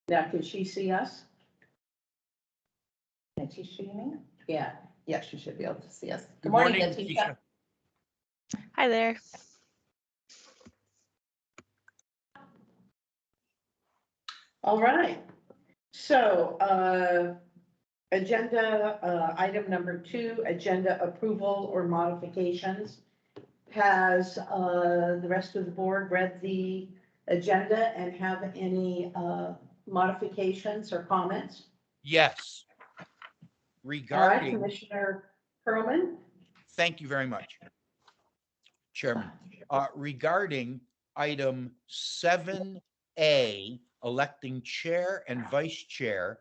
Now, can she see us? Can she see me? Yeah. Yes, she should be able to see us. Good morning, Letitia. Hi there. All right. So, agenda, item number 2, agenda approval or modifications. Has, the rest of the board read the agenda and have any, modifications or comments? Yes. All right, Regarding, Commissioner Perlman? thank you very much, Chairman. Regarding item 7A, electing chair and vice chair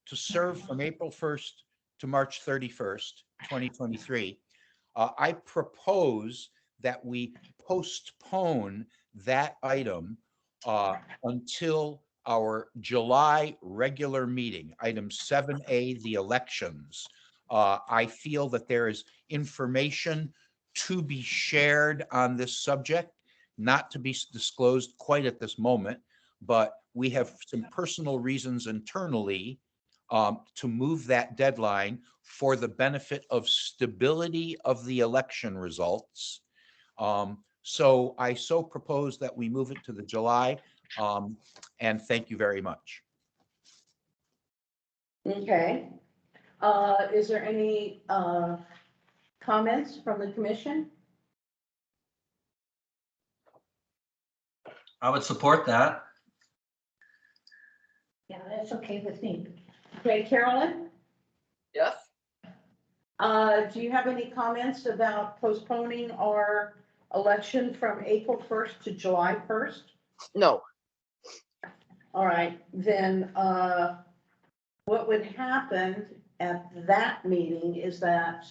to serve from April 1st to March 31st, 2023, I propose that we postpone that item until our July regular meeting, item 7A, the elections. I feel that there is information to be shared on this subject, not to be disclosed quite at this moment, but we have some personal reasons internally to move that deadline for the benefit of stability of the election results. So I propose that we move it to the July, and thank you very much. Okay. Is there any, comments from the commission? I would support that. Yeah, that's okay with me. Okay, Carolyn, Yes. do you have any comments about postponing our election from April 1st to July 1st? No. All right, then, what would happen at that meeting is that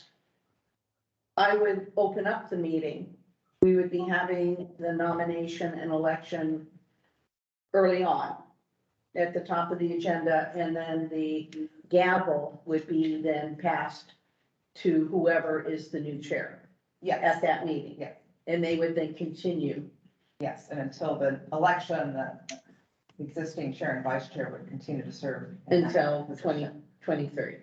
I would open up the meeting. We would be having the nomination and election early on at the top of the agenda, and then the gavel would be then passed to whoever is the new chair Yes, at that meeting. Yes. And they would then continue. yes, and until the election, the existing chair and vice chair would continue to serve. in that Until position. 2023.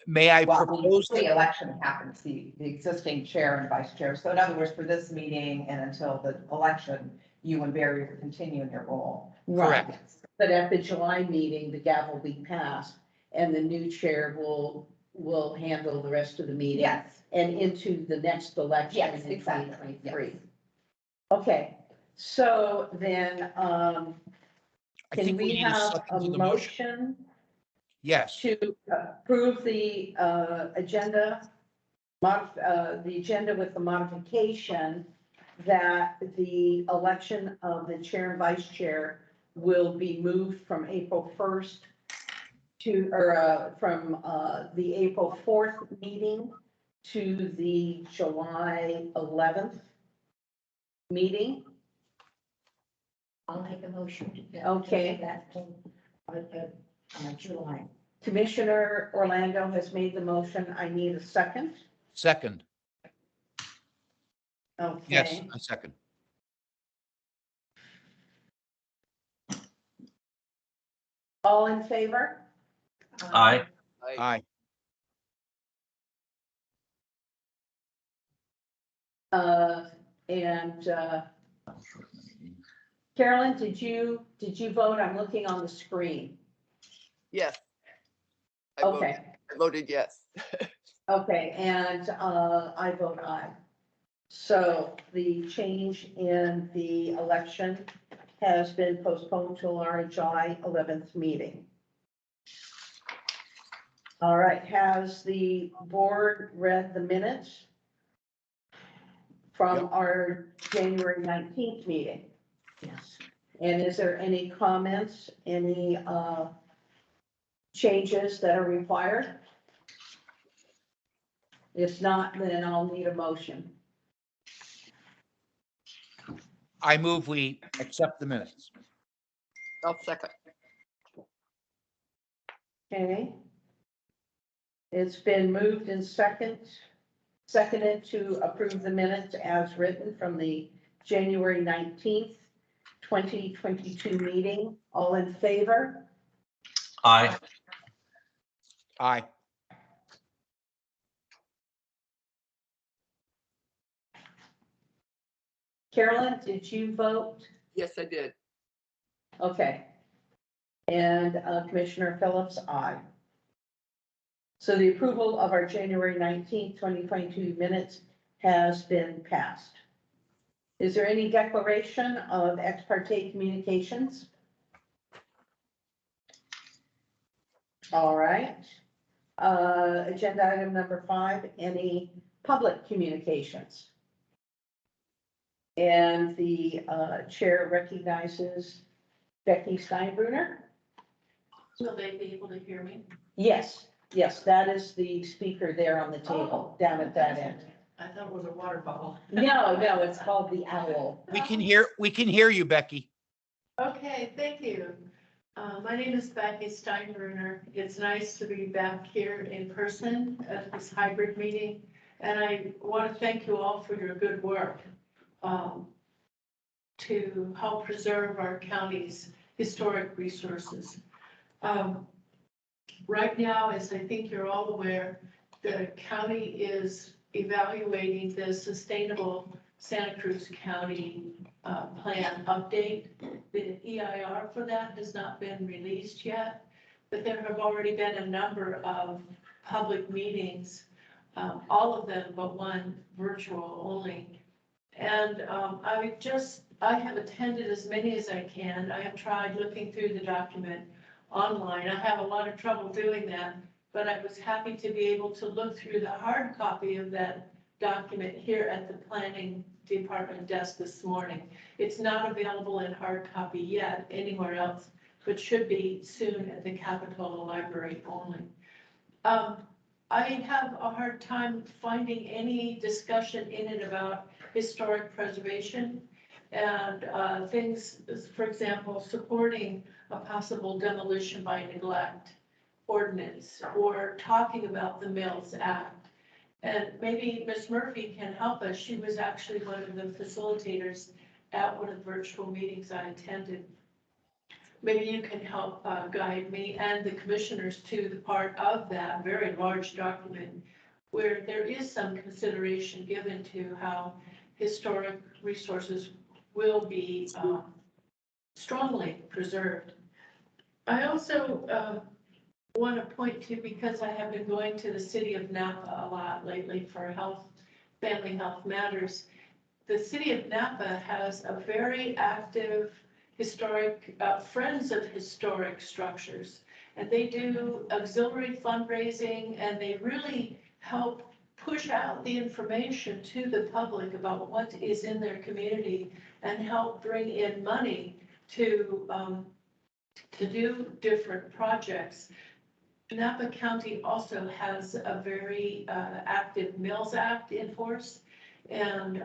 May I Well, propose? the election happens, the existing chair and vice chair. So in other words, for this meeting and until the election, you and Barry will continue in your role. Correct. Yes. But at the July meeting, the gavel will be passed and the new chair will handle the rest of the meeting. Yes, And into the next election Yes, in exactly. 2023. Okay, so then, I can think we need a have second a to the motion Yes, to approve the agenda, the agenda with the modification that the election of the chair and vice chair will be moved from April 1st to, or from the April 4th meeting to the July 11th meeting? I'll make a motion to. Okay. That thing, July. Commissioner Orlando has made the motion. I need a second. second. Yes, Okay. I second. All in favor? Aye. Aye. And Carolyn, did you vote? I'm looking on the screen. Yes. Okay, I voted yes. okay, and I vote aye. So the change in the election has been postponed till our July 11th meeting. All right, has the board read the minutes from Yep. our January 19th meeting? Yes. And is there any comments, any changes that are required? If not, then I'll need a motion. I move we accept the minutes. I'll second. Okay. It's been moved and seconded to approve the minutes as written from the January 19th 2022 meeting. All in favor? Aye. Aye. Carolyn, did you vote? Yes, I did. Okay. And Commissioner Phillips, aye. So the approval of our January 19th, 2022 minutes has been passed. Is there any declaration of ex parte communications? All right. Agenda item number 5, any public communications? And the chair recognizes Becky Steinbrunner. Will they be able to hear me? Yes, yes, that is the speaker there on the table, down at that end. I thought it was a water bottle. No, no, it's called the owl. We can hear you, Becky. Okay, thank you. My name is Becky Steinbrunner. It's nice to be back here in person at this hybrid meeting. And I want to thank you all for your good work to help preserve our county's historic resources. Right now, as I think you're all aware, the county is evaluating the Sustainable Santa Cruz County plan update. The EIR for that has not been released yet, but there have already been a number of public meetings, all of them but one virtual only. And I have attended as many as I can. I have tried looking through the document online. I have a lot of trouble doing that, but I was happy to be able to look through the hard copy of that document here at the planning department desk this morning. It's not available in hard copy yet anywhere else, but should be soon at the Capitola Library only. I have a hard time finding any discussion in it about historic preservation and things, for example, supporting a possible demolition by neglect ordinance or talking about the Mills Act. And maybe Ms. Murphy can help us. She was actually one of the facilitators at one of the virtual meetings I attended. Maybe you can help guide me and the commissioners to the part of that very large document where there is some consideration given to how historic resources will be strongly preserved. I also want to point to, because I have been going to the city of Napa a lot lately for family health matters. The city of Napa has a very active historic, Friends of Historic Structures, and they do auxiliary fundraising, and they really help push out the information to the public about what is in their community and help bring in money to do different projects. Napa County also has a very active Mills Act in force, and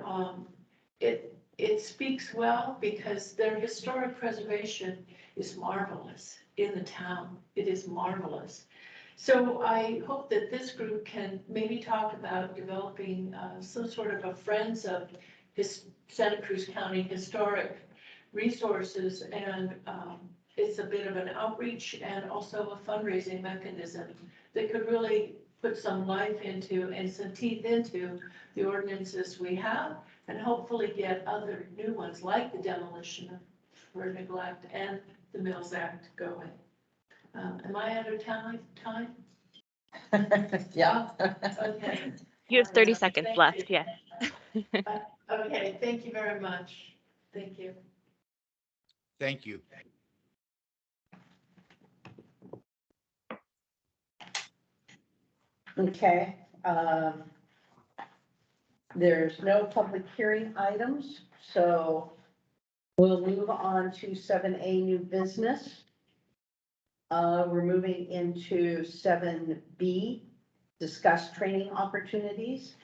it speaks well because their historic preservation is marvelous in the town. It is marvelous. So I hope that this group can maybe talk about developing some sort of a Friends of Santa Cruz County historic resources, and it's a bit of an outreach and also a fundraising mechanism that could really put some life into and some teeth into the ordinances we have, and hopefully get other new ones like the demolition for neglect and the Mills Act going. Am I out of time? Yeah. Okay. You have 30 Thank seconds you. left. Yeah. Okay, thank you very much. Thank you. Thank you. Okay. There's no public hearing items, so we'll move on to 7A, new business. We're moving into 7B, discuss training opportunities.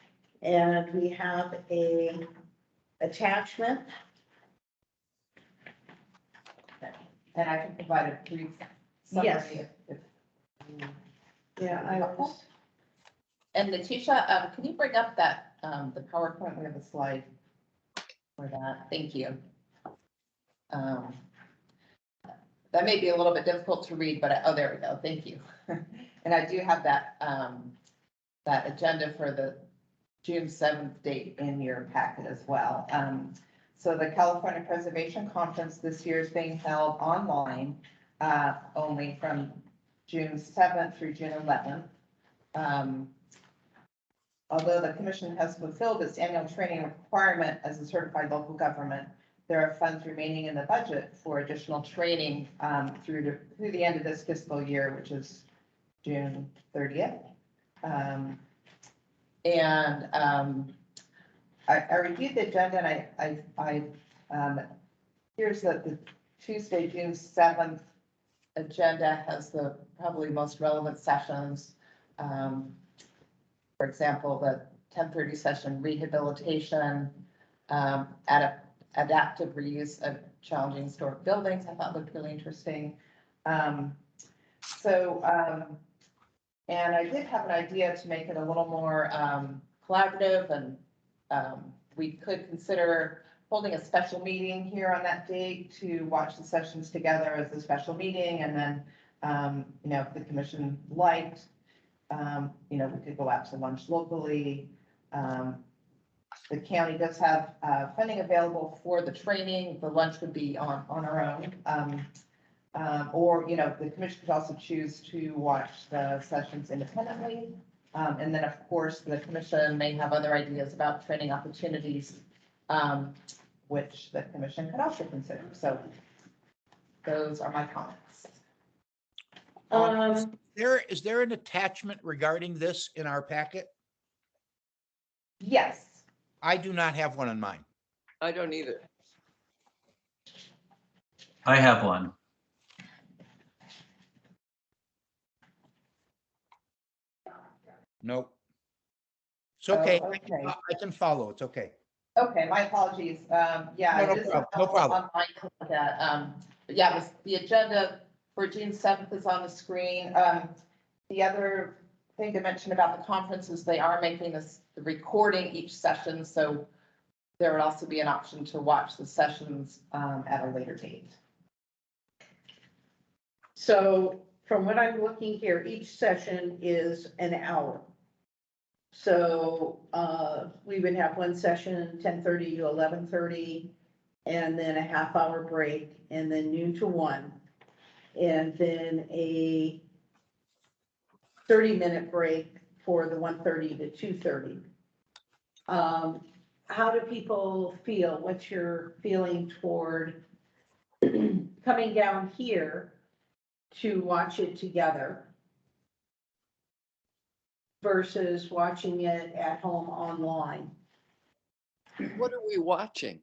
And we have a attachment. And I can provide a brief Yes. summary if Yeah, I was. And Letitia, can you bring up the PowerPoint? We have a slide for that. Thank you. Um, That may be a little bit difficult to read, but, oh, there we go, thank you. And I do have that, that agenda for the June 7th date in your packet as well. So the California Preservation Conference this year is being held online, only from June 7th through June 11th. Although the commission has fulfilled its annual training requirement as a certified local government, there are funds remaining in the budget for additional training through the end of this fiscal year, which is June 30th. I reviewed the agenda and here's that the Tuesday, June 7th agenda has the probably most relevant sessions. For example, the 10:30 session, rehabilitation, adaptive reuse of challenging historic buildings, I thought looked really interesting. And I did have an idea to make it a little more collaborative, and we could consider holding a special meeting here on that date to watch the sessions together as a special meeting, and then, if the commission liked, we could go out to lunch locally. The county does have funding available for the training. The lunch would be on our own. Or, the commission could also choose to watch the sessions independently. And then, of course, the commission may have other ideas about training opportunities, which the commission could also consider. So those are my comments. Is there an attachment regarding this in our packet? Yes. I do not have one in mine. I don't either. I have one. Nope. It's okay. Oh, okay. I can follow. It's okay. Okay, my apologies. Yeah, No, no it is problem, no problem. online to look at. But yeah, the agenda for June 7th is on the screen. The other thing to mention about the conference is they are making this recording each session, so there would also be an option to watch the sessions at a later date. So from what I'm looking here, each session is an hour. So we would have one session, 10:30 to 11:30, and then a half-hour break, and then noon to 1, and then a 30-minute break for the 1:30 to 2:30. How do people feel? What's your feeling toward coming down here to watch it together versus watching it at home online? What are we watching?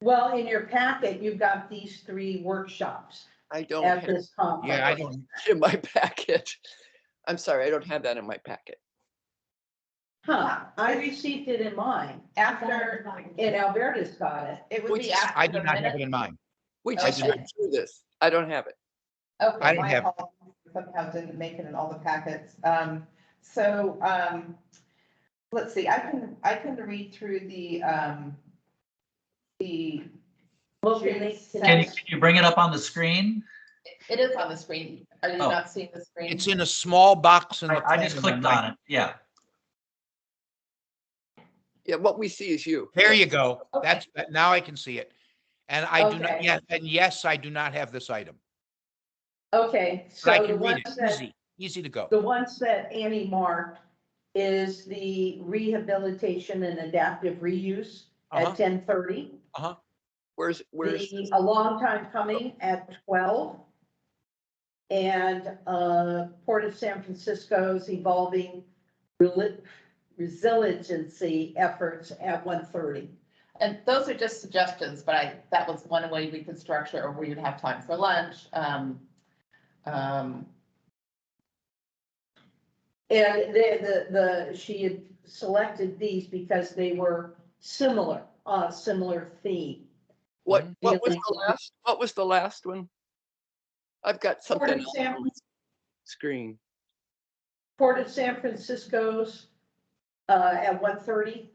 Well, in your packet, you've got these 3 workshops I don't at have this conference. Yeah, I don't. it in my packet. I'm sorry, I don't have that in my packet. Huh, I received it in mine, After, and Alberta's got it. it would be after I do the not have it minute. in mine. We Okay. just went through this. I don't have it. Okay, I don't my have- apologies, somehow didn't make it in all the packets. Let's see, I can read through the Look, June and they- Can you bring it up on the screen? it is on the screen. Are you Oh. not seeing the screen? It's in a small box in the. I just clicked on it. Yeah. Yeah, what we see is you. There Yeah. you go. Okay. Now I can see it. And I do not, Okay. yeah, and yes, I do not have this item. Okay, But I so the can read ones it. that, Easy to go. the ones that Annie marked is the rehabilitation and adaptive reuse Uh-huh. at 10:30. Where's A long time coming at 12. And Port of San Francisco's evolving resiliency efforts at 1:30. And those are just suggestions, but that was one way we could structure, or we would have time for lunch. And she had selected these because they were similar theme. what Mhm. what was the last one? I've got Port something of else San, on the screen. Port of San Francisco's at 1:30.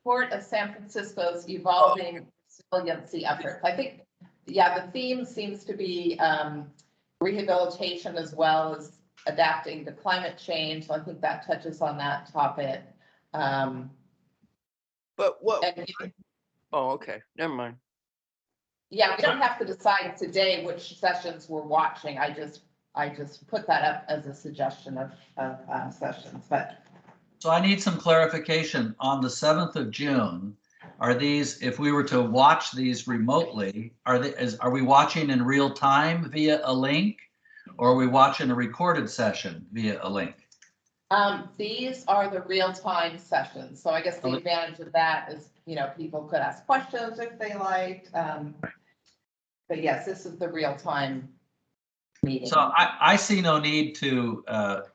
Port of San Francisco's evolving resiliency efforts. I think, yeah, the theme seems to be rehabilitation as well as adapting to climate change. So I think that touches on that topic. But what, And oh, okay, never mind. yeah, we don't have to decide today which sessions we're watching. I just put that up as a suggestion of sessions, but. So I need some clarification on the 7th of June. Are these, if we were to watch these remotely, are we watching in real time via a link? Or are we watching a recorded session via a link? These are the real-time sessions. So I guess the advantage of that is, people could ask questions if they liked. But yes, this is the real-time meeting. So I see no need to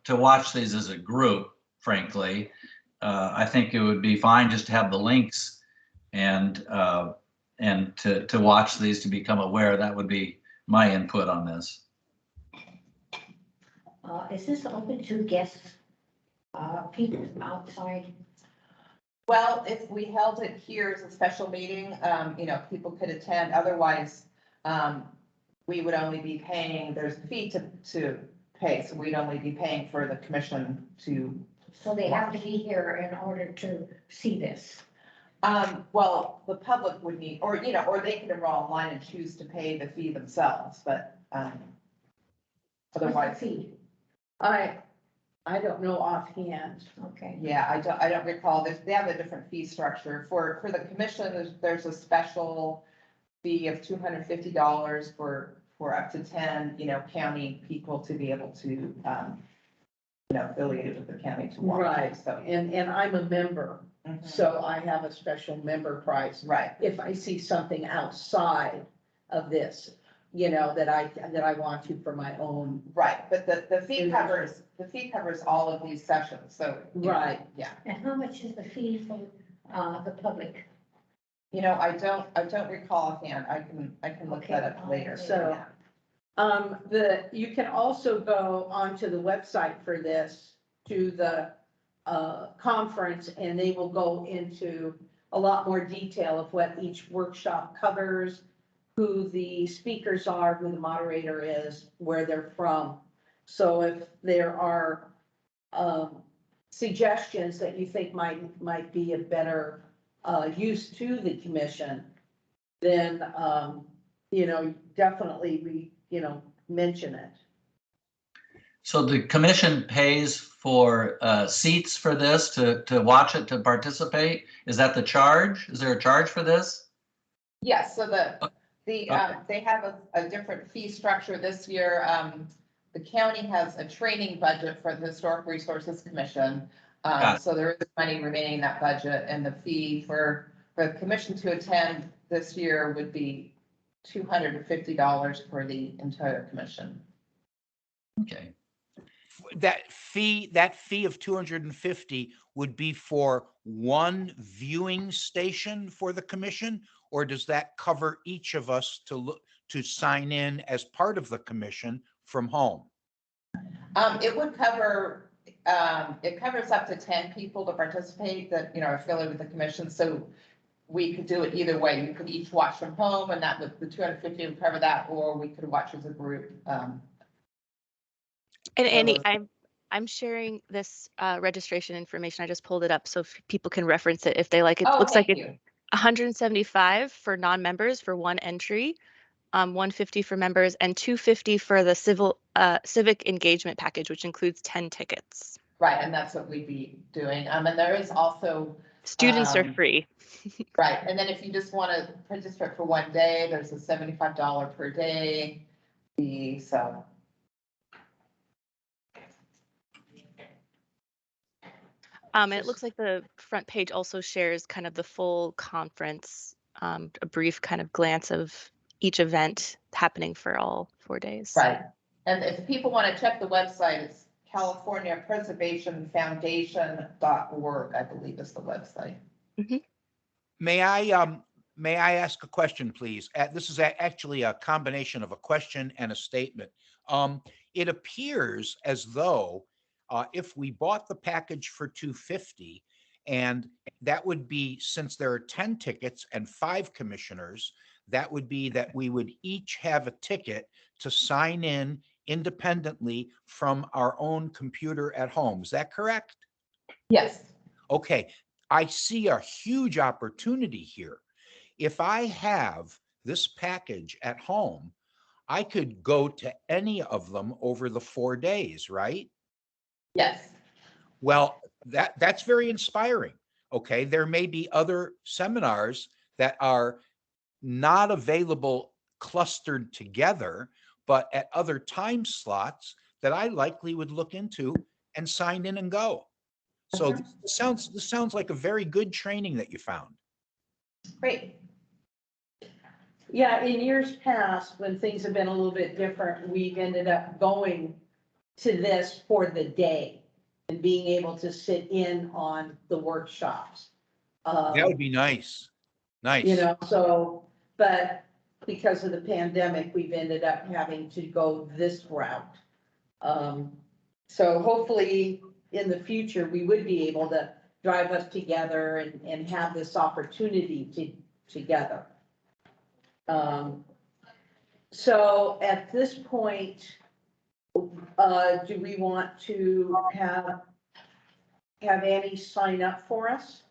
watch these as a group, frankly. I think it would be fine just to have the links and to watch these to become aware. That would be my input on this. Is this open to guests, people outside? Well, if we held it here as a special meeting, people could attend. Otherwise, we would only be paying, there's a fee to pay, so we'd only be paying for the commission to. So they have to be here in order to see this? Well, the public would need, or they can enroll online and choose to pay the fee themselves, but, otherwise. What's the fee? I don't know offhand. Okay. Yeah, I don't recall. They have a different fee structure. For the commission, there's a special fee of $250 for up to 10, county people to be able to, affiliated with the county to watch. Right, So, and I'm a member, mhm. so I have a special member price. Right, If I see something outside of this, that I want to for my own. right. But the fee covers all of these sessions. So, Right. yeah. And how much is the fee for the public? I don't recall offhand. I can look that up later. So- you can also go onto the website for this, to the conference, and they will go into a lot more detail of what each workshop covers, who the speakers are, who the moderator is, where they're from. So if there are suggestions that you think might be a better use to the commission, then definitely mention it. So the commission pays for seats for this to watch it, to participate? Is that the charge? Is there a charge for this? Yes, so they have a different fee structure this year. The county has a training budget for the Historic Resources Commission. So there is money remaining in that budget, and the fee for the commission to attend this year would be $250 for the entire commission. Okay. That fee of 250 would be for one viewing station for the commission, or does that cover each of us to sign in as part of the commission from home? It would cover, it covers up to 10 people to participate that, are affiliated with the commission. So we could do it either way. You could each watch from home, and that would, the 250 would cover that, or we could watch as a group. And Annie, I'm sharing this registration information. I just pulled it up so people can reference it if they like. It looks like it's 175 for non-members for one entry, 150 for members, and 250 for the civic engagement package, which includes 10 tickets. Right, and that's what we'd be doing. And there is also students are free. Right, and then if you just want to participate for one day, there's a $75 per day fee. So. It looks like the front page also shares kind of the full conference, a brief kind of glance of each event happening for all 4 days. Right. And if people want to check the website, it's CaliforniaPreservationFoundation.org, I believe is the website. Mm-hmm. May I ask a question, please? This is actually a combination of a question and a statement. It appears as though if we bought the package for $250 And that would be, since there are 10 tickets and 5 commissioners, that would be that we would each have a ticket to sign in independently from our own computer at home. Is that correct? Yes. Okay, I see a huge opportunity here. If I have this package at home, I could go to any of them over the 4 days, right? Yes. Well, that's very inspiring. Okay, there may be other seminars that are not available clustered together, but at other time slots that I likely would look into and sign in and go. So this sounds like a very good training that you found. Great. Yeah, in years past, when things have been a little bit different, we've ended up going to this for the day and being able to sit in on the workshops. That would be nice. Nice. You know, so, but because of the pandemic, we've ended up having to go this route. So hopefully in the future, we would be able to drive us together and have this opportunity together. So at this point, do we want to have Annie sign up for us?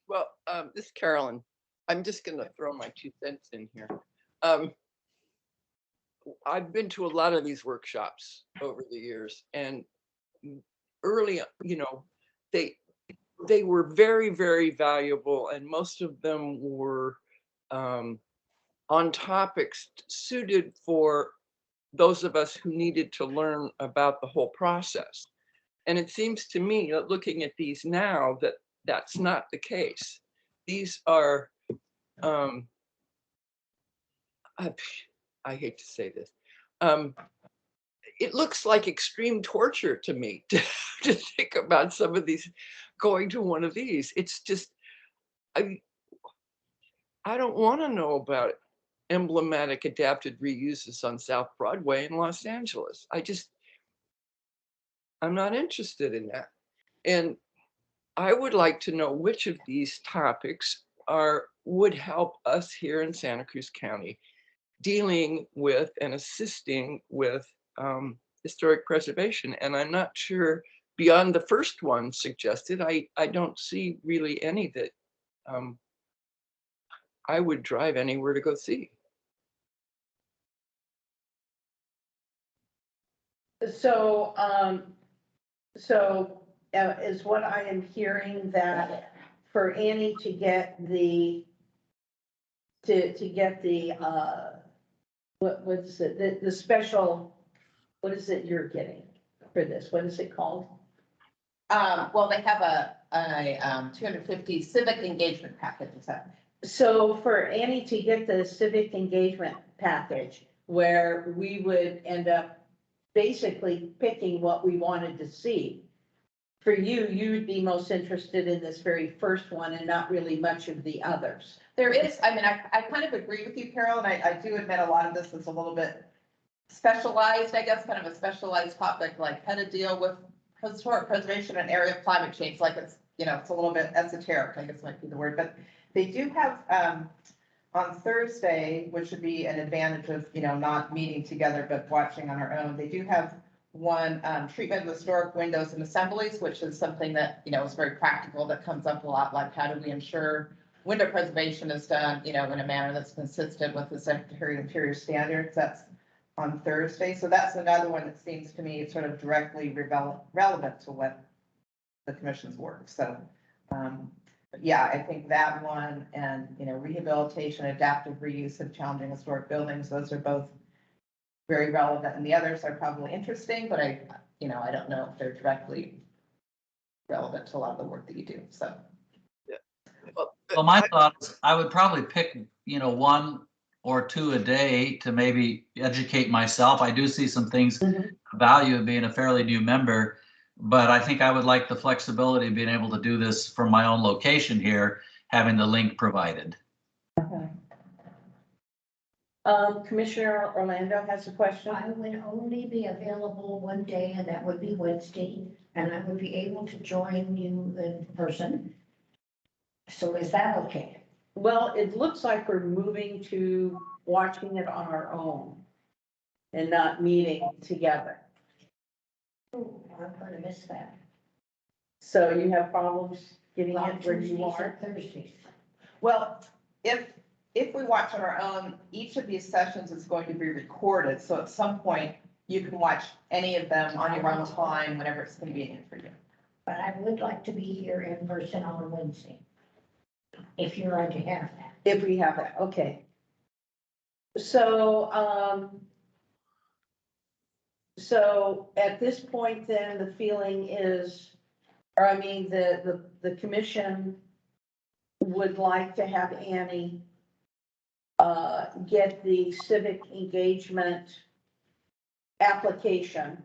Well, this is Carolyn. I'm just gonna throw my 2 cents in here. I've been to a lot of these workshops over the years, and early, they were very, very valuable, and most of them were on topics suited for those of us who needed to learn about the whole process. And it seems to me that looking at these now that that's not the case. These are, I hate to say this, it looks like extreme torture to me to think about some of these, going to one of these. It's just, I don't want to know about emblematic adapted reuses on South Broadway in Los Angeles. I'm not interested in that. And I would like to know which of these topics would help us here in Santa Cruz County dealing with and assisting with historic preservation. And I'm not sure, beyond the first one suggested, I don't see really any that I would drive anywhere to go see. So, is what I am hearing that for Annie to get the, what is it, the special, what is it you're getting for this? What is it called? Well, they have a 250 civic engagement package. So for Annie to get the civic engagement package, where we would end up basically picking what we wanted to see. For you, you would be most interested in this very first one and not really much of the others. There is, I mean, I kind of agree with you, Carol, and I do admit a lot of this is a little bit specialized, I guess, kind of a specialized topic, like how to deal with historic preservation and area of climate change. Like it's, it's a little bit esoteric, I guess might be the word, but they do have, on Thursday, which would be an advantage of, not meeting together, but watching on our own. They do have one treatment of historic windows and assemblies, which is something that, is very practical, that comes up a lot, like how do we ensure window preservation is done, in a manner that's consistent with the Secretary of Interior standards. That's on Thursday. So that's another one that seems to me sort of directly relevant to what the commission's work. So, yeah, I think that one and, rehabilitation, adaptive reuse of challenging historic buildings, those are both very relevant. And the others are probably interesting, but I don't know if they're directly relevant to a lot of the work that you do. So, Yeah. Well, my thought is I would probably pick, 1 or 2 a day to maybe educate myself. I do see some things, value of being a fairly new member, but I think I would like the flexibility of being able to do this from my own location here, having the link provided. Okay. Commissioner Orlando has a question. I would only be available one day, and that would be Wednesday. and I would be able to join you in person. So is that okay? Well, it looks like we're moving to watching it on our own and not meeting together. Oh, I'm gonna miss that. So you have problems getting On it where you Tuesdays are? and Thursdays. Well, if we watch on our own, each of these sessions is going to be recorded, so at some point, you can watch any of them on your own time, whenever it's convenient for you. But I would like to be here in person on Wednesday. If you're going to have that. If we have that, okay. So at this point, then, the feeling is, or I mean, the commission would like to have Annie get the civic engagement application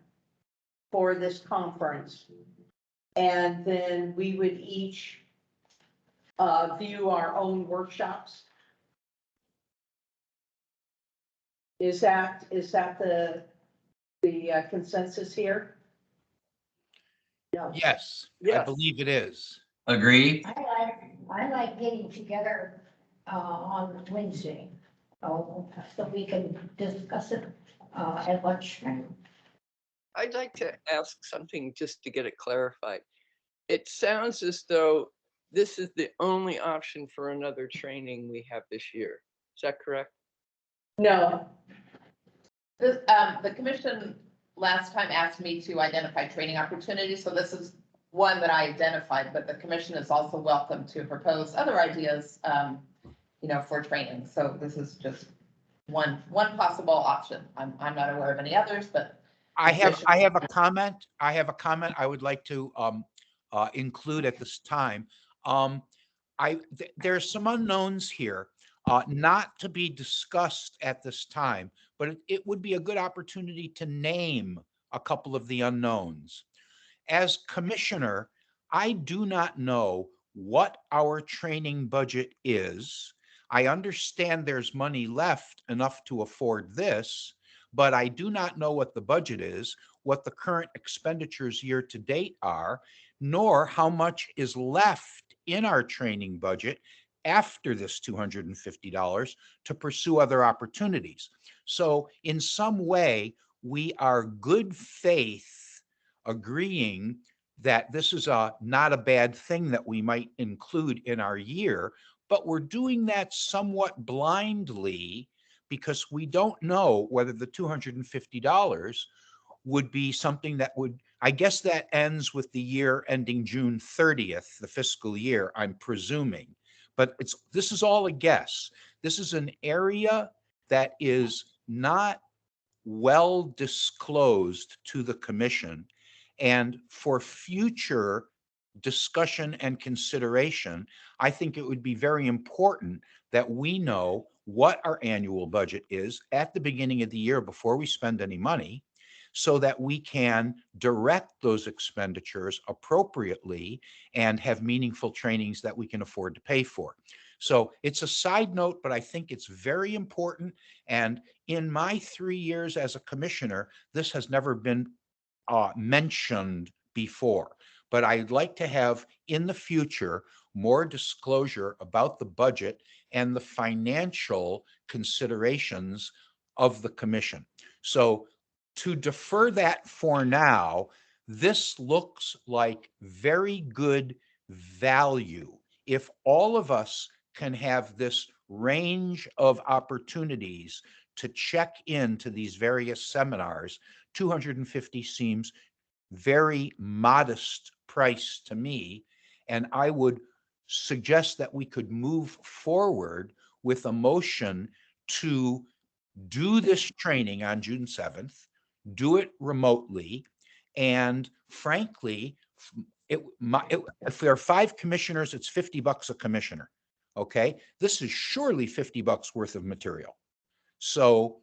for this conference. And then we would each view our own workshops. Is that the consensus here? No. Yes, I Yes. believe it is. Agree? I like getting together on Wednesday, so we can discuss it at lunchtime. I'd like to ask something just to get it clarified. It sounds as though this is the only option for another training we have this year. Is that correct? No, The commission last time asked me to identify training opportunities, so this is one that I identified, but the commission is also welcome to propose other ideas, for training. So this is just one possible option. I'm not aware of any others, but I have a comment. I would like to include at this time. There's some unknowns here, not to be discussed at this time, but it would be a good opportunity to name a couple of the unknowns. As commissioner, I do not know what our training budget is. I understand there's money left enough to afford this, but I do not know what the budget is, what the current expenditures year to date are, nor how much is left in our training budget after this $250 to pursue other opportunities. So in some way, we are good faith agreeing that this is not a bad thing that we might include in our year, but we're doing that somewhat blindly because we don't know whether the $250 would be something that would, I guess that ends with the year ending June 30th, the fiscal year, I'm presuming. But this is all a guess. This is an area that is not well disclosed to the commission. And for future discussion and consideration, I think it would be very important that we know what our annual budget is at the beginning of the year before we spend any money, so that we can direct those expenditures appropriately and have meaningful trainings that we can afford to pay for. So it's a side note, but I think it's very important. And in my 3 years as a commissioner, this has never been mentioned before. But I'd like to have in the future more disclosure about the budget and the financial considerations of the commission. So to defer that for now, this looks like very good value. If all of us can have this range of opportunities to check into these various seminars, 250 seems very modest price to me. And I would suggest that we could move forward with a motion to do this training on June 7th, do it remotely. And frankly, if there are 5 commissioners, it's $50 a commissioner. Okay. This is surely $50 worth of material. So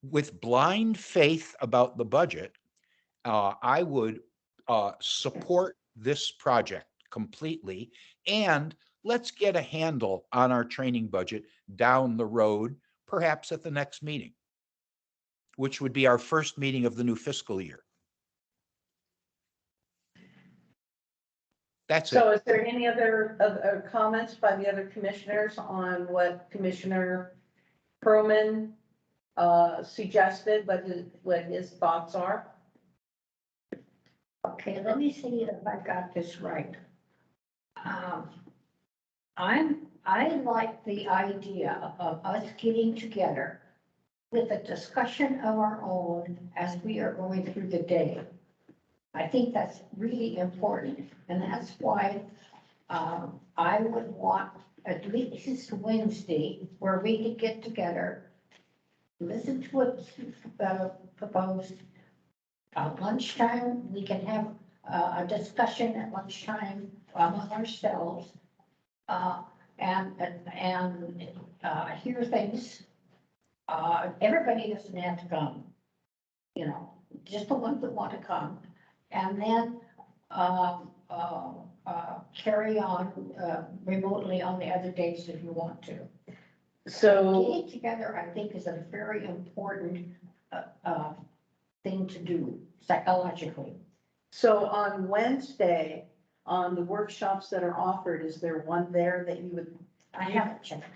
with blind faith about the budget, I would support this project completely. And let's get a handle on our training budget down the road, perhaps at the next meeting, which would be our first meeting of the new fiscal year. That's it. So is there any other comments by the other commissioners on what Commissioner Perlman suggested, what his thoughts are? Okay, let me see if I got this right. I like the idea of us getting together with a discussion of our own as we are going through the day. I think that's really important, and that's why I would want at least Wednesday where we could get together, listen to what's proposed. Lunchtime, we can have a discussion at lunchtime among ourselves, and hear things. Everybody doesn't have to come, you know, just the ones that want to come. And then carry on remotely on the other days if you want to. So, Getting together, I think, is a very important thing to do psychologically. so on Wednesday, on the workshops that are offered, is there one there that I haven't checked.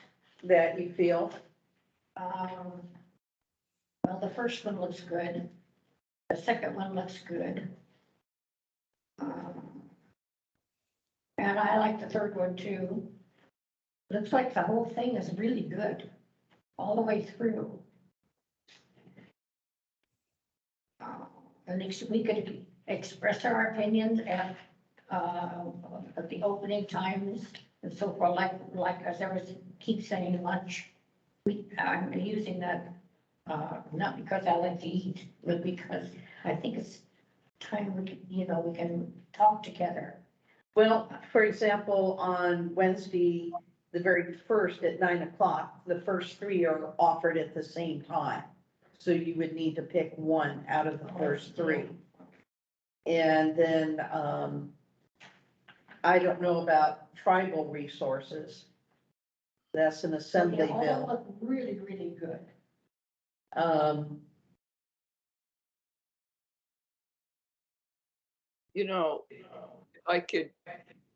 that you feel? Well, the first one looks good. The second one looks good. And I like the third one too. Looks like the whole thing is really good, all the way through. And we could express our opinions at the opening times and so forth, like as I keep saying, lunch. I'm using that, not because I like to eat, but because I think it's time we can talk together. Well, for example, on Wednesday, the very first at 9 o'clock, the first three are offered at the same time. So you would need to pick one out of the first three. And then, I don't know about tribal resources. That's an assembly They all bill. look really, really good. You know, I could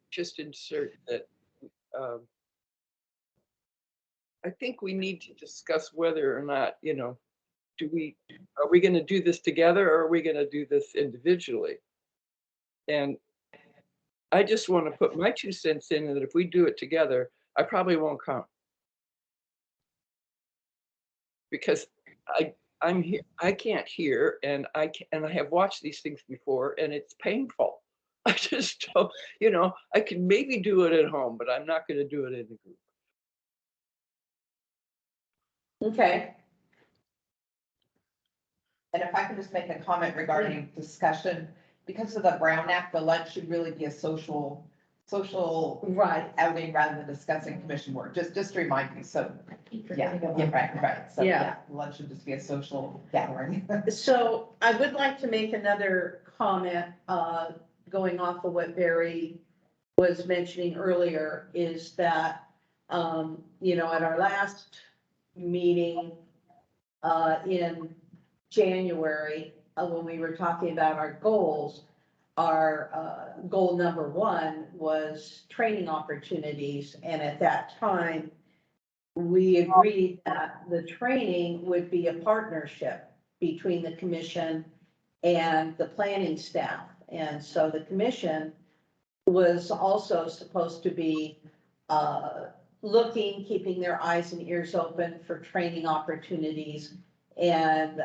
just insert that I think we need to discuss whether or not, are we going to do this together or are we going to do this individually? And I just want to put my 2 cents in that if we do it together, I probably won't come. Because I'm here, I can't hear, and I have watched these things before, and it's painful. I just don't, I can maybe do it at home, but I'm not going to do it in a group. Okay, And if I can just make a comment regarding discussion, because of the Brown Act, the lunch should really be a social right. outing rather than discussing commission work, just to remind you, so, I keep yeah, forgetting about right, so, Yeah. yeah, lunch should just be a social gathering. So I would like to make another comment, going off of what Barry was mentioning earlier, is that, at our last meeting, in January, when we were talking about our goals, our, goal number one was training opportunities. And at that time, we agreed that the training would be a partnership between the commission and the planning staff. And so the commission was also supposed to be keeping their eyes and ears open for training opportunities. And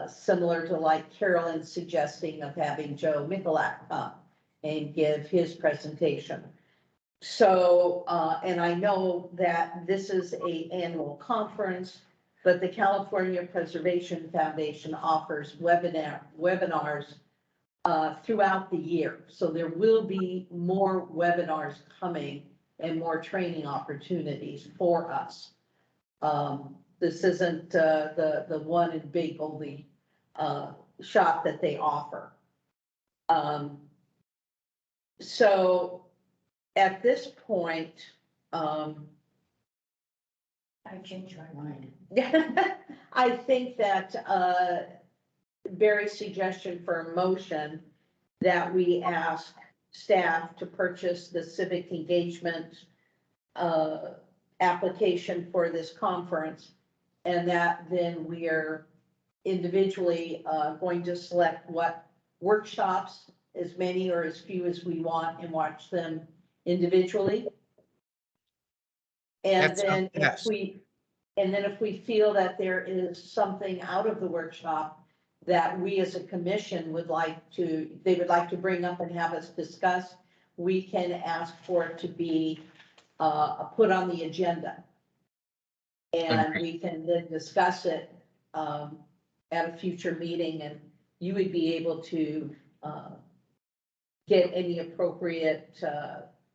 similar to like Carolyn suggesting of having Joe Michalak come and give his presentation. So, and I know that this is an annual conference, but the California Preservation Foundation offers webinars throughout the year. So there will be more webinars coming and more training opportunities for us. This isn't the one and big only shot that they offer. So at this point, I changed my mind. I think that Barry's suggestion for a motion that we ask staff to purchase the civic engagement application for this conference. And that then we are individually going to select what workshops, as many or as few as we want, and watch them individually. And That's then if yes. we feel that there is something out of the workshop that we as a commission they would like to bring up and have us discuss, we can ask for it to be put on the agenda. And we can then discuss it at a future meeting, and you would be able to get any appropriate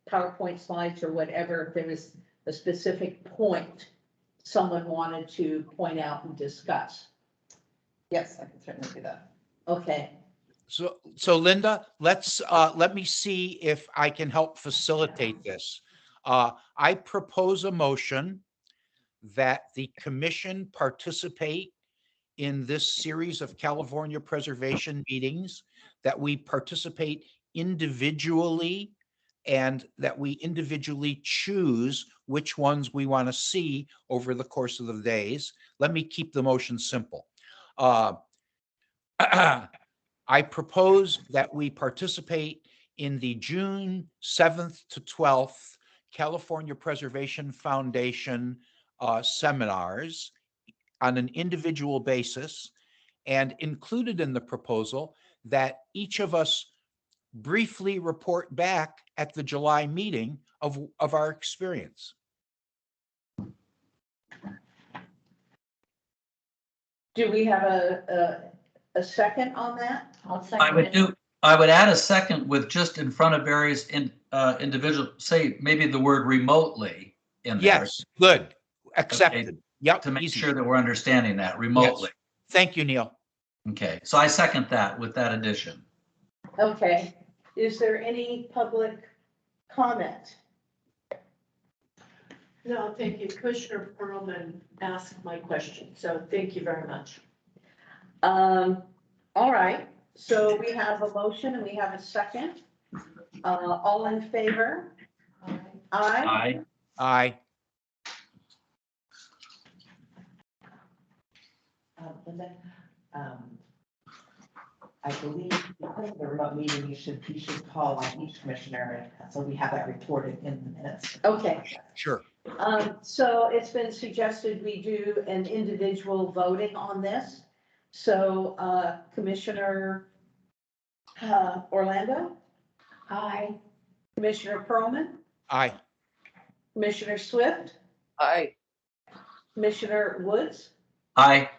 PowerPoint slides or whatever, if there was a specific point someone wanted to point out and discuss. Yes, I can certainly do that. Okay, So Linda, let me see if I can help facilitate this. I propose a motion that the commission participate in this series of California preservation meetings, that we participate individually, and that we individually choose which ones we want to see over the course of the days. Let me keep the motion simple. I propose that we participate in the June 7th to 12th California Preservation Foundation seminars on an individual basis, and included in the proposal that each of us briefly report back at the July meeting of our experience. do we have a second on that? I'll I second would it. I would add a second with just in front of various individual, say maybe the word remotely in there. Yes, good, accepted. Yep, To make easy. sure that we're understanding that remotely. Yes. Thank you, Neil. Okay, so I second that with that addition. Okay, is there any public comment? No, thank you. Commissioner Perlman asked my question, so thank you very much. All right, so we have a motion and we have a second. All in favor? Aye. Aye. Linda, I believe because of the remote meeting, you should call on each commissioner, so we have that reported in the minutes. Okay. Sure. So it's been suggested we do an individual voting on this. So, Commissioner Orlando, Aye. Commissioner Perlman, Aye. Commissioner Swift, Aye. Commissioner Woods, Aye.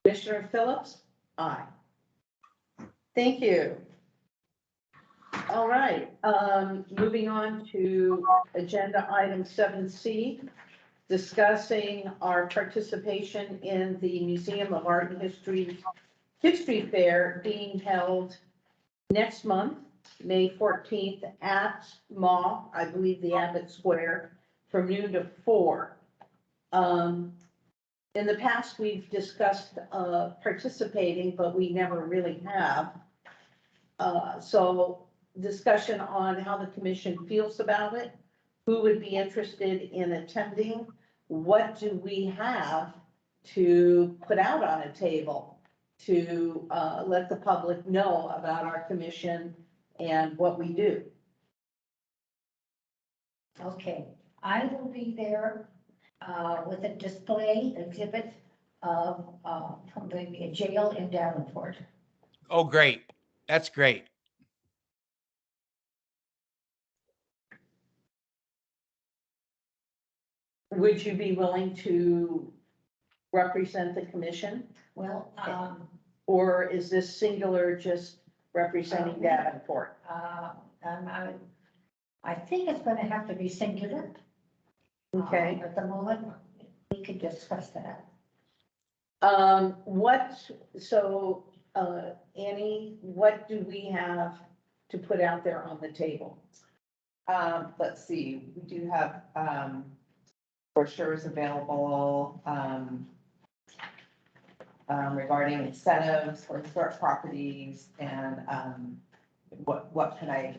Commissioner Phillips, aye. Thank you. All right, moving on to agenda item 7C, discussing our participation in the Museum of Art and History Fair being held next month, May 14th at I believe the Abbott Square, from noon to 4. In the past, we've discussed participating, but we never really have. So discussion on how the commission feels about it, who would be interested in attending, what do we have to put out on a table to let the public know about our commission and what we do. Okay, I will be there with a display exhibit from the jail in Davenport. Oh, great. That's great. Would you be willing to represent the commission? Well, Or is this singular just representing Davenport? I think it's going to have to be singular. Okay. At the moment, we could discuss that. Annie, what do we have to put out there on the table? Let's see, we do have brochures available regarding incentives for historic properties, and what can I,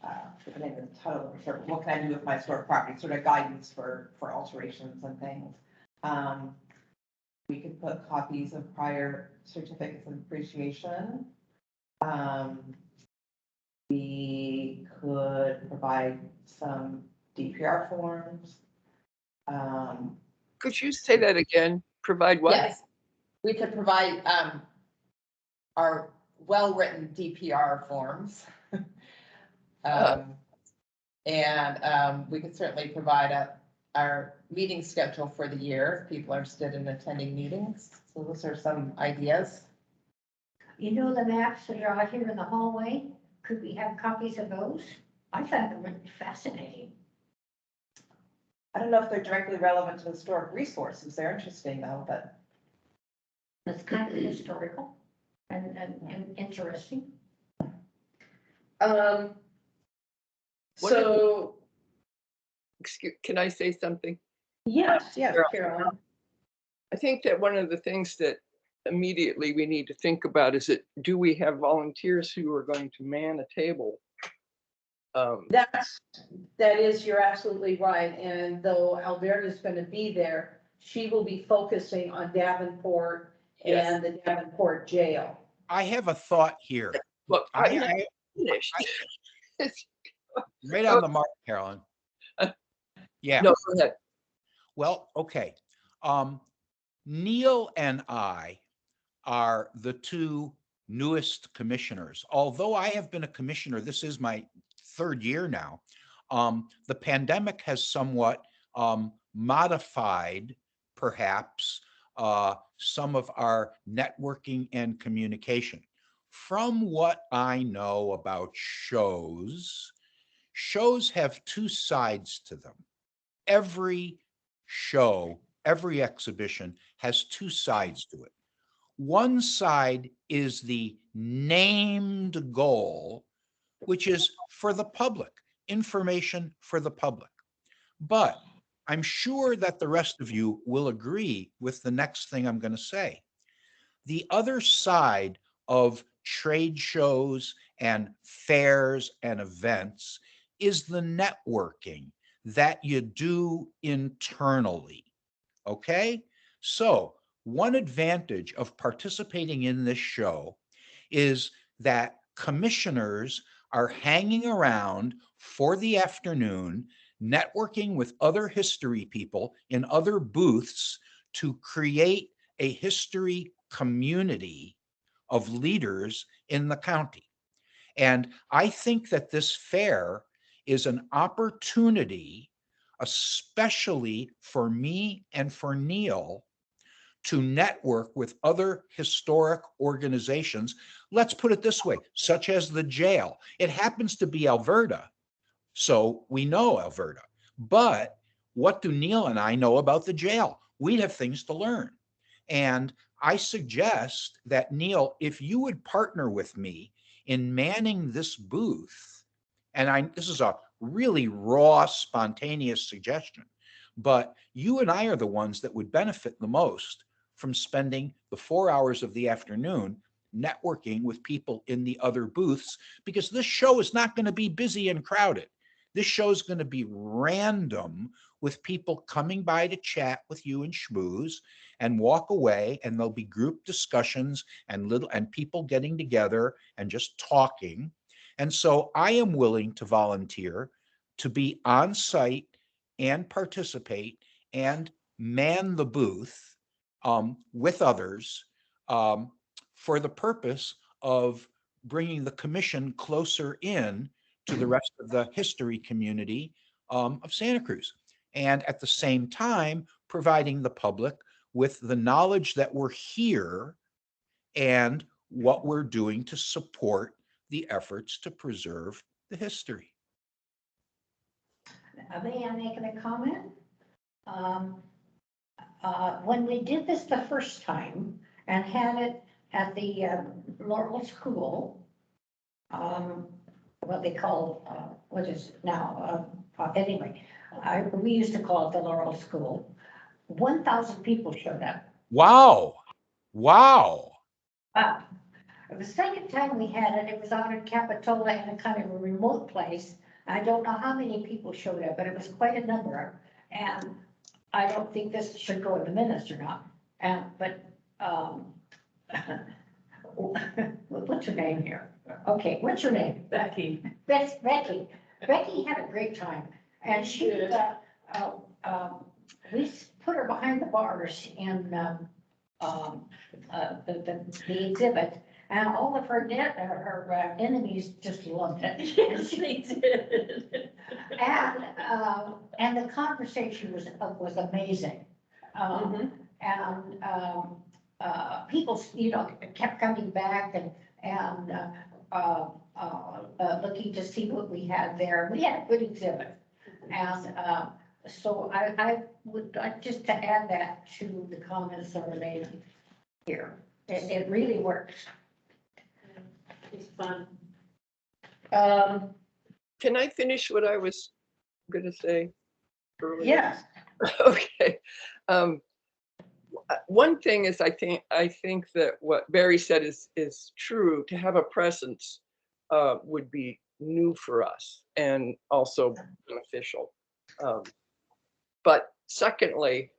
I think the title, sort of, what can I do with my historic property, sort of guidance for alterations and things. We could put copies of prior certificates of appreciation. We could provide some DPR forms. Could you say that again? Provide what? Yes, we could provide our well-written DPR forms. We could certainly provide our meeting schedule for the year if people are interested in attending meetings. So those are some ideas. You know the maps that are out here in the hallway? Could we have copies of those? I found them really fascinating. I don't know if they're directly relevant to historic resources. They're interesting though, but. It's kind of historical and interesting. So, Can I say something? yes, Carolyn. I think that one of the things that immediately we need to think about is that, do we have volunteers who are going to man a table? You're absolutely right. And though Alberta's going to be there, she will be focusing on Davenport and the Davenport jail. I have a thought here. Look, I'm not I finished. right on the mark, Carolyn. Yeah. No, go ahead. Well, okay. Neil and I are the two newest commissioners. Although I have been a commissioner, this is my third year now. The pandemic has somewhat modified, perhaps, some of our networking and communication. From what I know about shows have two sides to them. Every show, every exhibition has two sides to it. One side is the named goal, which is for the public, information for the public. But I'm sure that the rest of you will agree with the next thing I'm going to say. The other side of trade shows and fairs and events is the networking that you do internally. Okay? So, one advantage of participating in this show is that commissioners are hanging around for the afternoon, networking with other history people in other booths to create a history community of leaders in the county. And I think that this fair is an opportunity, especially for me and for Neil, to network with other historic organizations. Let's put it this way, such as the jail. It happens to be Alberta, so we know Alberta. But what do Neil and I know about the jail? We'd have things to learn. And I suggest that, Neil, if you would partner with me in manning this booth, and this is a really raw, spontaneous suggestion, but you and I are the ones that would benefit the most from spending the 4 hours of the afternoon networking with people in the other booths, because this show is not going to be busy and crowded. This show is going to be random, with people coming by to chat with you and schmooze and walk away, and there'll be group discussions and people getting together and just talking. And so I am willing to volunteer to be on site and participate and man the booth with others for the purpose of bringing the commission closer in to the rest of the history community of Santa Cruz. And at the same time, providing the public with the knowledge that we're here and what we're doing to support the efforts to preserve the history. May I make a comment? When we did this the first time and had it at the Laurel School, what they call, what is it now? Anyway, we used to call it the Laurel School. 1,000 people showed up. Wow. Wow. The second time we had it, it was out in Capitola in a kind of a remote place. I don't know how many people showed up, but it was quite a number. And I don't think this should go in the minutes or not. What's your name here? Okay, what's your name? Becky. Becky. Becky had a great time, and she, we put her behind the bars in, the exhibit, and all of her enemies just loved it. Yes, they did. And the conversation was amazing. People, kept coming back and looking to see what we had there. We had a good exhibit. And so I would like just to add that to the comments that were made here. It really works. It's fun. Can I finish what I was going to say earlier? Yes. Okay. One thing is, I think that what Barry said is true. To have a presence would be new for us and also beneficial. But secondly,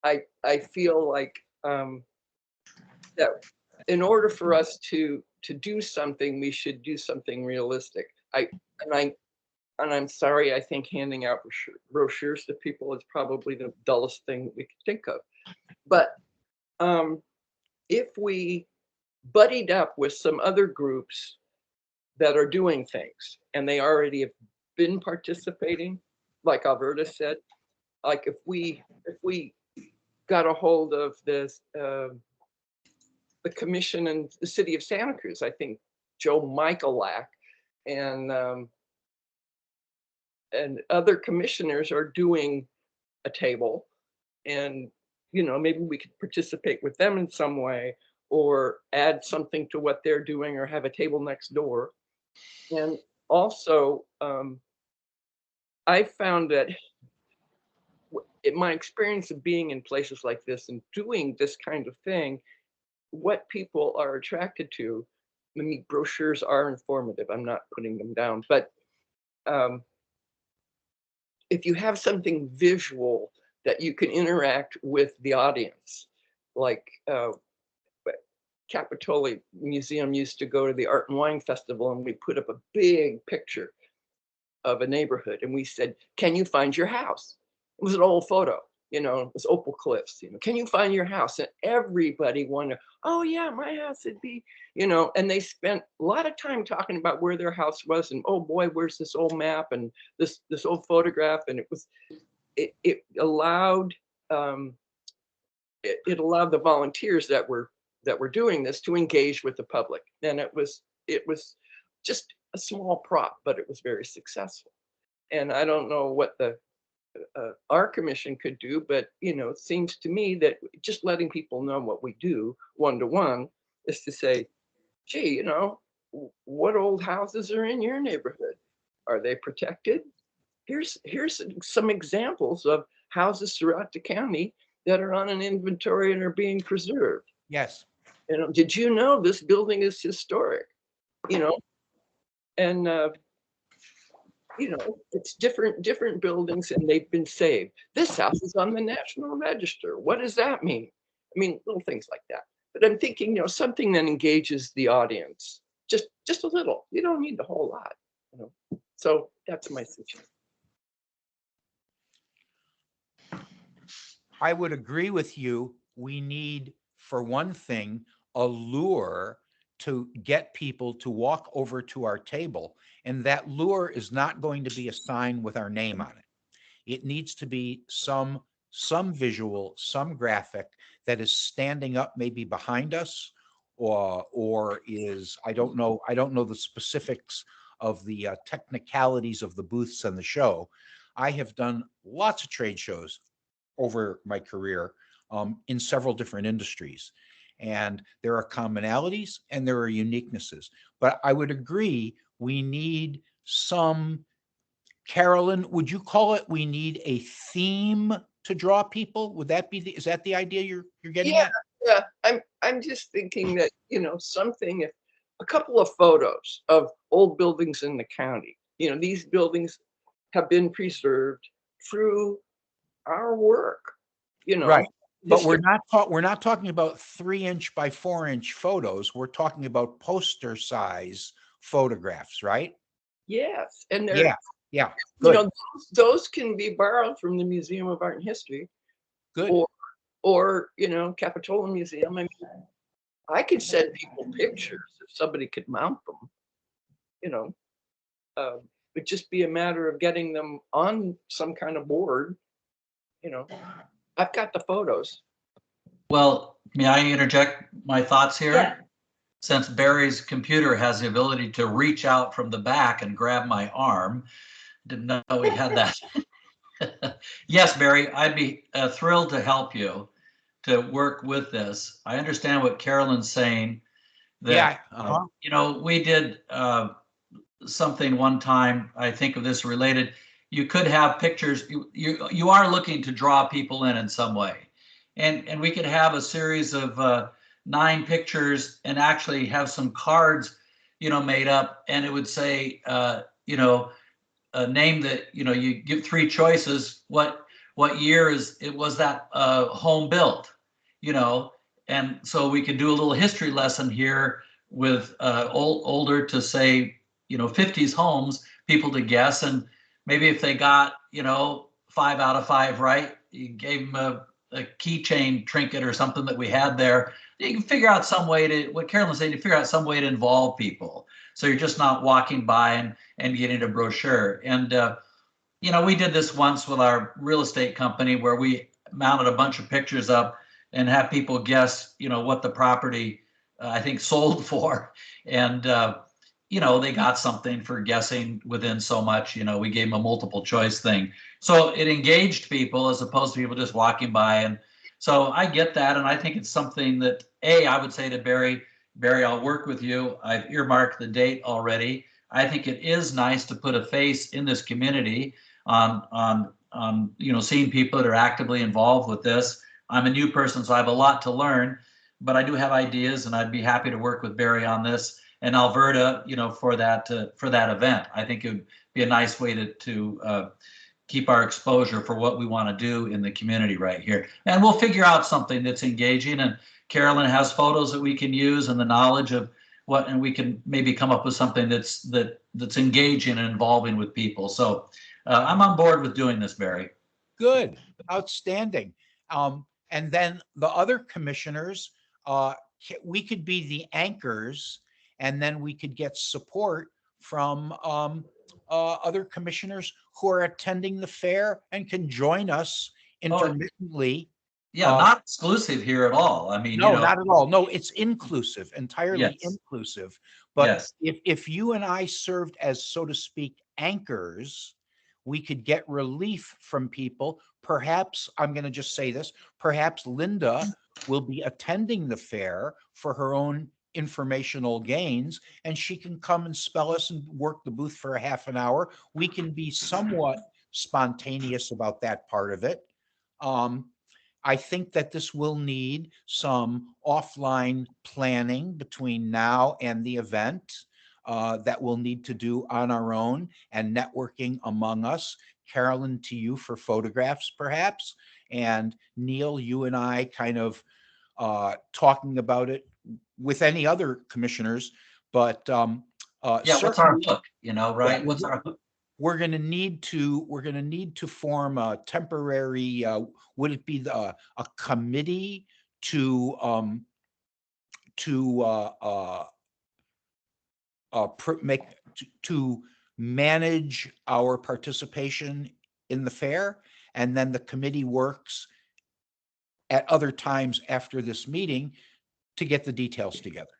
I feel like that in order for us to do something, we should do something realistic. I'm sorry, I think handing out brochures to people is probably the dullest thing that we could think of. But if we buddied up with some other groups that are doing things and they already have been participating, like Alberta said, like if we got a hold of this, the commission in the city of Santa Cruz, I think Joe Michaelak and other commissioners are doing a table, and maybe we could participate with them in some way or add something to what they're doing or have a table next door. And also I found that in my experience of being in places like this and doing this kind of thing, what people are attracted to, I mean, brochures are informative, I'm not putting them down, but if you have something visual that you can interact with the audience, like Capitoli Museum used to go to the Art and Wine Festival, and we put up a big picture of a neighborhood, and we said, "Can you find your house?" It was an old photo, it was Opal Cliffs. Can you find your house? And everybody wanted, "Oh yeah, my house would be," and they spent a lot of time talking about where their house was, and oh boy, where's this old map and this old photograph, and it allowed it allowed the volunteers that were doing this to engage with the public, and it was just a small prop, but it was very successful. And I don't know what our commission could do, but it seems to me that just letting people know what we do one-to-one is to say, gee, what old houses are in your neighborhood? Are they protected? Here's some examples of houses throughout the county that are on an inventory and are being preserved. Yes. Did you know this building is historic? And it's different buildings, and they've been saved. This house is on the National Register. What does that mean? I mean, little things like that. But I'm thinking, something that engages the audience, just a little. You don't need the whole lot. So that's my suggestion. I would agree with you. We need, for one thing, a lure to get people to walk over to our table. And that lure is not going to be a sign with our name on it. It needs to be some visual, some graphic that is standing up maybe behind us, or is, I don't know the specifics of the technicalities of the booths and the show. I have done lots of trade shows over my career in several different industries. And there are commonalities and there are uniquenesses. But I would agree, we need some, Carolyn, would you call it, we need a theme to draw people? Would that be is that the idea you're getting at? Yeah, I'm just thinking that, something, if a couple of photos of old buildings in the county, these buildings have been preserved through our work, Right. But history. we're not talking about 3-inch by 4-inch photos. We're talking about poster size photographs, right? Yes, and they're, Yeah, yeah, you good, know, those can be borrowed from the Museum of Art and History good. or, Capitola Museum. I mean, I could send people pictures if somebody could mount them, you know. It'd just be a matter of getting them on some kind of board, you know. I've got the photos. Well, may I interject my thoughts here? Yeah. Since Barry's computer has the ability to reach out from the back and grab my arm, didn't know we had that. Yes, Barry, I'd be thrilled to help you to work with this. I understand what Carolyn's saying, that, Yeah, we did something one time, I think of this related. You could have pictures, you are looking to draw people in some way. And we could have a series of 9 pictures and actually have some cards, made up, and it would say, a name that, you give 3 choices. What year was that home built, and so we could do a little history lesson here with older to say, 50s homes, people to guess, and maybe if they got, 5 out of 5 right, you gave them a keychain trinket or something that we had there. You can figure out some way to, what Carolyn was saying, to figure out some way to involve people. So you're just not walking by and getting a brochure. And, we did this once with our real estate company where we mounted a bunch of pictures up and have people guess, what the property, I think, sold for. And, they got something for guessing within so much. We gave them a multiple choice thing. So it engaged people as opposed to people just walking by. And so I get that. And I think it's something that, I would say to Barry, I'll work with you. I've earmarked the date already. I think it is nice to put a face in this community on seeing people that are actively involved with this. I'm a new person, so I have a lot to learn, but I do have ideas, and I'd be happy to work with Barry on this and Alberta, for that event. I think it would be a nice way to keep our exposure for what we want to do in the community right here. And we'll figure out something that's engaging, and Carolyn has photos that we can use and the knowledge of what, and we can maybe come up with something that's engaging and involving with people. So I'm on board with doing this, Barry. good, outstanding. And then the other commissioners, we could be the anchors, and then we could get support from other commissioners who are attending the fair and can join us intermittently. Yeah, not exclusive here at all. I mean, No, not at all. No, it's inclusive, entirely Yes. inclusive. But Yes. if you and I served as, so to speak, anchors, we could get relief from people. Perhaps, I'm going to just say this, perhaps Linda will be attending the fair for her own informational gains, and she can come and spell us and work the booth for a half an hour. We can be somewhat spontaneous about that part of it. I think that this will need some offline planning between now and the event that we'll need to do on our own, and networking among us. Carolyn, to you for photographs, perhaps, and Neil, you and I kind of talking about it with any other commissioners. But Yeah, what's our certainly, hook, right? What's our hook? we're going to need to form a temporary, would it be a committee to make to manage our participation in the fair, and then the committee works at other times after this meeting to get the details together.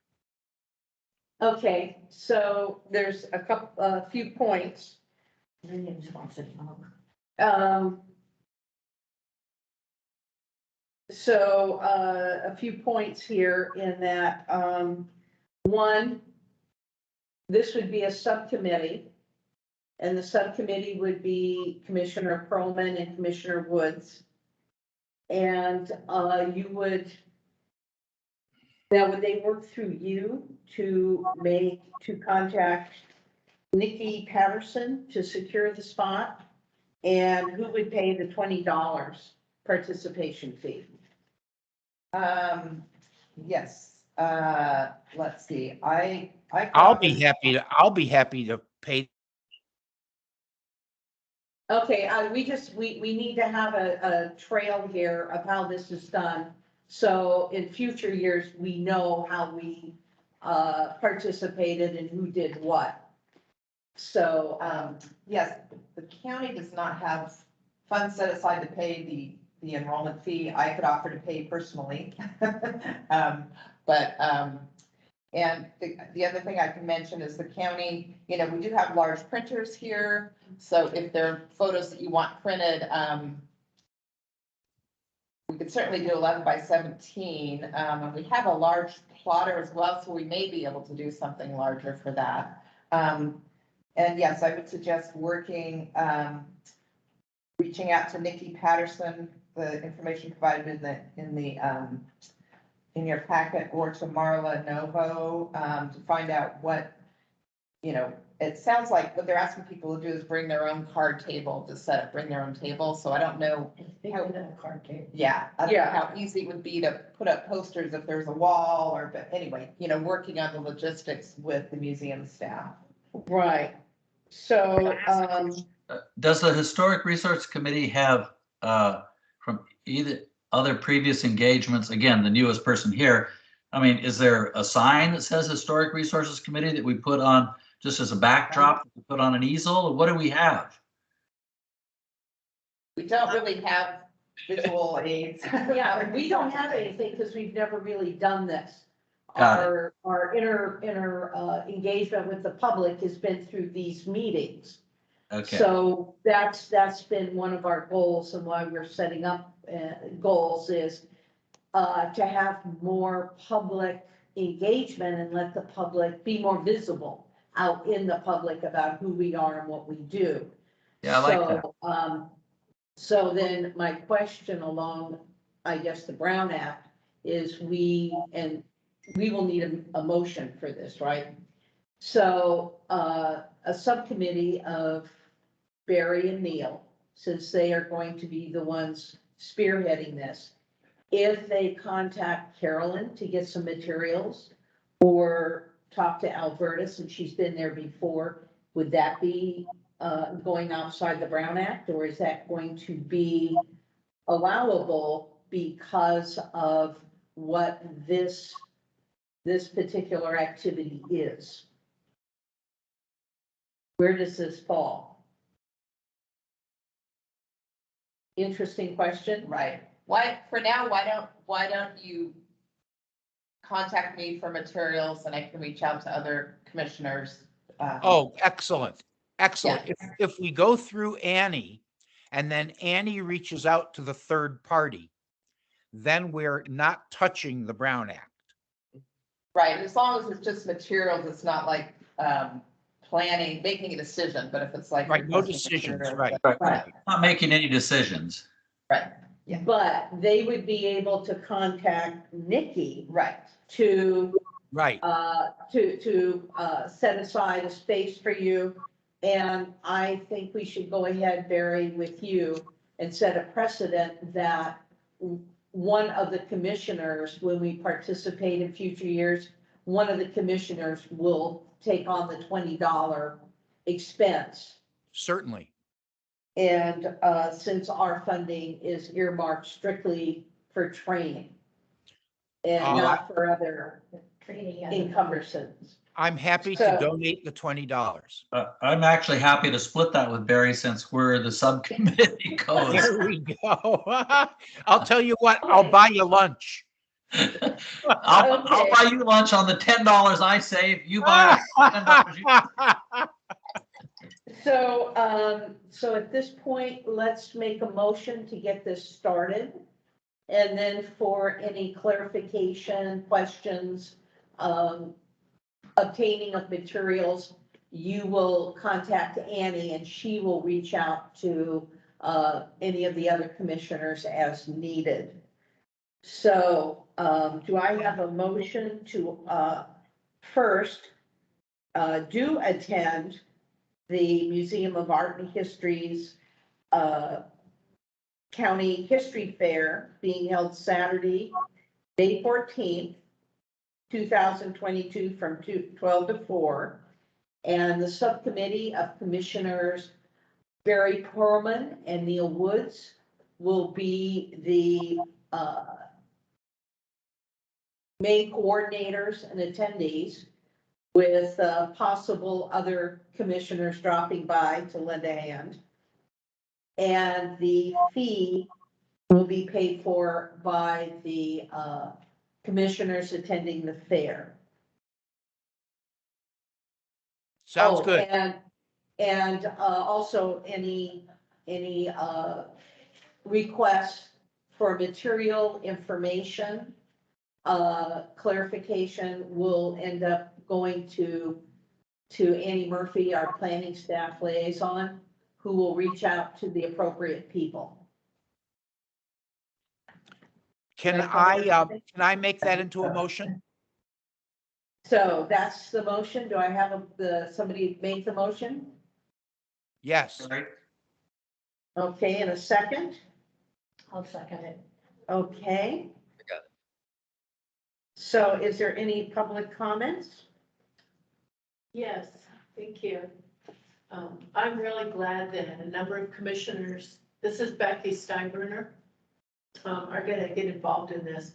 Okay, so there's a few points. So a few points here in that, one, this would be a subcommittee, and the subcommittee would be Commissioner Perlman and Commissioner Woods. And you would Now, would they work through you to contact Nikki Patterson to secure the spot? And who would pay the $20 participation fee? Yes, let's see, I'll be happy to pay. Okay, we need to have a trail here of how this is done. So in future years, we know how we participated and who did what. So, yes, the county does not have funds set aside to pay the enrollment fee. I could offer to pay personally. And the other thing I can mention is the county, we do have large printers here. So if there are photos that you want printed, we could certainly do 11 by 17. And we have a large plotter as well, so we may be able to do something larger for that. And yes, I would suggest reaching out to Nikki Patterson, the information provided in your packet, or to Marla Novo, to find out what, it sounds like what they're asking people to do is bring their own card table to set up, bring their own table. So I don't know. It's bigger than a card table. Yeah, I don't know how easy it would be to put up posters if there's a wall but anyway, working on the logistics with the museum staff. right. So, Does the Historic Resource Committee have, from either other previous engagements, again, the newest person here, I mean, is there a sign that says Historic Resources Committee that we put on just as a backdrop, that we put on an easel? What do we have? We don't really have visual aids. yeah, we don't have anything because we've never really done this. Got Our inner engagement with the public has been through these meetings. Okay. So that's been one of our goals, and why we're setting up goals is to have more public engagement and let the public be more visible out in the public about who we are and what we do. Yeah, I like that. So then my question along, I guess, the Brown Act is we will need a motion for this, right? So a subcommittee of Barry and Neil, since they are going to be the ones spearheading this, if they contact Carolyn to get some materials or talk to Alberta, since she's been there before, would that be going outside the Brown Act, or is that going to be allowable because of what this particular activity is? Where does this fall? Interesting question. Right. For now, why don't you contact me for materials and I can reach out to other commissioners? Oh, excellent. Excellent. Yeah. If we go through Annie and then Annie reaches out to the third party, then we're not touching the Brown Act. Right. As long as it's just materials, it's not like planning, making a decision, but if it's like. Right, no requesting decisions, materials, right. Right. Not making any decisions. Right. Yeah. But they would be able to contact Nikki Right. to Right. set aside a space for you. And I think we should go ahead, Barry, with you and set a precedent that one of the commissioners, when we participate in future years, one of the commissioners will take on the $20 expense. Certainly. And since our funding is earmarked strictly for training and not for other Training and encumbrances. I'm happy to So- donate the $20. I'm actually happy to split that with Barry since we're the subcommittee goes. There we go. I'll tell you what, I'll buy you lunch. I'll buy you lunch on the $10 I save. You buy $10. So at this point, let's make a motion to get this started. And then for any clarification, questions, obtaining of materials, you will contact Annie and she will reach out to any of the other commissioners as needed. So, do I have a motion to, first, do attend the Museum of Art and History's, County History Fair being held Saturday, May 14th, 2022 from 12 to 4. And the subcommittee of commissioners, Barry Perlman and Neil Woods, will be the main coordinators and attendees, with possible other commissioners dropping by to lend a hand. And the fee will be paid for by the commissioners attending the fair. Sounds Oh, good. And also any requests for material information, clarification will end up going to Annie Murphy, our planning staff liaison, who will reach out to the appropriate people. Can I make that into a motion? So that's the motion. Do I have somebody make the motion? Yes. Right. Okay, in a second. I'll second it. Okay. got it. So is there any public comments? Yes, thank you. I'm really glad that a number of commissioners, this is Becky Steinbrunner, are gonna get involved in this.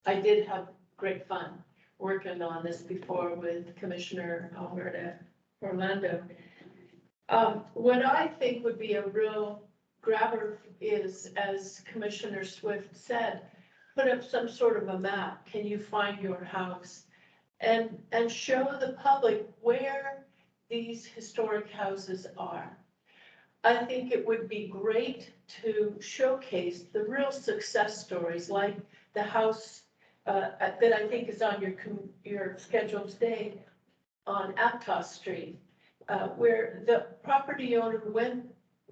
I did have great fun working on this before with Commissioner Alberta Orlando. What I think would be a real grabber is, as Commissioner Swift said, put up some sort of a map. Can you find your house? And show the public where these historic houses are. I think it would be great to showcase the real success stories, like the house that I think is on your schedule today on Aptos Street, where the property owner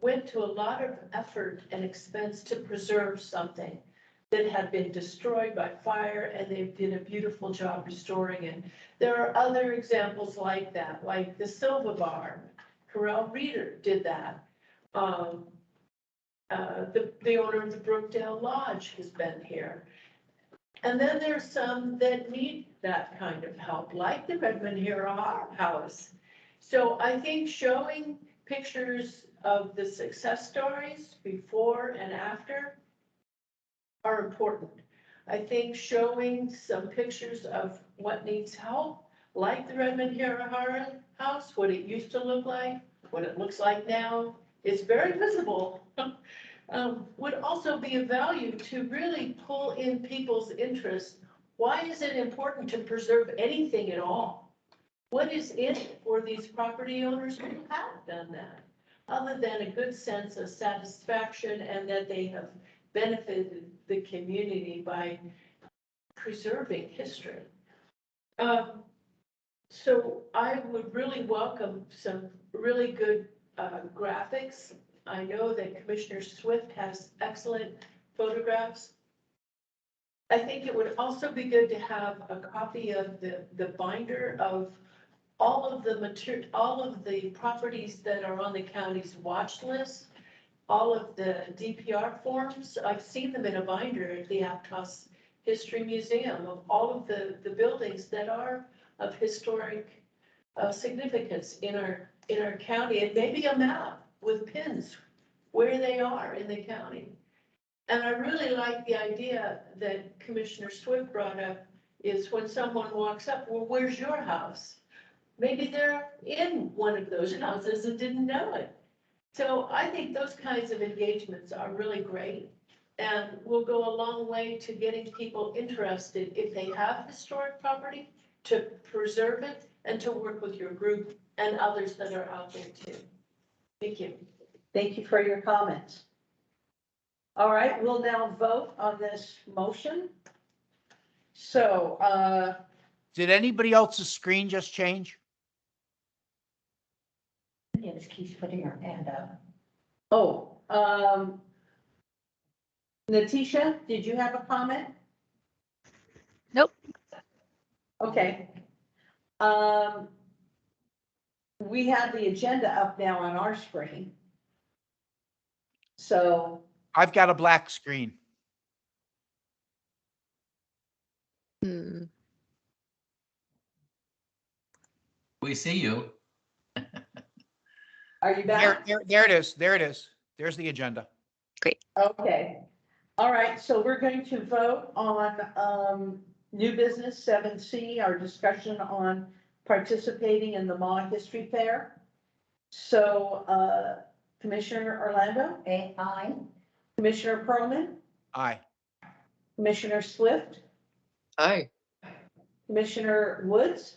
went to a lot of effort and expense to preserve something that had been destroyed by fire, and they did a beautiful job restoring it. There are other examples like that, like the Silva Bar. Carell Reeder did that. The owner of the Brookdale Lodge has been here. And then there's some that need that kind of help, like the Redmond Hero House. So I think showing pictures of the success stories before and after are important. I think showing some pictures of what needs help, like the Redmond Hero House, what it used to look like, what it looks like now, is very visible. Would also be of value to really pull in people's interest. Why is it important to preserve anything at all? What is it for these property owners who have done that, other than a good sense of satisfaction and that they have benefited the community by preserving history? So I would really welcome some really good graphics. I know that Commissioner Swift has excellent photographs. I think it would also be good to have a copy of the binder of all of the properties that are on the county's watch list, all of the DPR forms. I've seen them in a binder at the Aptos History Museum of all of the buildings that are of historic significance in our county, and maybe a map with pins where they are in the county. And I really like the idea that Commissioner Swift brought up, is when someone walks up, well, where's your house? Maybe they're in one of those houses and didn't know it. So I think those kinds of engagements are really great and will go a long way to getting people interested, if they have historic property, to preserve it and to work with your group and others that are out there too. Thank you. Thank you for your comments. All right, we'll now vote on this motion. So, Did anybody else's screen just change? Yes, keeps putting her hand up. oh, Natisha, did you have a comment? Nope. Okay. We have the agenda up now on our screen. So, I've got a black screen. Hmm. We see you. are you back? There it is. There it is. There's the agenda. Okay. All right, so we're going to vote on new business 7C, our discussion on participating in the MA History Fair. So, Commissioner Orlando, Aye. Commissioner Perlman, Aye. Commissioner Swift, Aye. Commissioner Woods,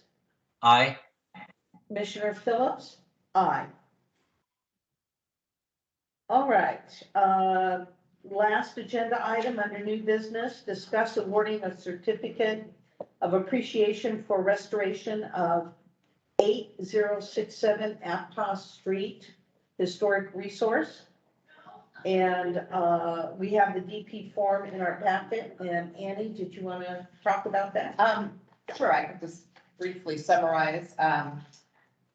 Aye. Commissioner Phillips, aye. All right, last agenda item under new business, discuss awarding a certificate of appreciation for restoration of 8067 Aptos Street Historic Resource. And we have the DP form in our packet. And Annie, did you want to talk about that? Sure, I could just briefly summarize.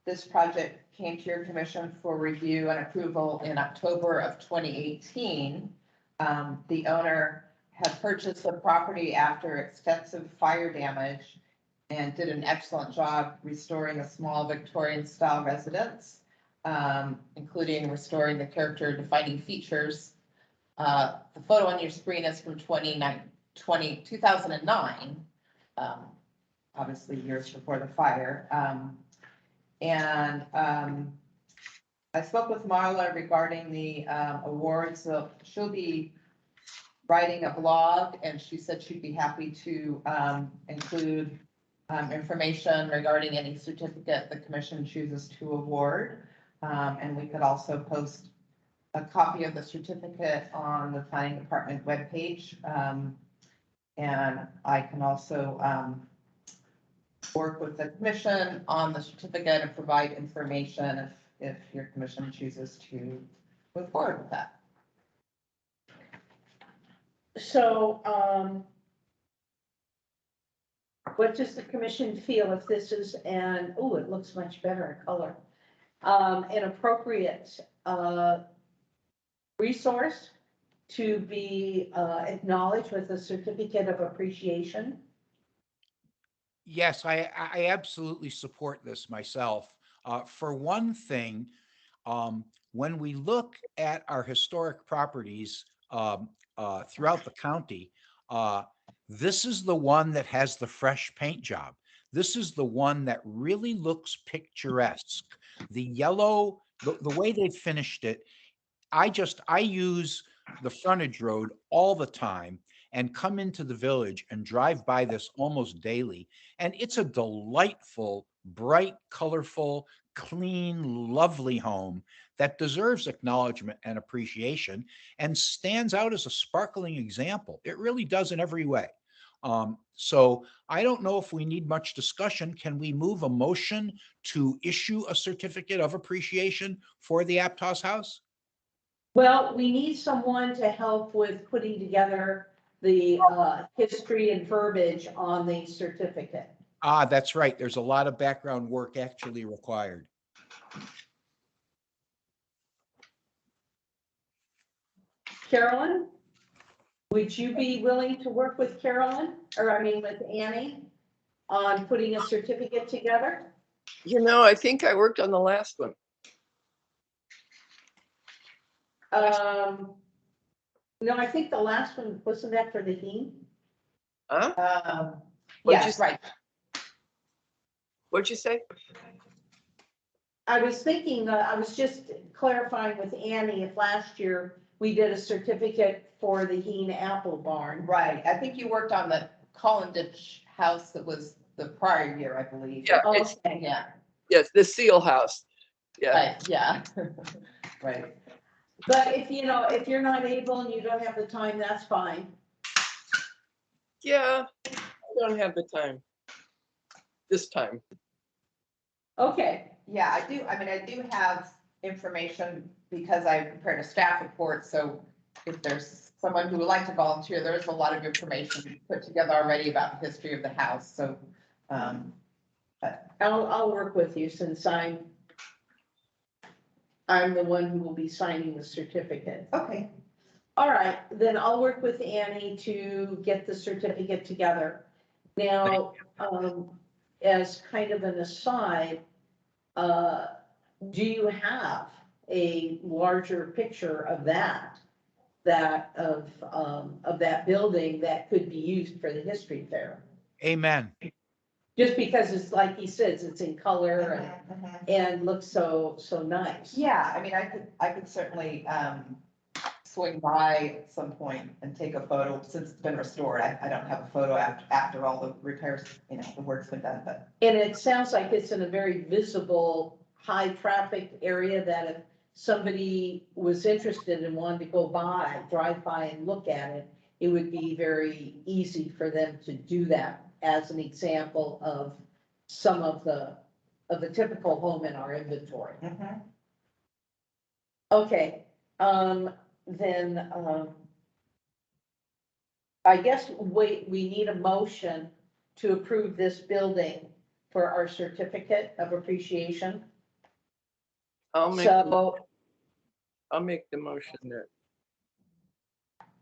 This project came to your commission for review and approval in October of 2018. The owner had purchased the property after extensive fire damage and did an excellent job restoring a small Victorian style residence, including restoring the character defining features. The photo on your screen is from 2009, obviously years before the fire. I spoke with Marla regarding the awards. So she'll be writing a blog, and she said she'd be happy to include information regarding any certificate the commission chooses to award. And we could also post a copy of the certificate on the planning department webpage. And I can also work with the commission on the certificate and provide information if your commission chooses to move forward with that. So, what does the commission feel if this is an, oh, it looks much better in color, an appropriate resource to be acknowledged with a certificate of appreciation? Yes, I absolutely support this myself. For one thing, when we look at our historic properties throughout the county, this is the one that has the fresh paint job. This is the one that really looks picturesque. The yellow, the way they finished it, I use the frontage road all the time and come into the village and drive by this almost daily. And it's a delightful, bright, colorful, clean, lovely home that deserves acknowledgement and appreciation and stands out as a sparkling example. It really does in every way. So I don't know if we need much discussion. Can we move a motion to issue a certificate of appreciation for the Aptos House? Well, we need someone to help with putting together the history and verbiage on the certificate. Ah, that's right. There's a lot of background work actually required. Carolyn, would you be willing to work with Carolyn, or I mean with Annie, on putting a certificate together? You know, I think I worked on the last one. No, I think the last one, wasn't that for the Heen? Huh? What'd you Yes, right. What'd you say? I was thinking, I was just clarifying with Annie if last year we did a certificate for the Heen Apple Barn. Right. I think you worked on the Collinditch house that was the prior year, I believe. Yeah, Okay, Yeah, yes, the Seal House. Yeah. right, yeah. Right. but if if you're not able and you don't have the time, that's fine. Yeah, I don't have the time this time. Okay, Yeah, I do. I mean, I do have information because I prepared a staff report. So if there's someone who would like to volunteer, there is a lot of information put together already about the history of the house, so. I'll work with you since I'm the one who will be signing the certificate. Okay. All right, then I'll work with Annie to get the certificate together. Now, as kind of an aside, do you have a larger picture of that building that could be used for the history fair? Amen. Just because it's like he says, it's in color and looks so nice. Yeah, I mean, I could certainly, swing by at some point and take a photo since it's been restored. I don't have a photo after all the repairs, the work's been done, but. And it sounds like it's in a very visible, high traffic area that if somebody was interested and wanted to go by, drive by and look at it, it would be very easy for them to do that as an example of some of the typical home in our inventory. Okay, then, I guess we need a motion to approve this building for our certificate of appreciation. I'll make the motion that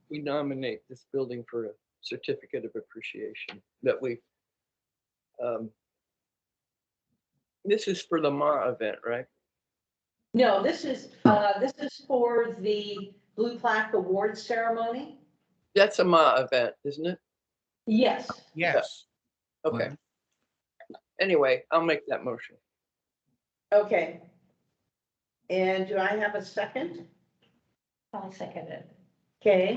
we nominate this building for a certificate of appreciation, that we, this is for the MA event, right? No, this is for the Blue Plaque Award ceremony. That's a MA event, isn't it? Yes. Yes. Okay. Anyway, I'll make that motion. Okay. And do I have a second? I'll second it. Okay,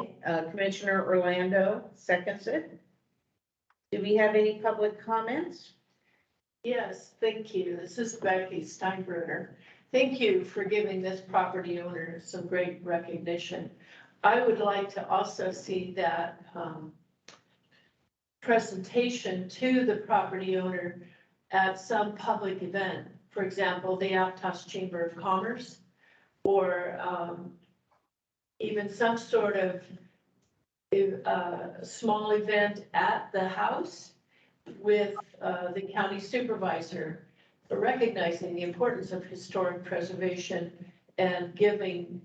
Commissioner Orlando seconds it. Do we have any public comments? Yes, thank you. This is Becky Steinbrunner. Thank you for giving this property owner some great recognition. I would like to also see that presentation to the property owner at some public event. For example, the Aptos Chamber of Commerce, or even some sort of small event at the house with the county supervisor, recognizing the importance of historic preservation and giving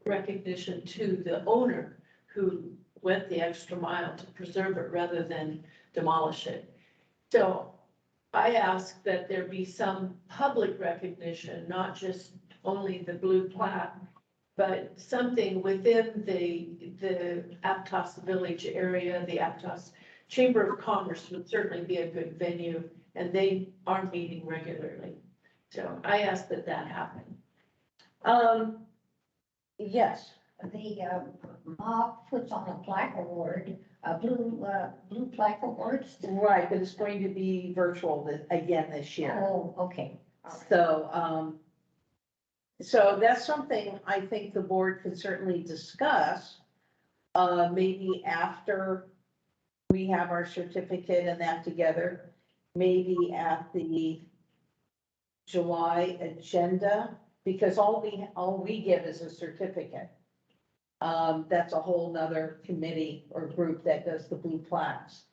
recognition to the owner who went the extra mile to preserve it rather than demolish it. So I ask that there be some public recognition, not just only the blue plaque, but something within the Aptos Village area. The Aptos Chamber of Commerce would certainly be a good venue, and they are meeting regularly. So I ask that happen. Yes. The mob puts on a plaque award, a blue plaque awards. Right, but it's going to be virtual again this year. Oh, okay. All right. So, so that's something I think the board could certainly discuss, maybe after we have our certificate and that together, maybe at the July agenda, because all we give is a certificate. That's a whole nother committee or group that does the blue plaques.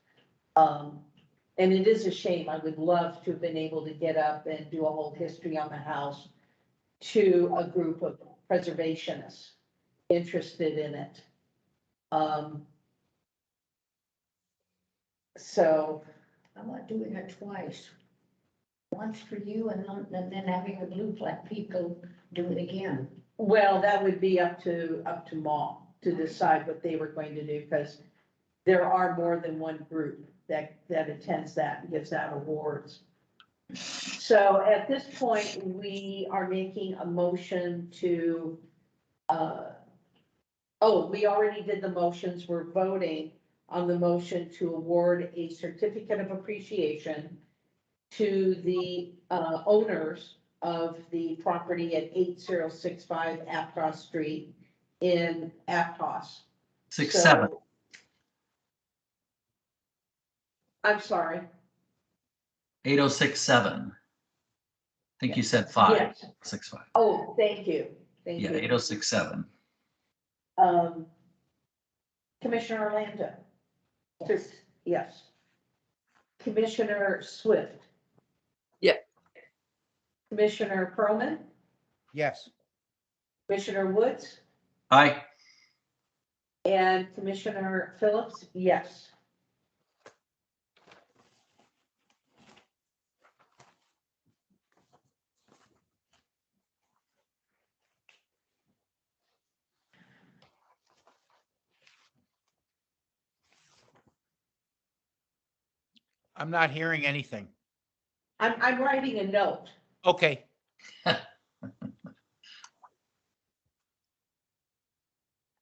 And it is a shame. I would love to have been able to get up and do a whole history on the house to a group of preservationists interested in it. So I'm not doing it twice. Once for you and then having the blue plaque people do it again. well, that would be up to MAW to decide what they were going to do, because there are more than one group that attends that and gives out awards. So at this point, we are making a motion to, we already did the motions. We're voting on the motion to award a certificate of appreciation to the owners of the property at 8065 Aptos Street in Aptos. 6-7. So- I'm sorry. 8067. I think you said 5. Yes. 65. Oh, thank you. Thank Yeah, you. 8067. Commissioner Orlando? Yes. Commissioner Swift? Yeah. Commissioner Pearlman? Yes. Commissioner Woods? Aye. And Commissioner Phillips? Yes. I'm not hearing anything. I'm writing a note. Okay.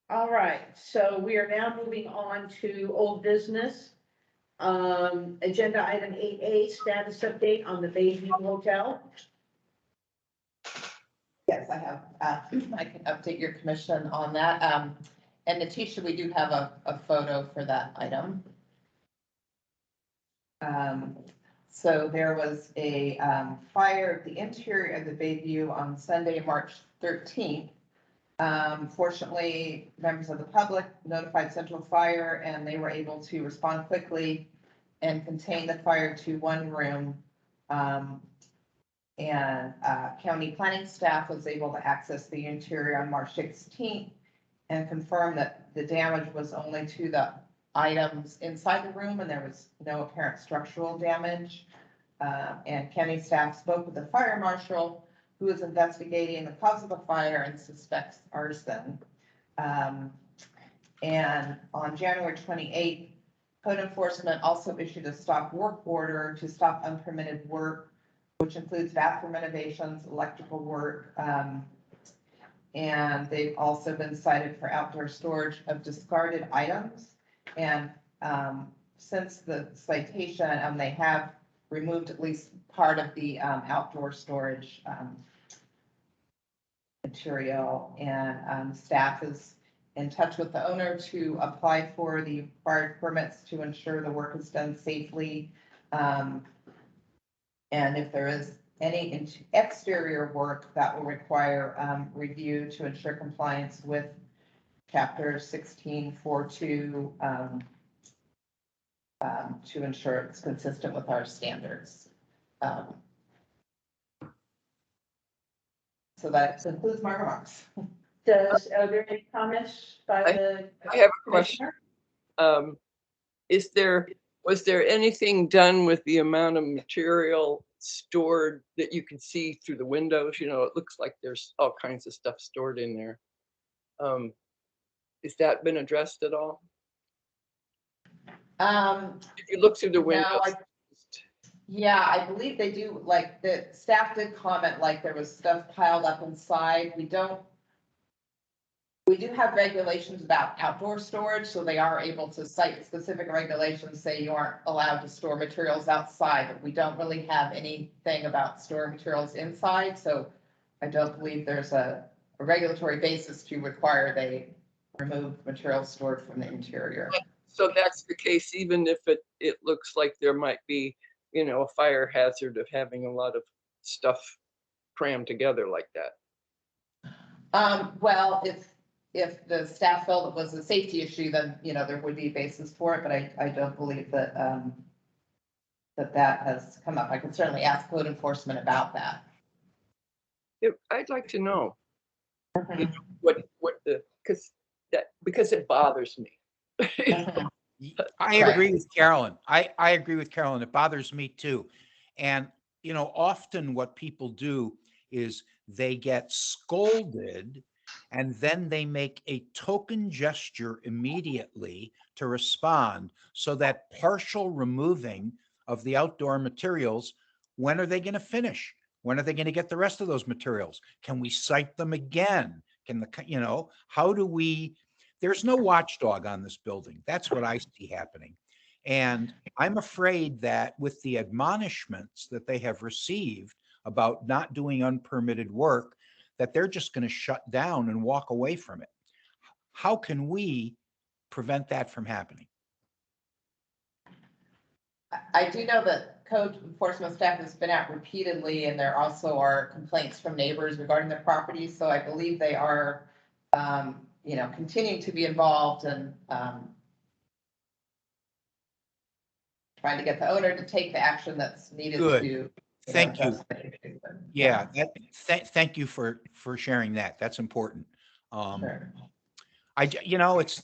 All right, so we are now moving on to old business. Agenda item 8A, status update on the Beijing Hotel. Yes, I have, I can update your commission on that. And Natisha, we do have a photo for that item. So there was a fire at the interior of the Bayview on Sunday, March 13th. Fortunately, members of the public notified Central Fire and they were able to respond quickly and contain the fire to one room. County planning staff was able to access the interior on March 16th and confirm that the damage was only to the items inside the room and there was no apparent structural damage. And county staff spoke with the fire marshal, who is investigating the cause of the fire and suspects arson. And on January 28th, code enforcement also issued a stop work order to stop unpermitted work, which includes bathroom renovations, electrical work, and they've also been cited for outdoor storage of discarded items. And since the citation, they have removed at least part of the outdoor storage material, and staff is in touch with the owner to apply for the required permits to ensure the work is done safely. And if there is any exterior work that will require review to ensure compliance with Chapter 1642, to ensure it's consistent with our standards. So that concludes my remarks. Are there any comments by the I have a question. commissioner? Was there anything done with the amount of material stored that you can see through the windows? You know, it looks like there's all kinds of stuff stored in there. Has that been addressed at all? If you look through the windows. Yeah, I believe they do, like, the staff did comment, like, there was stuff piled up inside. We do have regulations about outdoor storage, so they are able to cite specific regulations, say you aren't allowed to store materials outside, but we don't really have anything about storing materials inside, so I don't believe there's a regulatory basis to require they remove materials stored from the interior. So that's the case, even if it looks like there might be, you know, a fire hazard of having a lot of stuff crammed together like that. Well, if the staff felt it was a safety issue, then, you know, there would be a basis for it, but I don't believe that that has come up. I can certainly ask code enforcement about that. I'd like to know, you know, because it bothers me. I agree with Carolyn. I agree with Carolyn. It bothers me too. And, you know, often what people do is they get scolded and then they make a token gesture immediately to respond, so that partial removing of the outdoor materials, when are they going to finish? When are they going to get the rest of those materials? Can we cite them again? You know, how do we, there's no watchdog on this building. That's what I see happening. And I'm afraid that with the admonishments that they have received about not doing unpermitted work, that they're just going to shut down and walk away from it. How can we prevent that from happening? I do know that code enforcement staff has been out repeatedly, and there also are complaints from neighbors regarding their properties. So I believe they are you know, continuing to be involved and, trying to get the owner to take the action that's needed Good. to. Thank you. address the issue, but, Yeah, thank you for sharing that. That's important. Sure. It's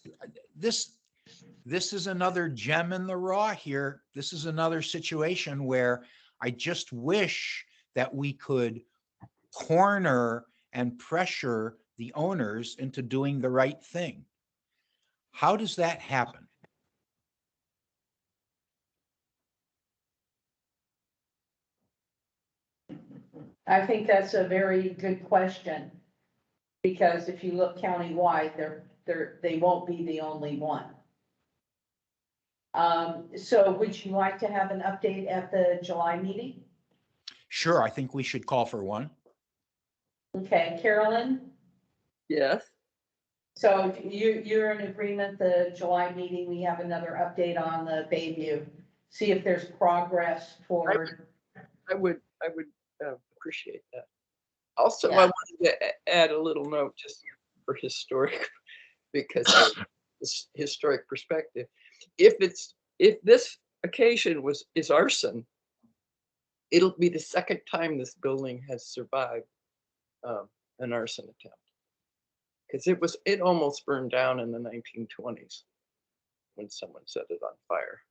this is another gem in the raw here. This is another situation where I just wish that we could corner and pressure the owners into doing the right thing. How does that happen? I think that's a very good question. Because if you look countywide, they won't be the only one. So would you like to have an update at the July meeting? Sure, I think we should call for one. Okay, Carolyn, Yes, so you're in agreement, the July meeting, we have another update on the Bayview. See if there's progress forward. I would appreciate that. Also, I Yeah. wanted to add a little note just for historic, because of this historic perspective. If this occasion is arson, it'll be the second time this building has survived an arson attempt. Because it almost burned down in the 1920s when someone set it on fire.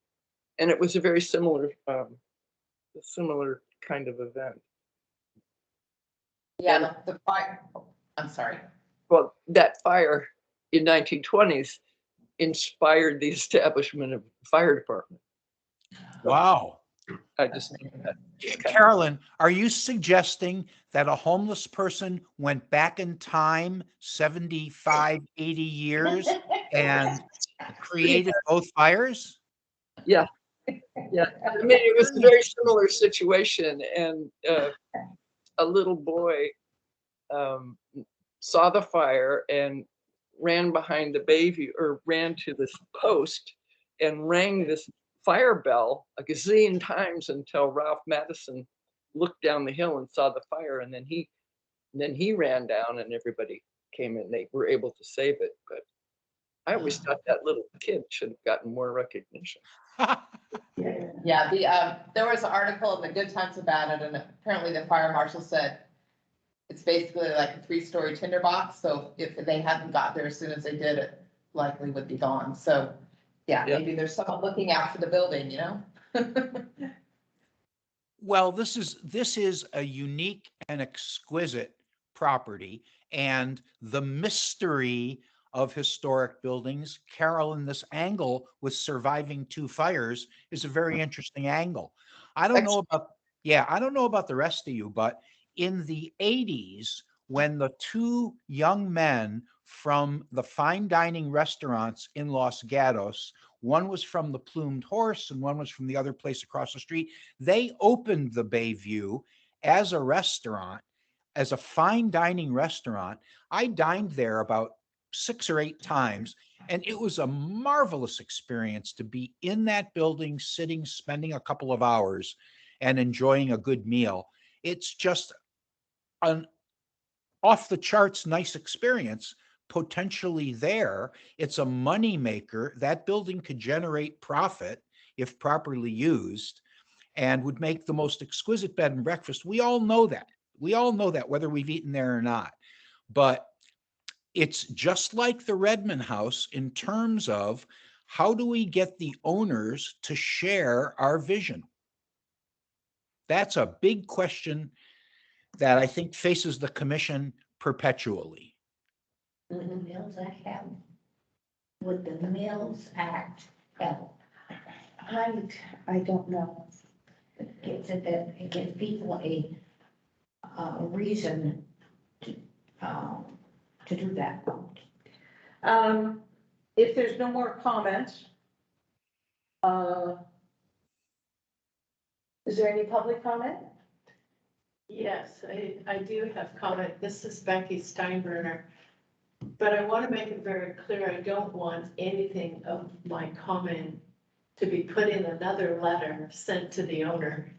And it was a very similar kind of event. Yeah, the fire, I'm sorry. Well, that fire in 1920s inspired the establishment of the fire department. Wow. I just Carolyn, are you suggesting that a homeless person went back in time 75, 80 years and created both fires? yeah. I mean, it was a very similar situation, and a little boy saw the fire and ran behind the Bayview, or ran to this post and rang this fire bell a gazillion times until Ralph Madison looked down the hill and saw the fire, and then he ran down and everybody came in. They were able to save it, but I always thought that little kid should have gotten more recognition. Yeah, there was an article in the Good Times about it, and apparently the fire marshal said it's basically like a 3-story tinderbox, so if they hadn't got there as soon as they did, it likely would be gone. So, yeah, maybe there's someone looking out for the building, you know? Well, this is a unique and exquisite property, and the mystery of historic buildings, Carolyn, this angle with surviving 2 fires is a very interesting angle. I don't know about the rest of you, but in the 80s, when the 2 young men from the fine dining restaurants in Los Gatos, one was from the Plumed Horse and one was from the other place across the street, they opened the Bayview as a restaurant, as a fine dining restaurant. I dined there about 6 or 8 times, and it was a marvelous experience to be in that building, sitting, spending a couple of hours and enjoying a good meal. It's just an off the charts nice experience potentially there. It's a money maker. That building could generate profit if properly used, and would make the most exquisite bed and breakfast. We all know that. We all know that, whether we've eaten there or not. But it's just like the Redmond House in terms of how do we get the owners to share our vision? That's a big question that I think faces the commission perpetually. Would the Mills Act help? Would the Mills Act help? I don't know. It gives people a reason to do that. If there's no more comments, is there any public comment? Yes, I do have comment. This is Becky Steinbrunner. But I want to make it very clear, I don't want anything of my comment to be put in another letter sent to the owner.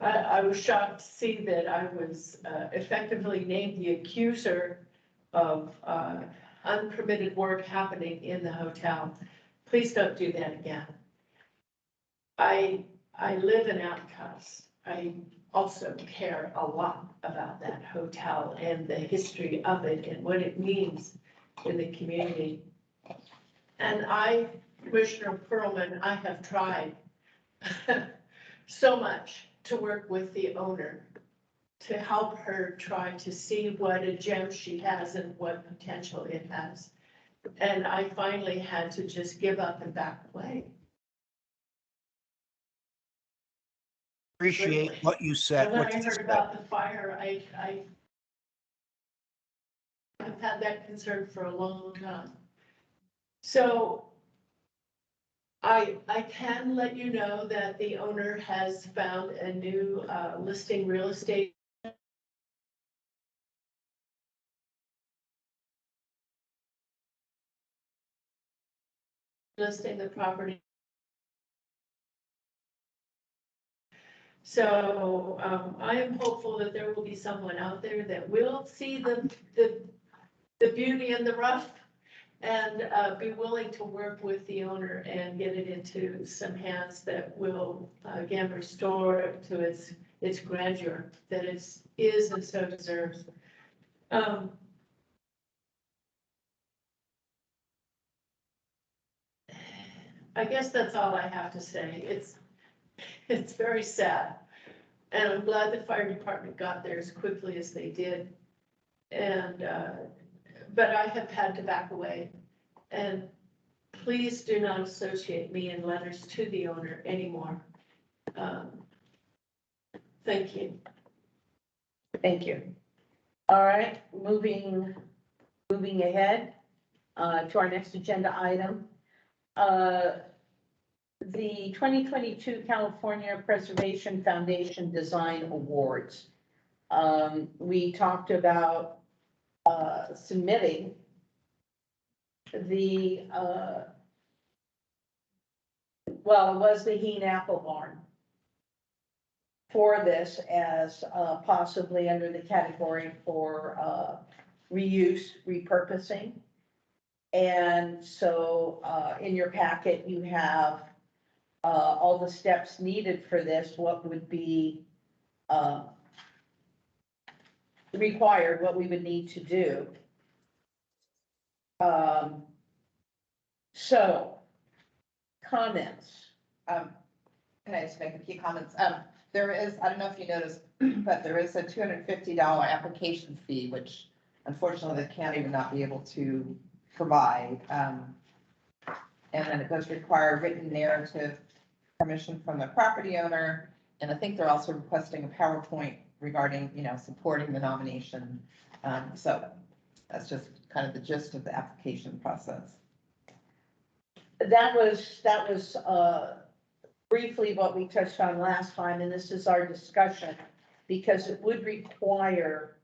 I was shocked to see that I was effectively named the accuser of unpermitted work happening in the hotel. Please don't do that again. I live in Aptos. I also care a lot about that hotel and the history of it and what it means in the community. And Commissioner Perlman, I have tried so much to work with the owner to help her try to see what a gem she has and what potential it has. And I finally had to just give up and back away. Appreciate Really. what you said. And when what I you heard said. about the fire, I've had that concern for a long time. So I can let you know that the owner has found a new listing real estate. Listing the property. So I am hopeful that there will be someone out there that will see the beauty in the rough and be willing to work with the owner and get it into some hands that will again restore it to its grandeur that it is and so deserves. I guess that's all I have to say. It's very sad. And I'm glad the fire department got there as quickly as they did. And, but I have had to back away. And please do not associate me in letters to the owner anymore. Thank you. Thank you. All right, moving ahead to our next agenda item. The 2022 California Preservation Foundation Design Awards. We talked about submitting the, well, it was the Heen Apple Barn for this as possibly under the category for reuse, repurposing. And so in your packet, you have all the steps needed for this, what would be required, what we would need to do. So, comments. Can I just make a few comments? There is, I don't know if you noticed, but there is a $250 application fee, which unfortunately the county would not be able to provide. And then it does require written narrative permission from the property owner. And I think they're also requesting a PowerPoint regarding, supporting the nomination. So that's just kind of the gist of the application process. That was briefly what we touched on last time, and this is our discussion, because it would require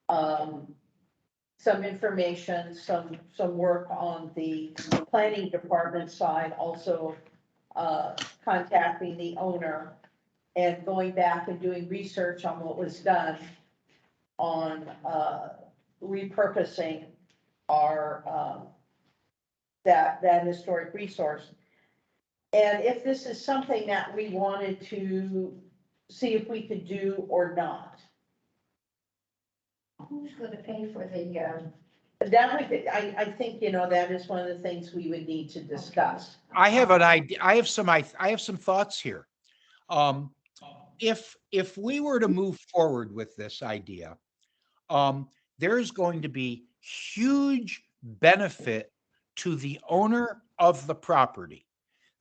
some information, some work on the planning department side, also contacting the owner and going back and doing research on what was done on repurposing our that historic resource. And if this is something that we wanted to see if we could do or not. Who's gonna pay for the, That would, I think, that is one of the things we would need to discuss. I have an idea. I have some thoughts here. If we were to move forward with this idea, there's going to be huge benefit to the owner of the property.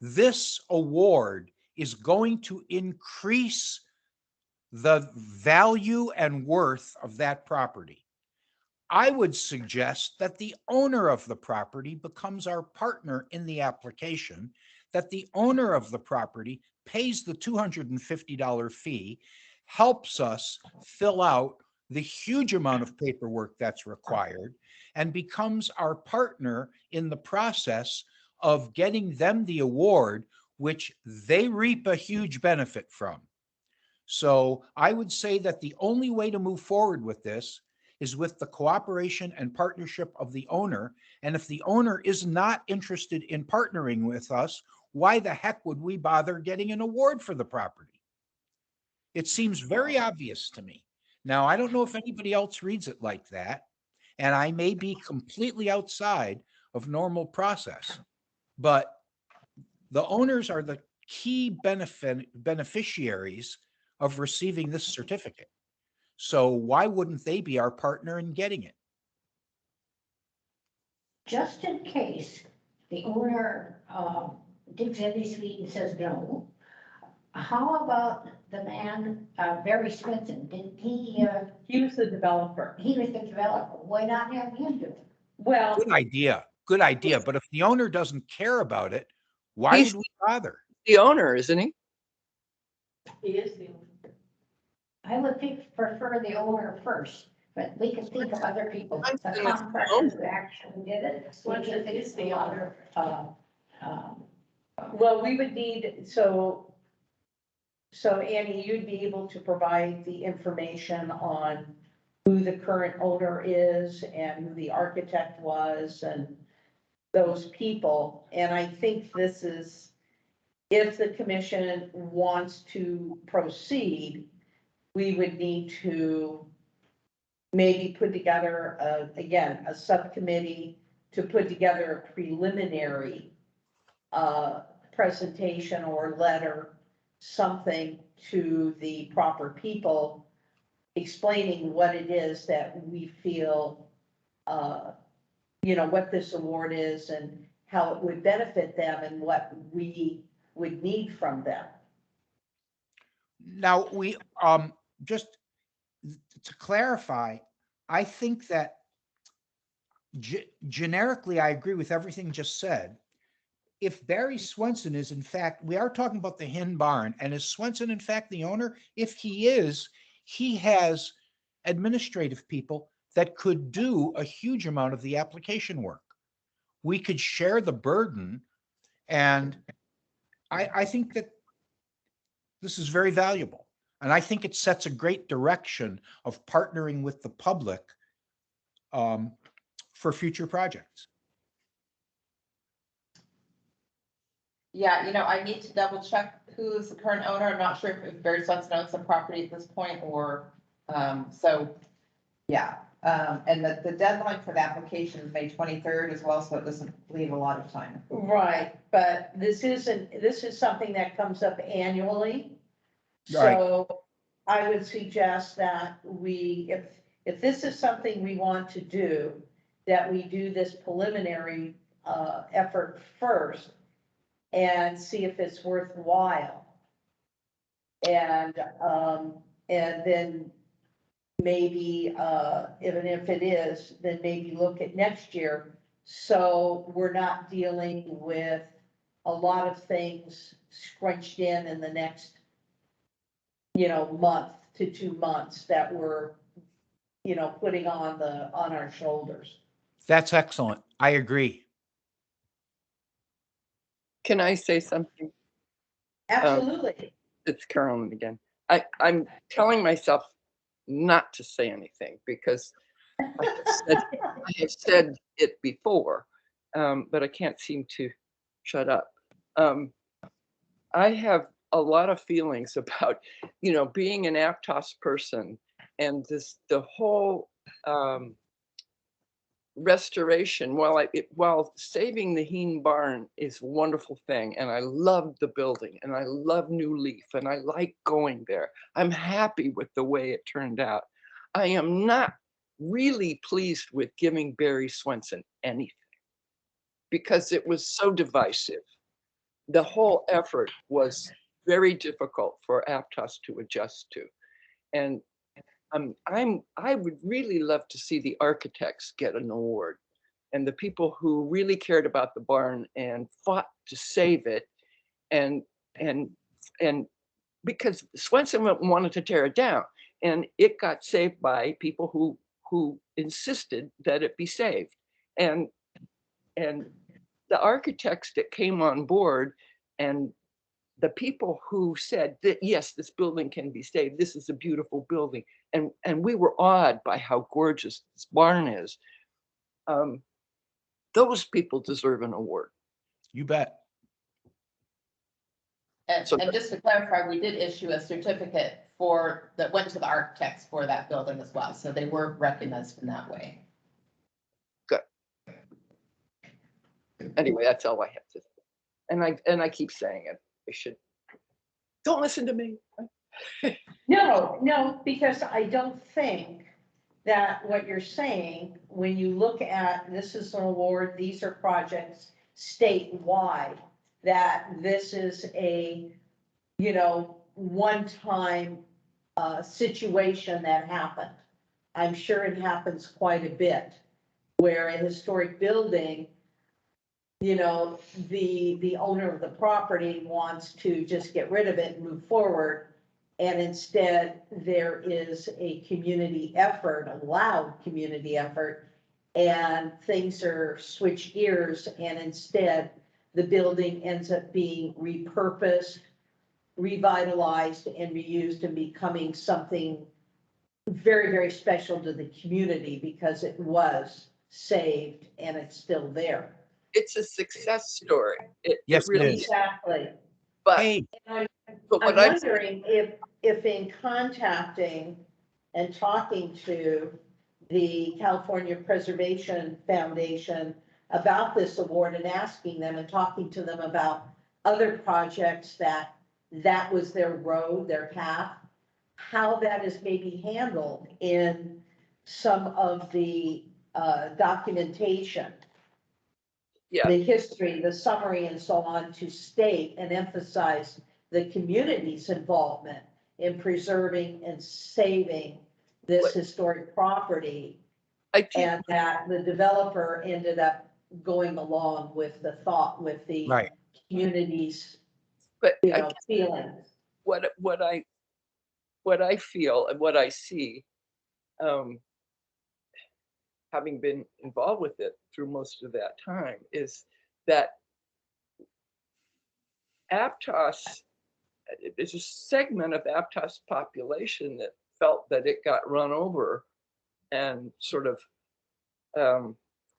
This award is going to increase the value and worth of that property. I would suggest that the owner of the property becomes our partner in the application, that the owner of the property pays the $250 fee, helps us fill out the huge amount of paperwork that's required, and becomes our partner in the process of getting them the award, which they reap a huge benefit from. So I would say that the only way to move forward with this is with the cooperation and partnership of the owner. And if the owner is not interested in partnering with us, why the heck would we bother getting an award for the property? It seems very obvious to me. Now, I don't know if anybody else reads it like that, and I may be completely outside of normal process, but the owners are the key beneficiaries of receiving this certificate. So why wouldn't they be our partner in getting it? Just in case the owner digs in his feet and says no, how about the man, Barry Swinton? Did he, He was the developer. he was the developer. Why not have him do it? Well, Good idea. Good idea. But if the owner doesn't care about it, why He's- would we bother? The owner, isn't he? He is the. I would prefer the owner first, but we can think of other people. The Swinton is the contractor owner. who actually did it. Swinton is the owner. well, we would need, so Annie, you'd be able to provide the information on who the current owner is and who the architect was and those people. And I think this is, if the commission wants to proceed, we would need to maybe put together, again, a subcommittee to put together a preliminary presentation or letter, something to the proper people, explaining what it is that we feel, what this award is and how it would benefit them and what we would need from them. Now, we, just to clarify, I think that generically, I agree with everything just said. If Barry Swenson is in fact, we are talking about the Hin Barn, and is Swenson in fact the owner? If he is, he has administrative people that could do a huge amount of the application work. We could share the burden, and I think that this is very valuable. And I think it sets a great direction of partnering with the public for future projects. Yeah, I need to double check who is the current owner. I'm not sure if Barry Swenson owns the property at this point or, so, yeah. And the deadline for the application is May 23rd as well, so it doesn't leave a lot of time. Right, but this is something that comes up annually. Right. So I would suggest that if this is something we want to do, that we do this preliminary effort first and see if it's worthwhile. And then maybe, even if it is, then maybe look at next year. So we're not dealing with a lot of things scrunched in the next, month to 2 months that we're, putting on our shoulders. That's excellent. I agree. Can I say something? Absolutely. It's Carolyn again. I'm telling myself not to say anything because I have said it before, but I can't seem to shut up. I have a lot of feelings about, being an Aptos person and the whole restoration. While saving the Heen Barn is a wonderful thing, and I love the building, and I love New Leaf, and I like going there. I'm happy with the way it turned out. I am not really pleased with giving Barry Swenson anything because it was so divisive. The whole effort was very difficult for Aptos to adjust to, and I would really love to see the architects get an award, and the people who really cared about the barn and fought to save it, and because Swenson wanted to tear it down, and it got saved by people who insisted that it be saved, and the architects that came on board and the people who said that, yes, this building can be saved, this is a beautiful building, and we were awed by how gorgeous this barn is, those people deserve an award. You bet. And, So- and just to clarify, we did issue a certificate that went to the architects for that building as well. So they were recognized in that way. Anyway, that's all I have to say. And I keep saying it. I should. Don't listen to me. No, because I don't think that what you're saying, when you look at, this is an award, these are projects statewide, that this is a, one-time situation that happened. I'm sure it happens quite a bit, where a historic building, the owner of the property wants to just get rid of it and move forward. And instead, there is a community effort, a loud community effort, and things are switched gears, and instead, the building ends up being repurposed, revitalized, and reused, and becoming something very, very special to the community because it was saved and it's still there. It's a success story. Yes, it is. Exactly. But, Hey, And but I'm what I'm wondering if in contacting and talking to the California Preservation Foundation about this award and asking them and talking to them about other projects that was their road, their path, how that is maybe handled in some of the documentation, yeah, the history, the summary and so on, to state and emphasize the community's involvement in preserving and saving this historic property, I think and that the developer ended up going along with the thought, with the right. community's, but I, feelings. what I feel and what I see, having been involved with it through most of that time, is that Aptos, there's a segment of Aptos population that felt that it got run over and sort of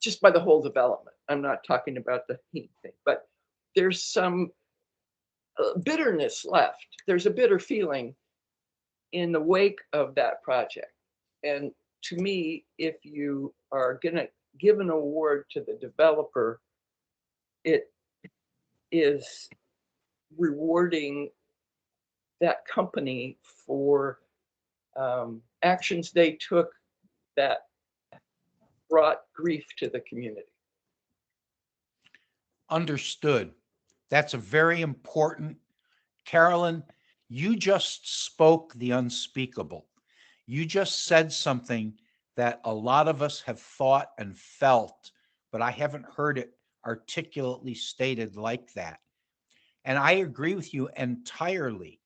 just by the whole development. I'm not talking about the heat thing, but there's some bitterness left. There's a bitter feeling in the wake of that project. And to me, if you are going to give an award to the developer, it is rewarding that company for actions they took that brought grief to the community. Understood. That's a very important. Carolyn, you just spoke the unspeakable. You just said something that a lot of us have thought and felt, but I haven't heard it articulately stated like that. And I agree with you entirely.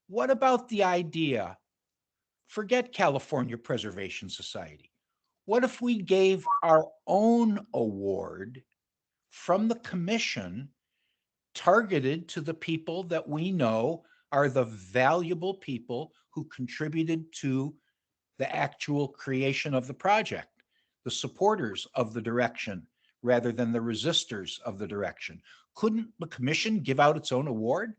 What about the idea? Forget California Preservation Society. What if we gave our own award from the commission targeted to the people that we know are the valuable people who contributed to the actual creation of the project, the supporters of the direction rather than the resistors of the direction? Couldn't the commission give out its own award?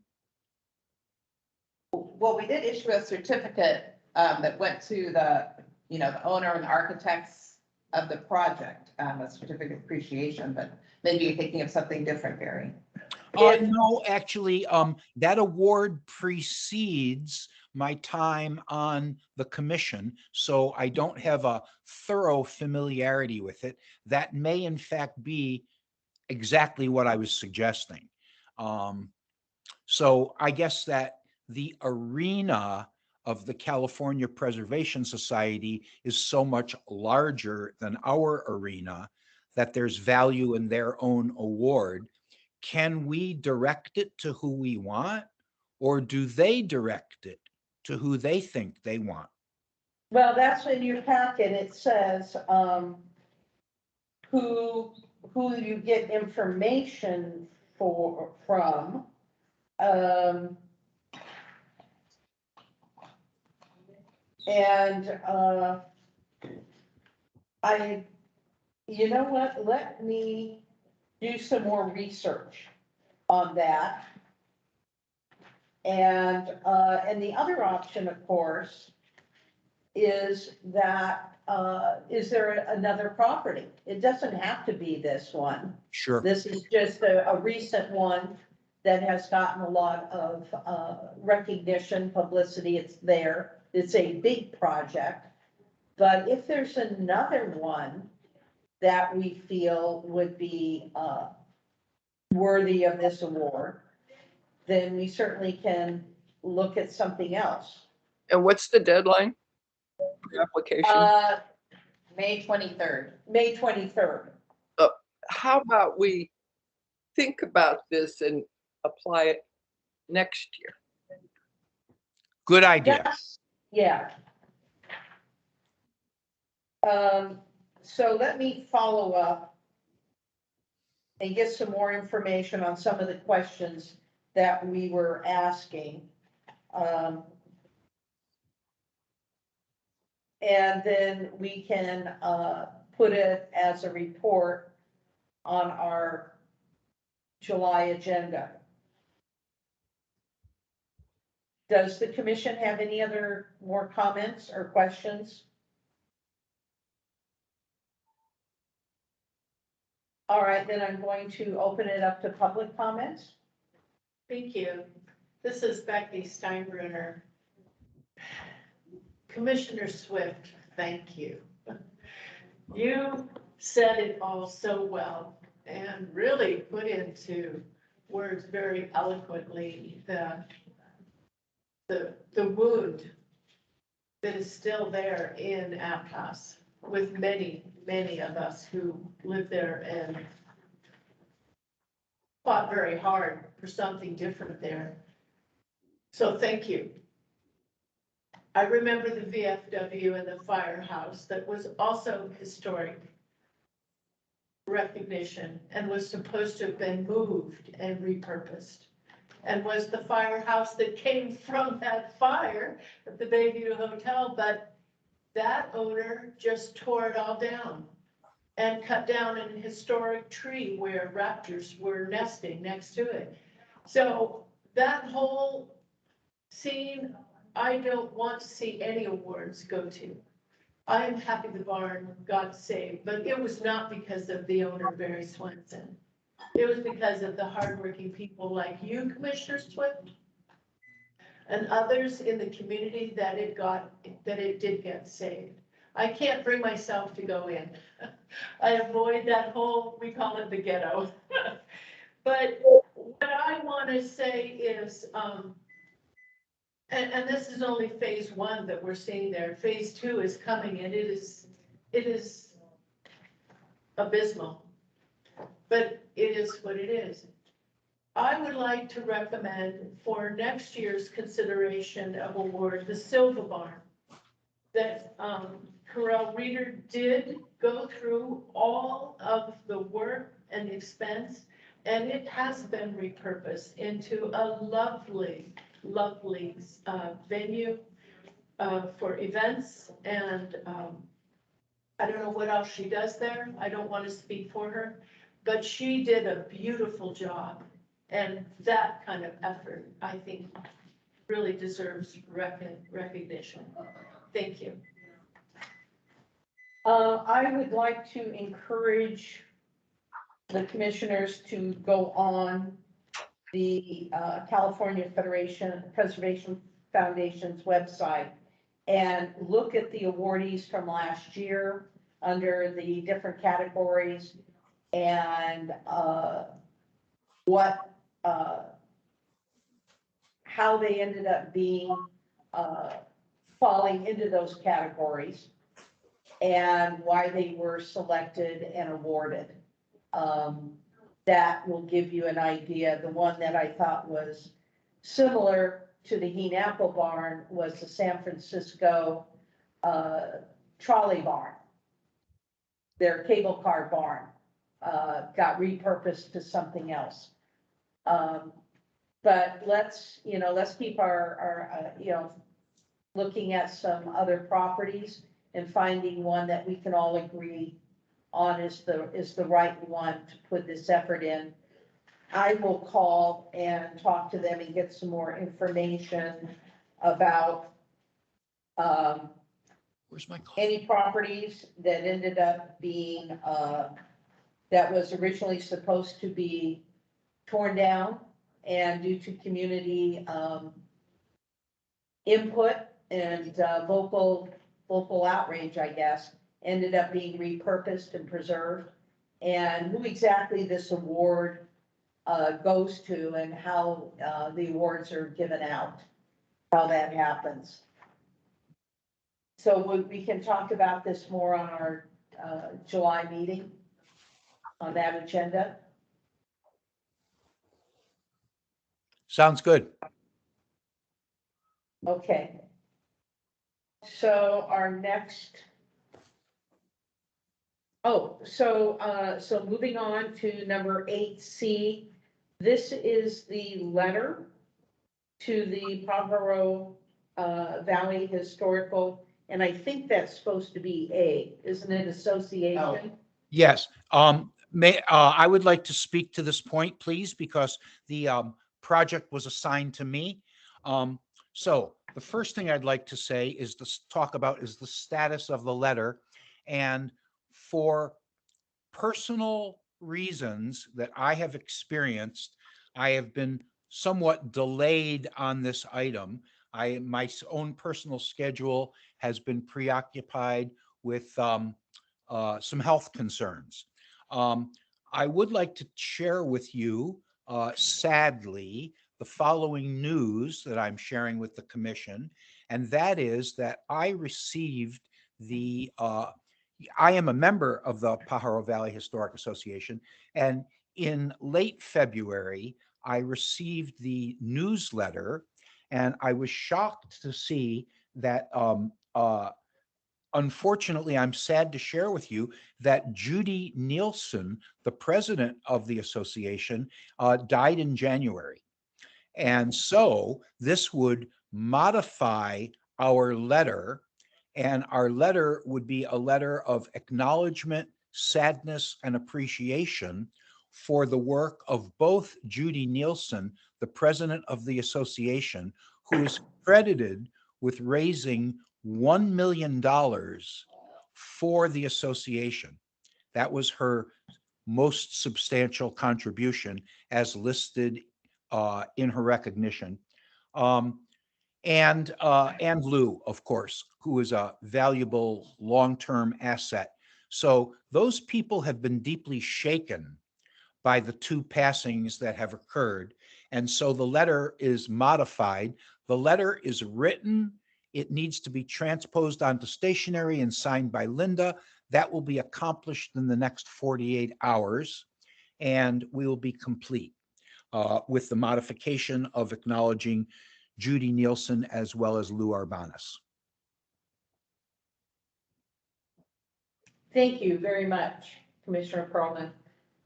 Well, we did issue a certificate that went to the owner and architects of the project, a certificate of appreciation, but maybe you're thinking of something different, Barry. No, actually, that award precedes my time on the commission, so I don't have a thorough familiarity with it. That may in fact be exactly what I was suggesting. So I guess that the arena of the California Preservation Society is so much larger than our arena that there's value in their own award. Can we direct it to who we want, or do they direct it to who they think they want? Well, that's in your packet. It says, who you get information from, Um, and, you know what, let me do some more research on that. And the other option, of course, is that, is there another property? It doesn't have to be this one. Sure. This is just a recent one that has gotten a lot of recognition, publicity. It's there. It's a big project. But if there's another one that we feel would be worthy of this award, then we certainly can look at something else. And what's the deadline for application? May 23rd. May 23rd. How about we think about this and apply it next year? Good idea. Yes, yeah. So let me follow up and get some more information on some of the questions that we were asking. And then we can put it as a report on our July agenda. Does the commission have any other more comments or questions? All right, then I'm going to open it up to public comments. Thank you. This is Becky Steinbrunner. Commissioner Swift, thank you. You said it all so well and really put into words very eloquently the wound that is still there in Aptos with many, many of us who live there and fought very hard for something different there. So thank you. I remember the VFW and the firehouse that was also historic recognition and was supposed to have been moved and repurposed. And was the firehouse that came from that fire at the Bayview Hotel, but that owner just tore it all down and cut down an historic tree where raptors were nesting next to it. So that whole scene, I don't want to see any awards go to. I am happy the barn got saved, but it was not because of the owner, Barry Swenson. It was because of the hardworking people like you, Commissioner Swift, and others in the community that it did get saved. I can't bring myself to go in. I avoid that whole, we call it the ghetto. But what I want to say is, and this is only phase one that we're seeing there. Phase two is coming and it is abysmal, but it is what it is. I would like to recommend for next year's consideration of award, the Silva Barn, that Carell Reeder did go through all of the work and expense, and it has been repurposed into a lovely venue for events. And I don't know what else she does there. I don't want to speak for her, but she did a beautiful job. And that kind of effort, I think, really deserves recognition. Thank you. I would like to encourage the commissioners to go on the California Preservation Foundation's website and look at the awardees from last year under the different categories and how they ended up being falling into those categories and why they were selected and awarded. That will give you an idea. The one that I thought was similar to the Heen Apple Barn was the San Francisco trolley barn. Their cable car barn got repurposed to something else. But let's, let's keep our, looking at some other properties and finding one that we can all agree on is the right one to put this effort in. I will call and talk to them and get some more information about Where's my call? any properties that ended up being, that was originally supposed to be torn down, and due to community input and local outrage, I guess, ended up being repurposed and preserved. And who exactly this award goes to and how the awards are given out, how that happens. So we can talk about this more on our July meeting on that agenda. Sounds good. Okay. So our next. So moving on to number 8C, this is the letter to the Pajaro Valley Historical, and I think that's supposed to be isn't it, association? Yes. I would like to speak to this point, please, because the project was assigned to me. So the first thing I'd like to say is talk about is the status of the letter. And for personal reasons that I have experienced, I have been somewhat delayed on this item. My own personal schedule has been preoccupied with some health concerns. I would like to share with you, sadly, the following news that I'm sharing with the commission, and that is that I received I am a member of the Pajaro Valley Historic Association, and in late February, I received the newsletter, and I was shocked to see that unfortunately, I'm sad to share with you that Judy Nielsen, the president of the association, died in January. And so this would modify our letter, and our letter would be a letter of acknowledgement, sadness, and appreciation for the work of both Judy Nielsen, the president of the association, who is credited with raising $1 million for the association. That was her most substantial contribution as listed in her recognition. And Lou, of course, who is a valuable long-term asset. So those people have been deeply shaken by the two passings that have occurred. And so the letter is modified. The letter is written. It needs to be transposed onto stationery and signed by Linda. That will be accomplished in the next 48 hours, and we will be complete with the modification of acknowledging Judy Nielsen as well as Lou Arbanis. Thank you very much, Commissioner Perlman.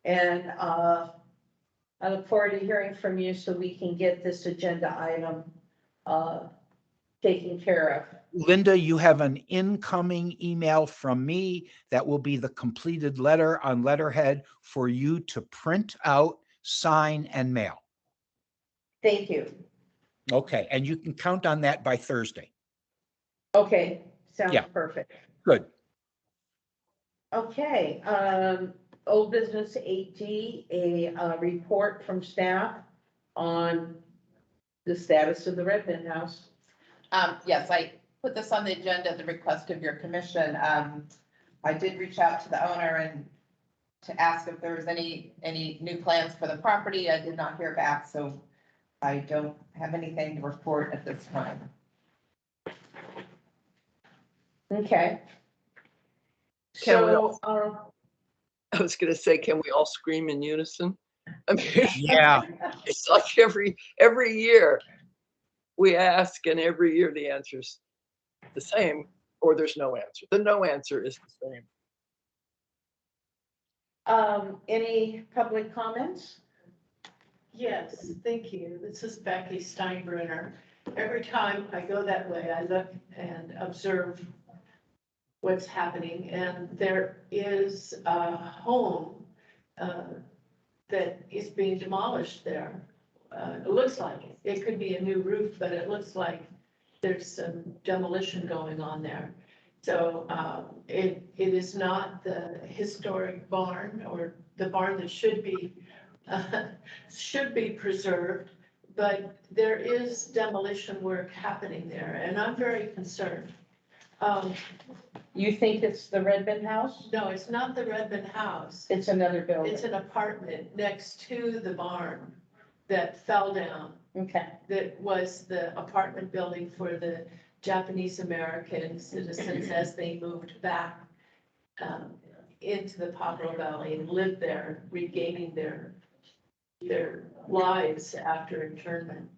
And I look forward to hearing from you so we can get this agenda item taken care of. Linda, you have an incoming email from me that will be the completed letter on letterhead for you to print out, sign, and mail. Thank you. Okay, and you can count on that by Thursday. Okay, sounds Yeah. perfect. Good. Okay, old business 8D, a report from staff on the status of the Redmond House. Yes, I put this on the agenda at the request of your commission. I did reach out to the owner and to ask if there was any new plans for the property. I did not hear back, so I don't have anything to report at this time. Okay. Can we So, I was gonna say, can we all scream in unison? I mean, Yeah. it's like every year we ask, and every year the answer's the same, or there's no answer. The no answer is the same. any public comments? Yes, thank you. This is Becky Steinbrunner. Every time I go that way, I look and observe what's happening, and there is a home that is being demolished there. It looks like it could be a new roof, but it looks like there's some demolition going on there. So it is not the historic barn or the barn that should be preserved, but there is demolition work happening there, and I'm very concerned. You think it's the Redmond house? No, it's not the Redmond house. It's another building. It's an apartment next to the barn that fell down. Okay, That was the apartment building for the Japanese American citizens as they moved back into the Pajaro Valley and lived there, regaining their lives after internment.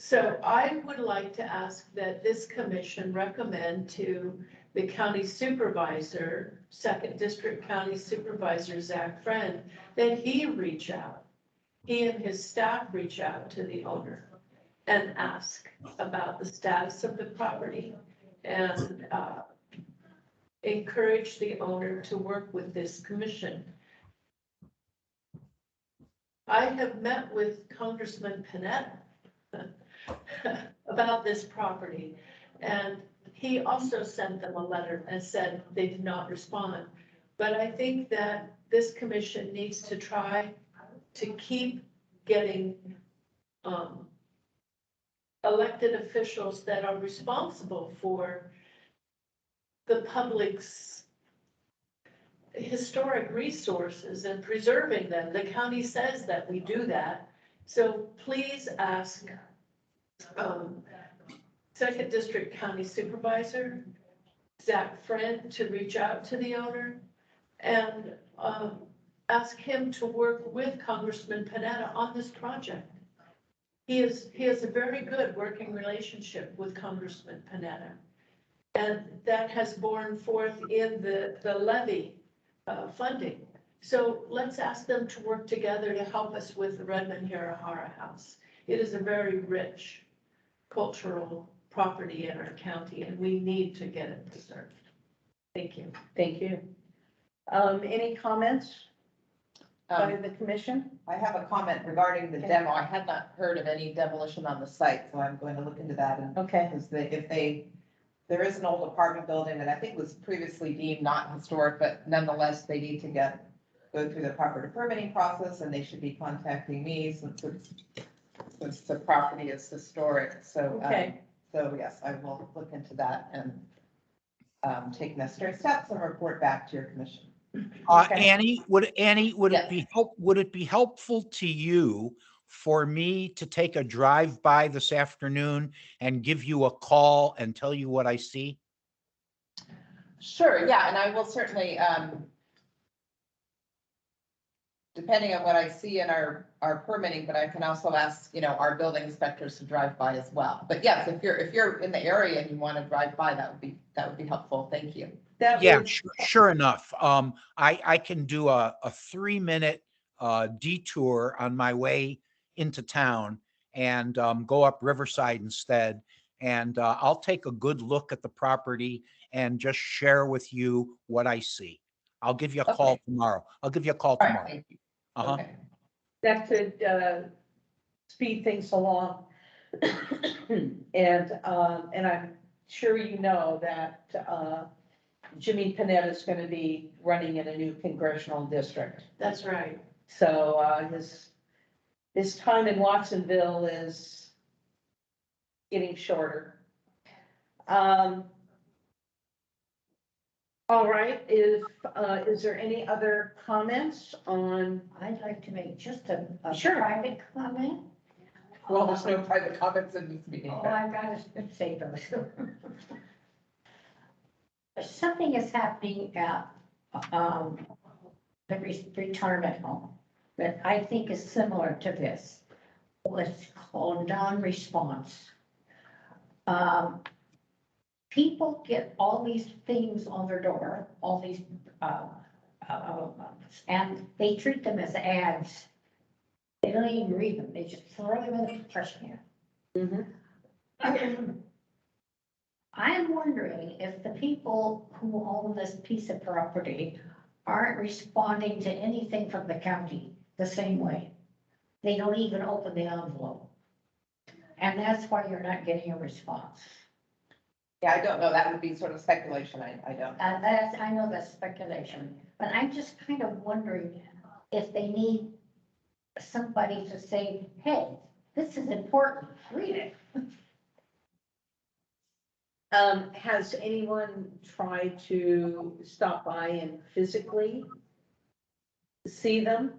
So I would like to ask that this commission recommend to the county supervisor, Second District County Supervisor Zach Friend, that he reach out. He and his staff reach out to the owner and ask about the status of the property and encourage the owner to work with this commission. I have met with Congressman Panetta about this property, and he also sent them a letter and said they did not respond. But I think that this commission needs to try to keep getting elected officials that are responsible for the public's historic resources and preserving them. The county says that we do that. So please ask Second District County Supervisor Zach Friend to reach out to the owner and ask him to work with Congressman Panetta on this project. He has a very good working relationship with Congressman Panetta. And that has borne forth in the levy funding. So let's ask them to work together to help us with the Redmond Hirahara House. It is a very rich cultural property in our county, and we need to get it preserved. Thank you. thank you. Any comments by the commission? I have a comment regarding the demo. I had not heard of any demolition on the site, so I'm going to look into that. And Okay, because there is an old apartment building that I think was previously deemed not historic, but nonetheless, they need to go through the proper permitting process, and they should be contacting me since the property is historic. So, okay, so yes, I will look into that and take necessary steps and report back to your commission. Okay. Annie, would Yes. it be helpful to you for me to take a drive by this afternoon and give you a call and tell you what I see? Sure, yeah, and I will certainly, depending on what I see in our permitting, but I can also ask, our building inspectors to drive by as well. But yes, if you're in the area and you want to drive by, that would be helpful. Thank you. that Yeah, would, sure enough. I can do a 3-minute detour on my way into town and go up Riverside instead. And I'll take a good look at the property and just share with you what I see. I'll give you a call Okay. tomorrow. I'll give you a call All right, tomorrow. thank you. Uh-huh. Okay. that could speed things along. And I'm sure you know that Jimmy Panetta is going to be running in a new congressional district. That's right. So his time in Watsonville is getting shorter. All right, is there any other comments on? I'd like to make just a Sure. private comment. Well, there's no private comments in this meeting. Oh, I've got to say those. Something is happening at the retirement home that I think is similar to this. What's called non-response. People get all these things on their door, all these and they treat them as ads. They don't even read them, they just throw them in the trash can. Mhm. I'm wondering if the people who own this piece of property aren't responding to anything from the county the same way. They don't even open the envelope. And that's why you're not getting a response. Yeah, I don't know. That would be sort of speculation. I don't. I know that's speculation, but I'm just kind of wondering if they need somebody to say, hey, this is important, read it. Has anyone tried to stop by and physically see them?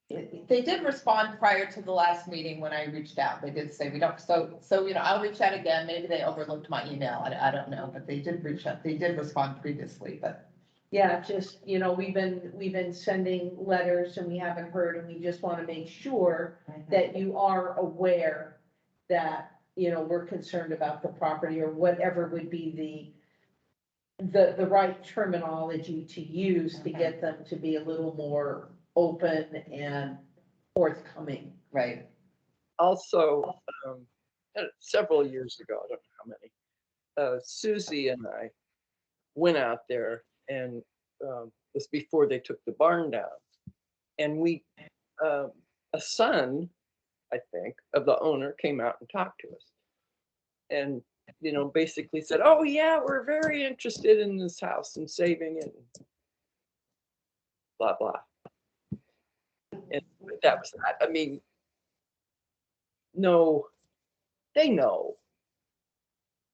They did respond prior to the last meeting when I reached out. They did say we don't, so, I'll reach out again. Maybe they overlooked my email. I don't know, but they did reach out. They did respond previously, but. Yeah, just, we've been sending letters and we haven't heard, and we just want to make sure that you are aware that, we're concerned about the property, or whatever would be the right terminology to use to get them to be a little more open and forthcoming. Right. Also, several years ago, I don't know how many, Susie and I went out there, and this before they took the barn down. And a son, I think, of the owner came out and talked to us. And, basically said, oh yeah, we're very interested in this house and saving it, blah, blah. And that was that. I mean, no, they know,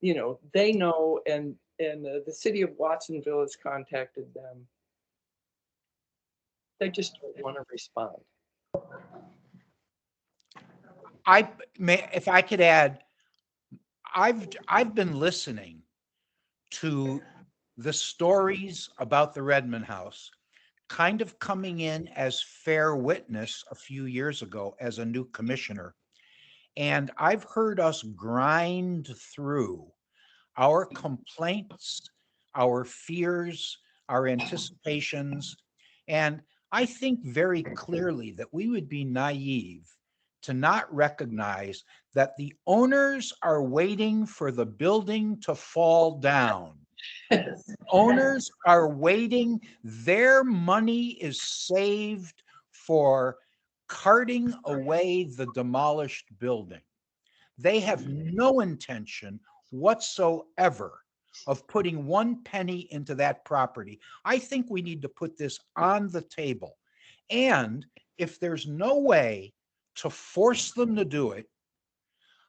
they know, and the city of Watsonville has contacted them. They just don't want to respond. If I could add, I've been listening to the stories about the Redmond House, kind of coming in as fair witness a few years ago as a new commissioner. And I've heard us grind through our complaints, our fears, our anticipations. And I think very clearly that we would be naive to not recognize that the owners are waiting for the building to fall down. Owners are waiting. Their money is saved for carting away the demolished building. They have no intention whatsoever of putting one penny into that property. I think we need to put this on the table. And if there's no way to force them to do it,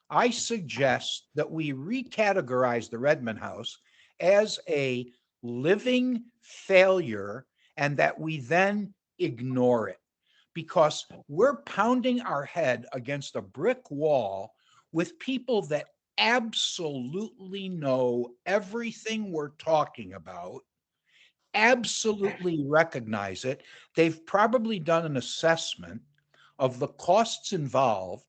I suggest that we recategorize the Redmond House as a living failure, and that we then ignore it, because we're pounding our head against a brick wall with people that absolutely know everything we're talking about, absolutely recognize it. They've probably done an assessment of the costs involved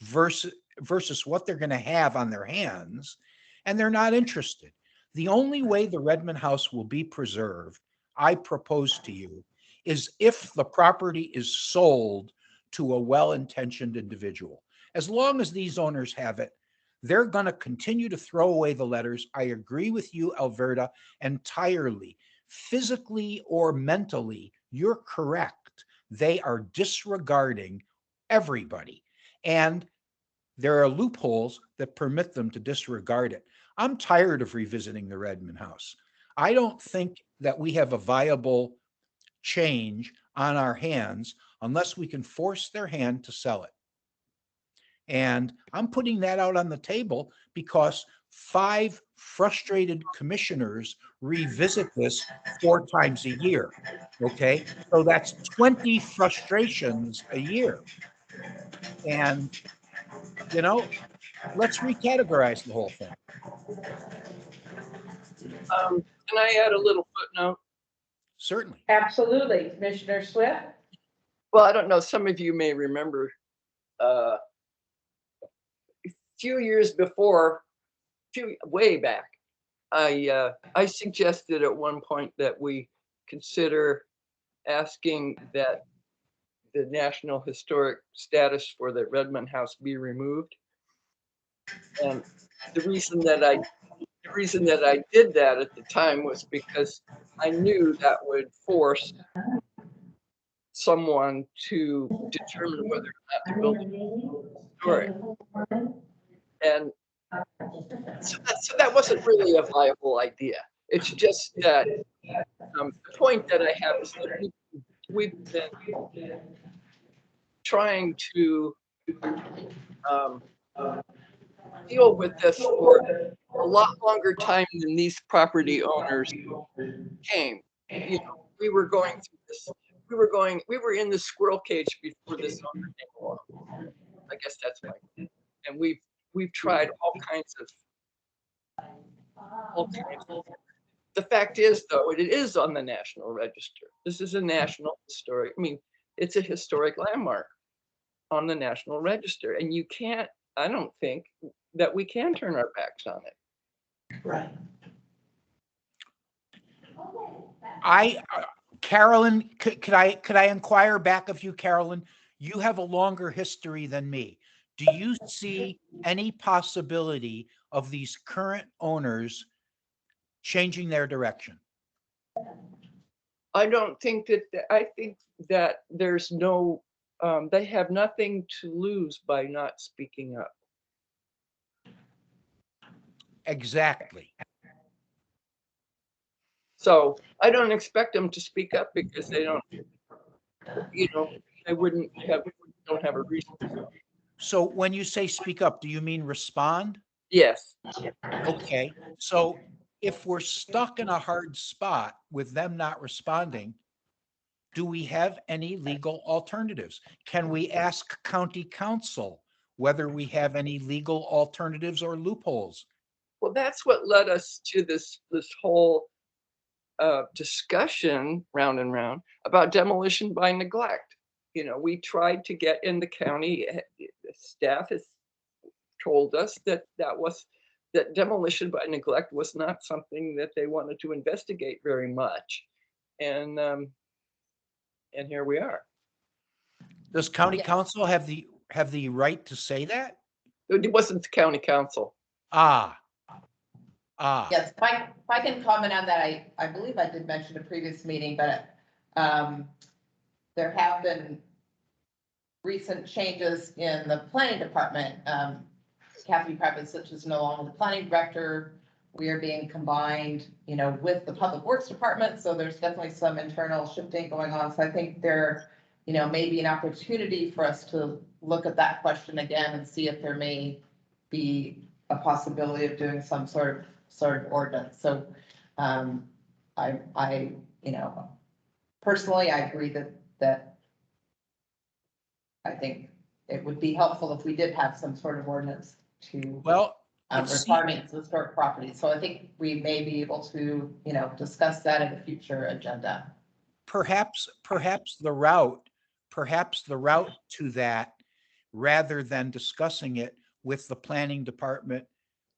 versus what they're going to have on their hands, and they're not interested. The only way the Redmond House will be preserved, I propose to you, is if the property is sold to a well-intentioned individual. As long as these owners have it, they're going to continue to throw away the letters. I agree with you, Alberta, entirely. Physically or mentally, you're correct. They are disregarding everybody. And there are loopholes that permit them to disregard it. I'm tired of revisiting the Redmond House. I don't think that we have a viable change on our hands unless we can force their hand to sell it. And I'm putting that out on the table because 5 frustrated commissioners revisit this 4 times a year. Okay. So that's 20 frustrations a year. And, let's recategorize the whole thing. Can I add a little footnote? Certainly. Absolutely. Commissioner Swift? Well, I don't know, some of you may remember a few years before, way back, I suggested at one point that we consider asking that the National Historic status for the Redmond House be removed. And the reason that I did that at the time was because I knew that would force someone to determine whether or not to build a story. And so that wasn't really a viable idea. It's just that the point that I have is that we've been trying to deal with this for a lot longer time than these property owners came. You know, we were going through this. We were in the squirrel cage before this owner came along. I guess that's right. And we've tried all kinds of. The fact is, though, it is on the National Register. This is a national historic. I mean, it's a historic landmark on the National Register, and you can't. I don't think that we can turn our backs on it. Right. Carolyn, could I inquire back of you, Carolyn? You have a longer history than me. Do you see any possibility of these current owners changing their direction? I don't think that. I think that there's no. They have nothing to lose by not speaking up. Exactly. So I don't expect them to speak up because they don't. You know, they don't have a reason. So when you say speak up, do you mean respond? Yes. Okay. So if we're stuck in a hard spot with them not responding, do we have any legal alternatives? Can we ask county council whether we have any legal alternatives or loopholes? Well, that's what led us to this whole discussion round and round about demolition by neglect. You know, we tried to get in the county. Staff has told us that demolition by neglect was not something that they wanted to investigate very much, and here we are. Does county Yes. council have the right to say that? It wasn't the county council. Yes, if I can comment on that, I believe I did mention a previous meeting, but there have been recent changes in the planning department. Kathy Previch is no longer the planning director. We are being combined, with the public works department. So there's definitely some internal shifting going on. So I think there, may be an opportunity for us to look at that question again and see if there may be a possibility of doing some sort of ordinance. So I personally, I agree that I think it would be helpful if we did have some sort of ordinance to requirements of historic properties. So I think we may be able to, discuss that in a future agenda. Perhaps the route to that, rather than discussing it with the planning department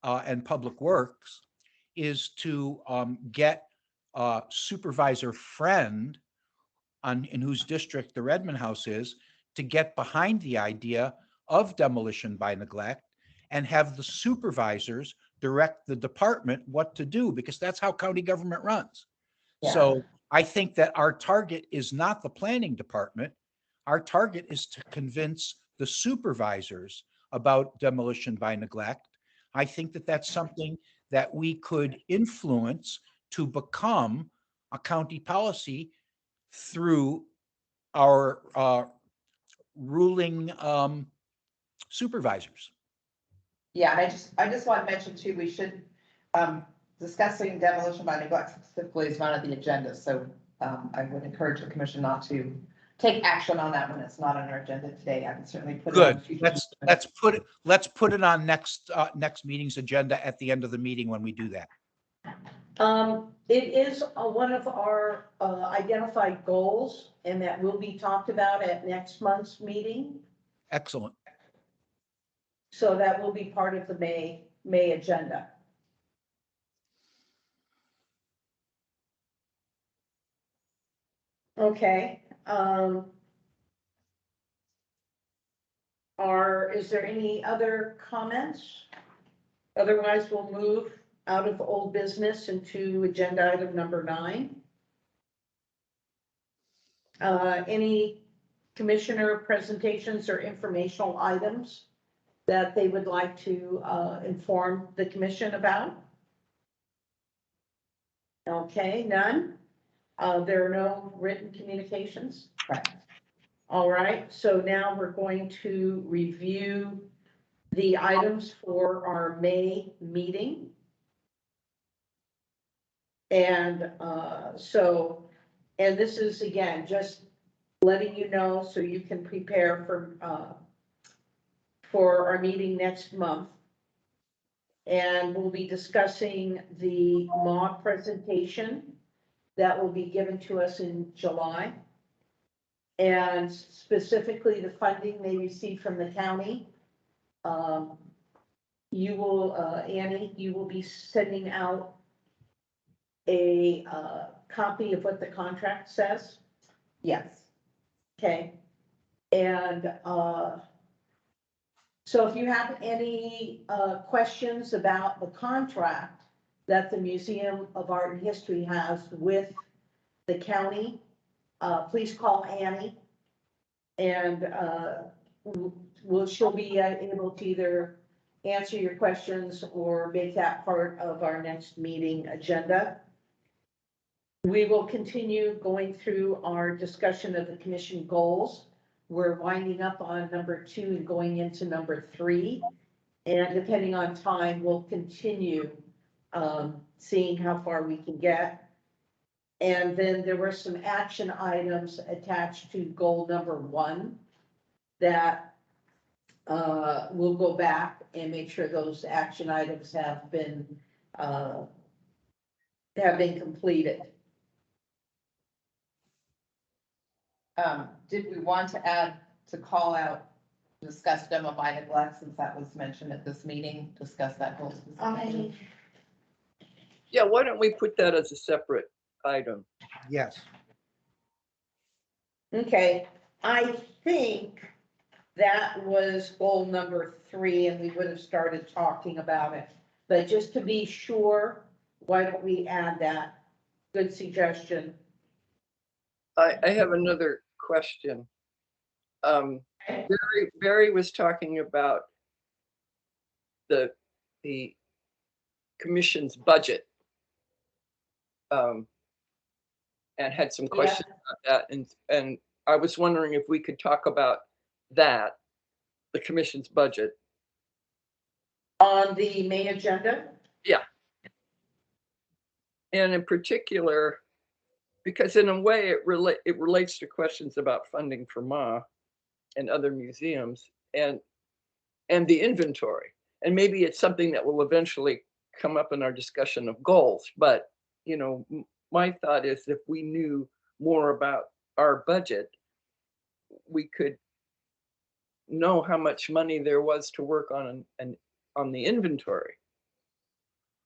and public works, is to get a supervisor friend in whose district the Redmond House is, to get behind the idea of demolition by neglect and have the supervisors direct the department what to do, because that's how county government runs. Yeah. So I think that our target is not the planning department. Our target is to convince the supervisors about demolition by neglect. I think that that's something that we could influence to become a county policy through our ruling supervisors. Yeah, and I just want to mention too, we should, discussing demolition by neglect specifically is not on the agenda. So I would encourage the commission not to take action on that when it's not on our agenda today. I can certainly put it on. Good. Let's put it on next meeting's agenda at the end of the meeting when we do that. It is one of our identified goals, and that will be talked about at next month's meeting. Excellent. So that will be part of the May agenda. Okay, is there any other comments? Otherwise, we'll move out of old business into agenda item number 9. Any commissioner presentations or informational items that they would like to inform the commission about? Okay, none. There are no written communications. Right. All right, so now we're going to review the items for our May meeting. And and this is again, just letting you know so you can prepare for our meeting next month. And we'll be discussing the MAW presentation that will be given to us in July. And specifically the funding they receive from the county. You will, Annie, you will be sending out a copy of what the contract says. Yes. Okay. And so if you have any questions about the contract that the Museum of Art and History has with the county, please call Annie, and she'll be able to either answer your questions or make that part of our next meeting agenda. We will continue going through our discussion of the commission goals. We're winding up on number 2 and going into number 3. And depending on time, we'll continue seeing how far we can get. And then there were some action items attached to goal number 1 that we'll go back and make sure those action items have been completed. Did we want to add to call out, discuss demo by neglect, since that was mentioned at this meeting, discuss that goal specifically? Yeah, why don't we put that as a separate item? Yes. Okay, I think that was goal number 3, and we would have started talking about it. But just to be sure, why don't we add that? Good suggestion. I have another question. Barry was talking about the commission's budget. And had some questions about that. And I was wondering if we could talk about that, the commission's budget. On the main agenda? Yeah. And in particular, because in a way it relates to questions about funding for MA and other museums and the inventory. And maybe it's something that will eventually come up in our discussion of goals. But, you know, my thought is if we knew more about our budget, we could know how much money there was to work on on the inventory.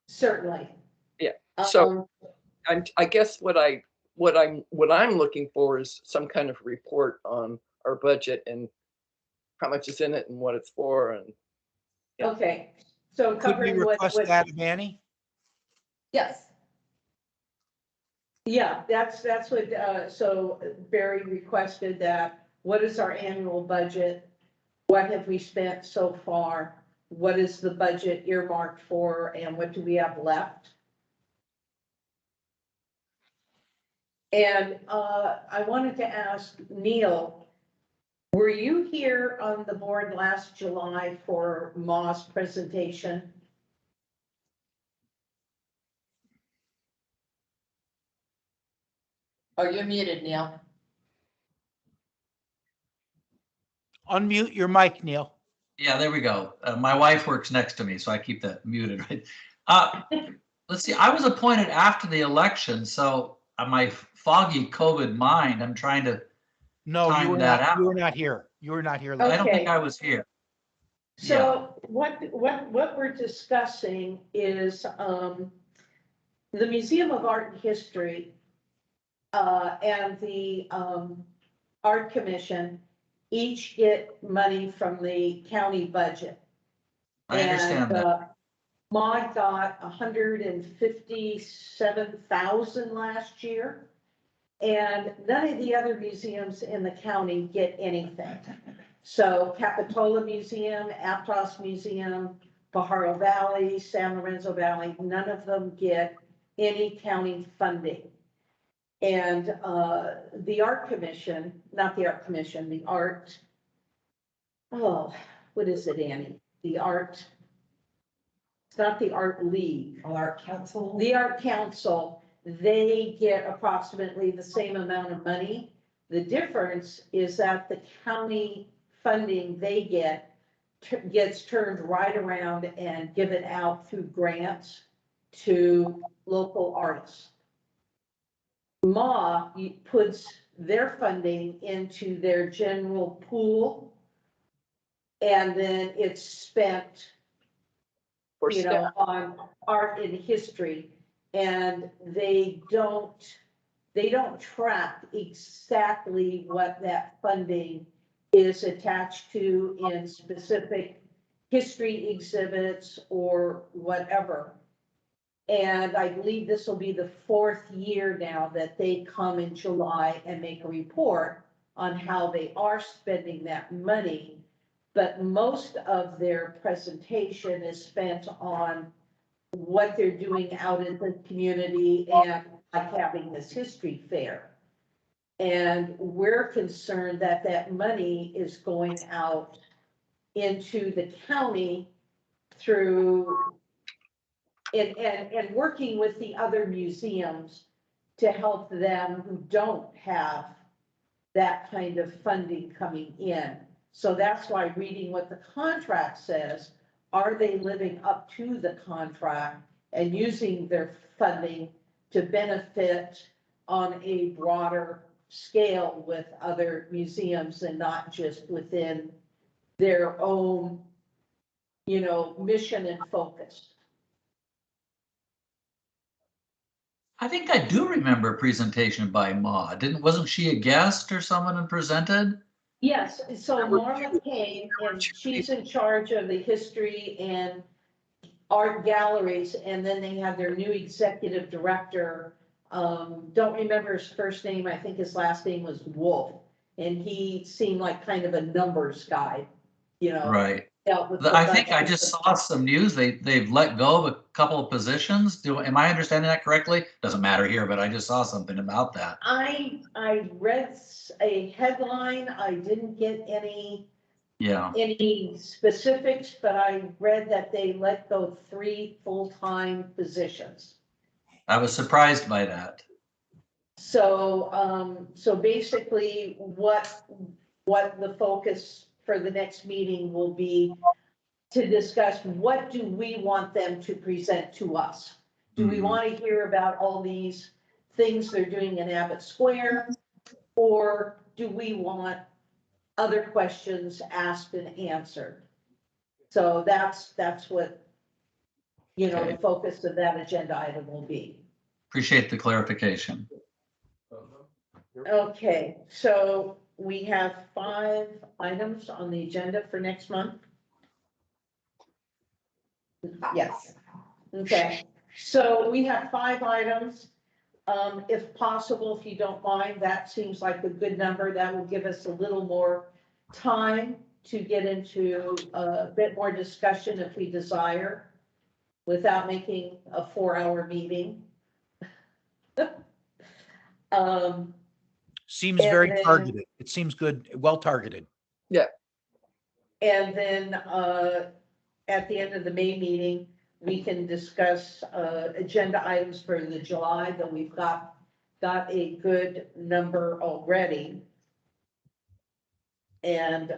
Certainly. Yeah. So I guess what I'm looking for is some kind of report on our budget and how much is in it and what it's for. And yeah. Okay. So Could we covering request that of Annie? Yes. Yeah, that's what, so Barry requested that. What is our annual budget? What have we spent so far? What is the budget earmarked for, and what do we have left? And I wanted to ask Neil, were you here on the board last July for MA's presentation? Oh, you're muted, Neil. Unmute your mic, Neil. Yeah, there we go. My wife works next to me, so I keep that muted, right? Let's see, I was appointed after the election, so my foggy COVID mind, I'm trying to No, you time were that not. out. You were not here. You were not here. I last. don't think I was here. So what we're discussing is the Museum of Art and History and the, Art Commission each get money from the county budget. I understand And, that. Maud got 157,000 last year. And none of the other museums in the county get anything. So Capitola Museum, Aptos Museum, Pajaro Valley, San Lorenzo Valley, none of them get any county funding. And the Art Commission, not the Art Commission, the Art, oh, what is it, Annie? The Art, it's not the Art League. Art Council. The Art Council, they get approximately the same amount of money. The difference is that the county funding they get gets turned right around and given out through grants to local artists. Ma puts their funding into their general pool, and then it's spent, For you know, on art and history. And they don't track exactly what that funding is attached to in specific history exhibits or whatever. And I believe this will be the 4th year now that they come in July and make a report on how they are spending that money. But most of their presentation is spent on what they're doing out in the community and like having this history fair. And we're concerned that that money is going out into the county through and working with the other museums to help them who don't have that kind of funding coming in. So that's why reading what the contract says, are they living up to the contract and using their funding to benefit on a broader scale with other museums and not just within their own, you know, mission and focus? I think I do remember a presentation by Ma. Wasn't she a guest or someone and presented? Yes, so Norma came and she's in charge of the history and art galleries, and then they have their new executive director. Don't remember his first name. I think his last name was Wolf, and he seemed like kind of a numbers guy, you know. Right. Dealt with the I think I budget. just saw some news. They've let go of a couple of positions. Am I understanding that correctly? Doesn't matter here, but I just saw something about that. I read a headline. I didn't get any specifics, but I read that they let go 3 full-time positions. I was surprised by that. So, so basically what the focus for the next meeting will be to discuss, what do we want them to present to us? Do we want to hear about all these things they're doing in Abbott Square? Or do we want other questions asked and answered? So that's what, you know, the focus of that agenda item will be. Appreciate the clarification. Okay, so we have 5 items on the agenda for next month. Yes. Okay, so we have 5 items. If possible, if you don't mind, that seems like a good number. That will give us a little more time to get into a bit more discussion if we desire, without making a 4-hour meeting. Seems And very then- targeted. It seems good, well targeted. And then at the end of the May meeting, we can discuss agenda items for the July, that we've got a good number already. And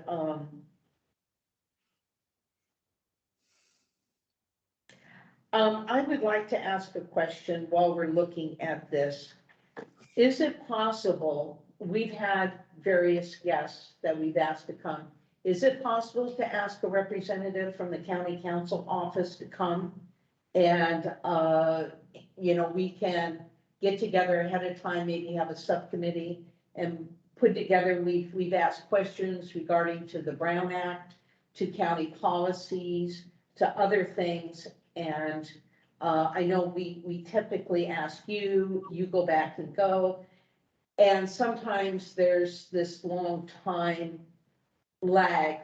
I would like to ask a question while we're looking at this. Is it possible, we've had various guests that we've asked to come. Is it possible to ask a representative from the county council office to come? And, you know, we can get together ahead of time, maybe have a subcommittee and put together, we've asked questions regarding to the Brown Act, to county policies, to other things. And I know we typically ask you, you go back and go. And sometimes there's this long time lag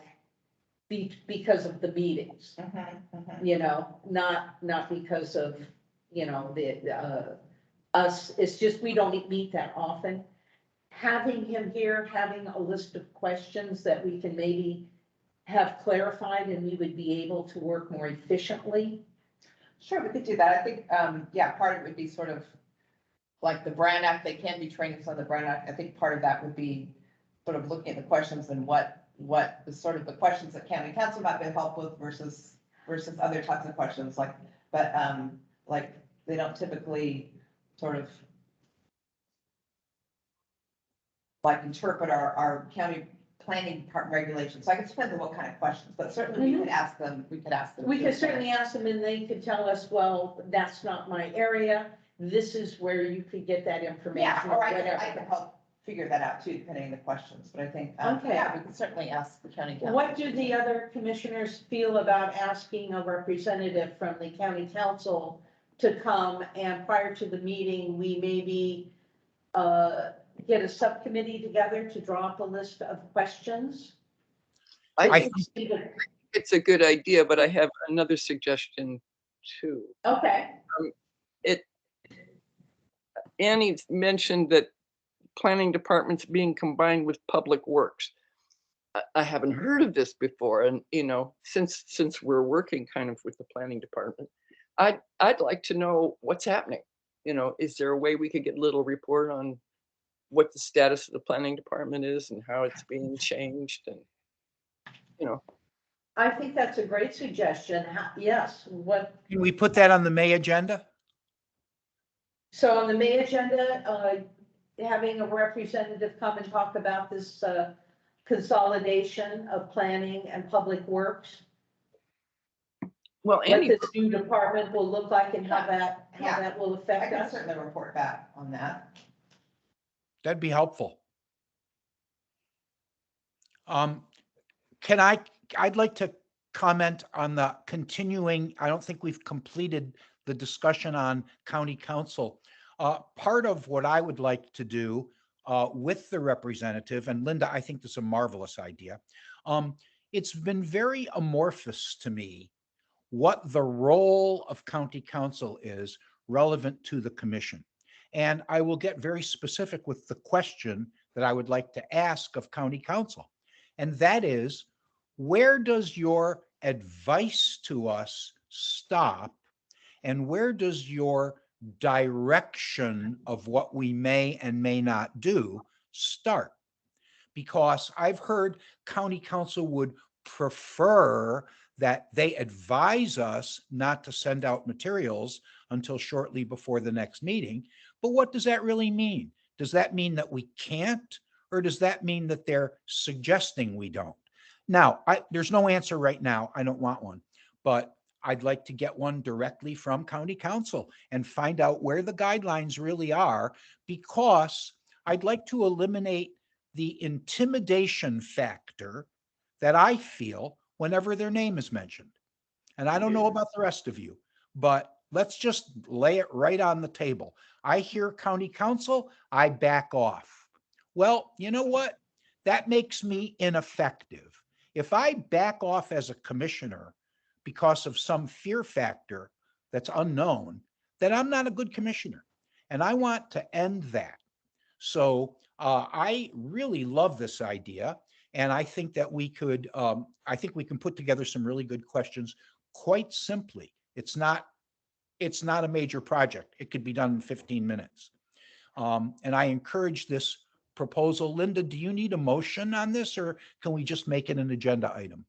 because of the meetings, you know, not because of, you know, us, it's just, we don't meet that often. Having him here, having a list of questions that we can maybe have clarified and we would be able to work more efficiently. Sure, we could do that. I think, yeah, part of it would be sort of like the Brand Act, they can be trainings on the Brand Act. I think part of that would be sort of looking at the questions and what the sort of the questions that county council might be help with versus other types of questions like, but like they don't typically sort of like interpret our county planning department regulations. So I guess it depends on what kind of questions, but certainly we could ask them, we could certainly ask them and they could tell us, well, that's not my area. This is where you could get that information. Yeah, or I can help figure that out too, depending on the questions. But I think, Okay. yeah, we can certainly ask the county council. What do the other commissioners feel about asking a representative from the county council to come, and prior to the meeting, we maybe get a subcommittee together to draw up a list of questions? I think it's a good idea, but I have another suggestion too. Okay. Annie mentioned that planning departments being combined with public works. I haven't heard of this before, and you know, since we're working kind of with the planning department, I'd like to know what's happening. You know, is there a way we could get a little report on what the status of the planning department is and how it's being changed, and you know. I think that's a great suggestion. Yes, Can we put that on the May agenda? so on the May agenda, having a representative come and talk about this consolidation of planning and public works. Well, What Annie, this new department will look like and how that will I affect can us. certainly report back on that. That'd be helpful. I'd like to comment on the continuing, I don't think we've completed the discussion on county council. Part of what I would like to do with the representative, and Linda, I think this is a marvelous idea. It's been very amorphous to me what the role of county council is relevant to the commission. And I will get very specific with the question that I would like to ask of county council. And that is, where does your advice to us stop? And where does your direction of what we may and may not do start? Because I've heard county council would prefer that they advise us not to send out materials until shortly before the next meeting. But what does that really mean? Does that mean that we can't, or does that mean that they're suggesting we don't? Now, there's no answer right now. I don't want one, but I'd like to get one directly from county council and find out where the guidelines really are, because I'd like to eliminate the intimidation factor that I feel whenever their name is mentioned. And I don't know about the rest of you, but let's just lay it right on the table. I hear county council, I back off. Well, you know what? That makes me ineffective. If I back off as a commissioner because of some fear factor that's unknown, then I'm not a good commissioner. And I want to end that. So I really love this idea. And I think that we could, I think we can put together some really good questions quite simply. It's not a major project. It could be done in 15 minutes. And I encourage this proposal. Linda, do you need a motion on this, or can we just make it an agenda item?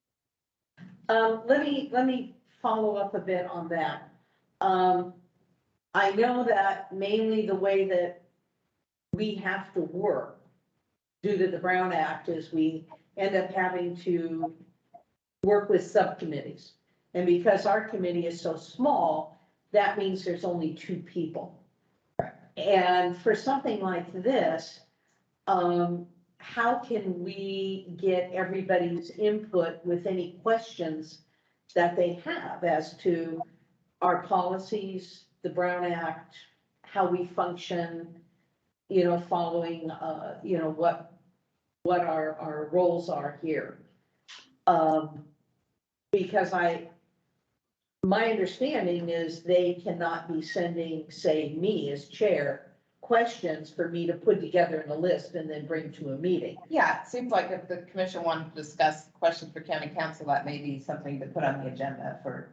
Let me follow up a bit on that. I know that mainly the way that we have to work due to the Brown Act is we end up having to work with subcommittees. And because our committee is so small, that means there's only 2 people. And for something like this, how can we get everybody's input with any questions that they have as to our policies, the Brown Act, how we function, following, what our roles are here? Because my understanding is they cannot be sending, say, me as chair, questions for me to put together in a list and then bring to a meeting. Yeah, it seems like if the commission wanted to discuss questions for county council, that may be something to put on the agenda for,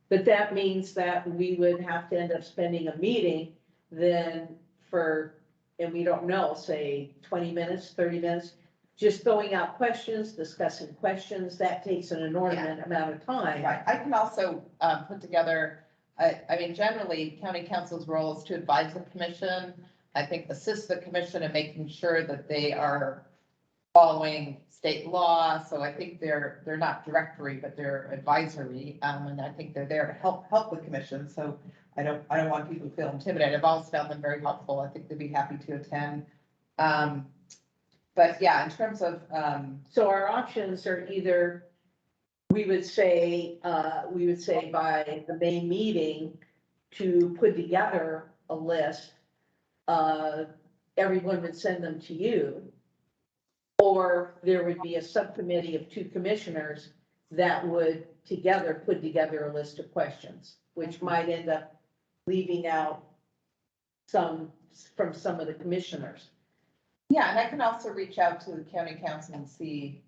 But that means that we would have to end up spending a meeting then and we don't know, say 20 minutes, 30 minutes, just throwing out questions, discussing questions, that takes an inordinate amount of time. right. I can also, put together, I mean, generally, county council's role is to advise the commission. I think assist the commission in making sure that they are following state law. So I think they're not directory, but they're advisory. And I think they're there to help the commission. So I don't want people to feel intimidated. I've always found them very helpful. I think they'd be happy to attend. But yeah, in terms of, So our options are either, we would say by the May meeting to put together a list, everyone would send them to you. Or there would be a subcommittee of 2 commissioners that would together put together a list of questions, which might end up leaving out some from some of the commissioners. yeah, and I can also reach out to the county council and see,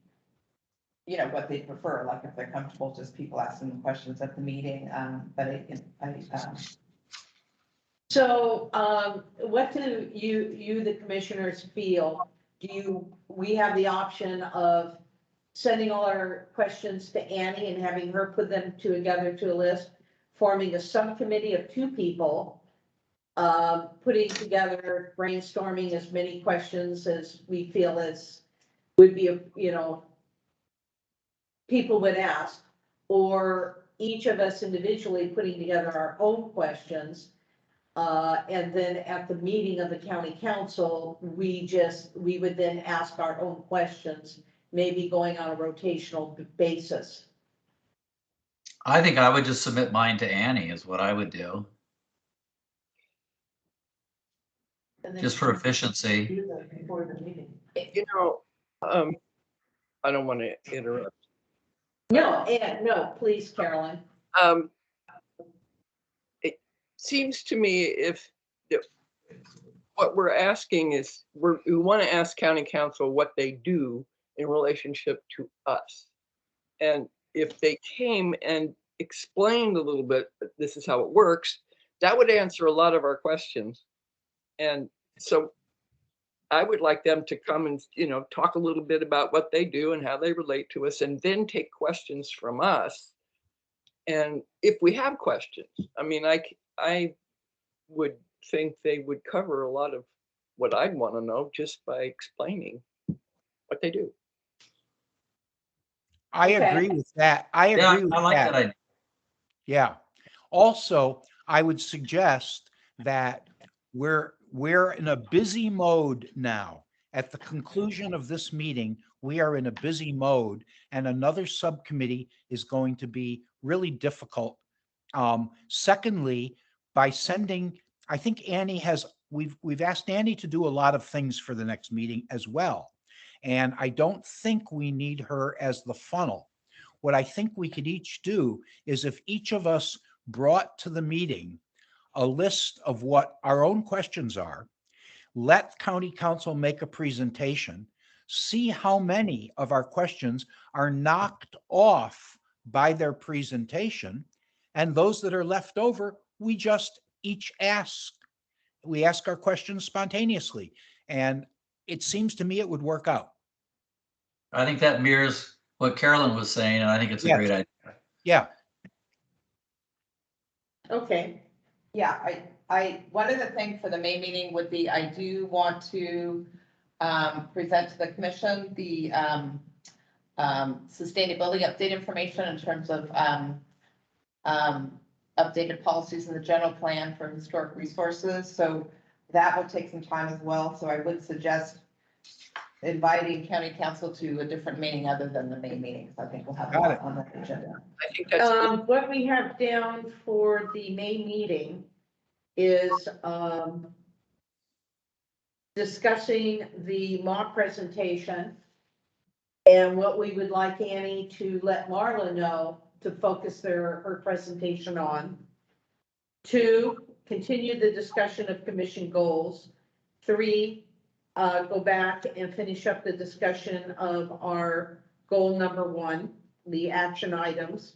what they prefer, like if they're comfortable just people asking the questions at the meeting. But So, what do you, the commissioners, feel? We have the option of sending all our questions to Annie and having her put them together to a list, forming a subcommittee of 2 people, putting together, brainstorming as many questions as we feel would be, people would ask, or each of us individually putting together our own questions. And then at the meeting of the county council, we would then ask our own questions, maybe going on a rotational basis. I think I would just submit mine to Annie is what I would do, just for efficiency. Do that before the meeting. I don't want to interrupt. No, please, Carolyn. It seems to me if what we're asking is, we want to ask county council what they do in relationship to us. And if they came and explained a little bit, this is how it works, that would answer a lot of our questions. And so I would like them to come and, talk a little bit about what they do and how they relate to us, and then take questions from us. And if we have questions, I mean, I would think they would cover a lot of what I'd want to know just by explaining what they do. I agree with that. I Yeah, agree with I like that. that idea. Yeah. Also, I would suggest that we're in a busy mode now. At the conclusion of this meeting, we are in a busy mode, and another subcommittee is going to be really difficult. Secondly, by sending, I think we've asked Annie to do a lot of things for the next meeting as well. And I don't think we need her as the funnel. What I think we could each do is, if each of us brought to the meeting a list of what our own questions are, let county council make a presentation, see how many of our questions are knocked off by their presentation, and those that are left over, we just each ask our questions spontaneously. And it seems to me it would work out. I think that mirrors what Carolyn was saying, and I think it's a Yes. great idea. Yeah. okay. Yeah, one of the things for the May meeting would be, I do want to, present to the commission the, sustainability update information in terms of, updated policies in the general plan for historic resources. So that would take some time as well, so I would suggest inviting county council to a different meeting other than the main meeting, because I think we'll have a Got lot it. on that agenda. I think that's good. What we have down for the May meeting is, discussing the mock presentation and what we would like Annie to let Marla know to focus her presentation on. 2, continue the discussion of commission goals. 3, go back and finish up the discussion of our goal number 1, the action items.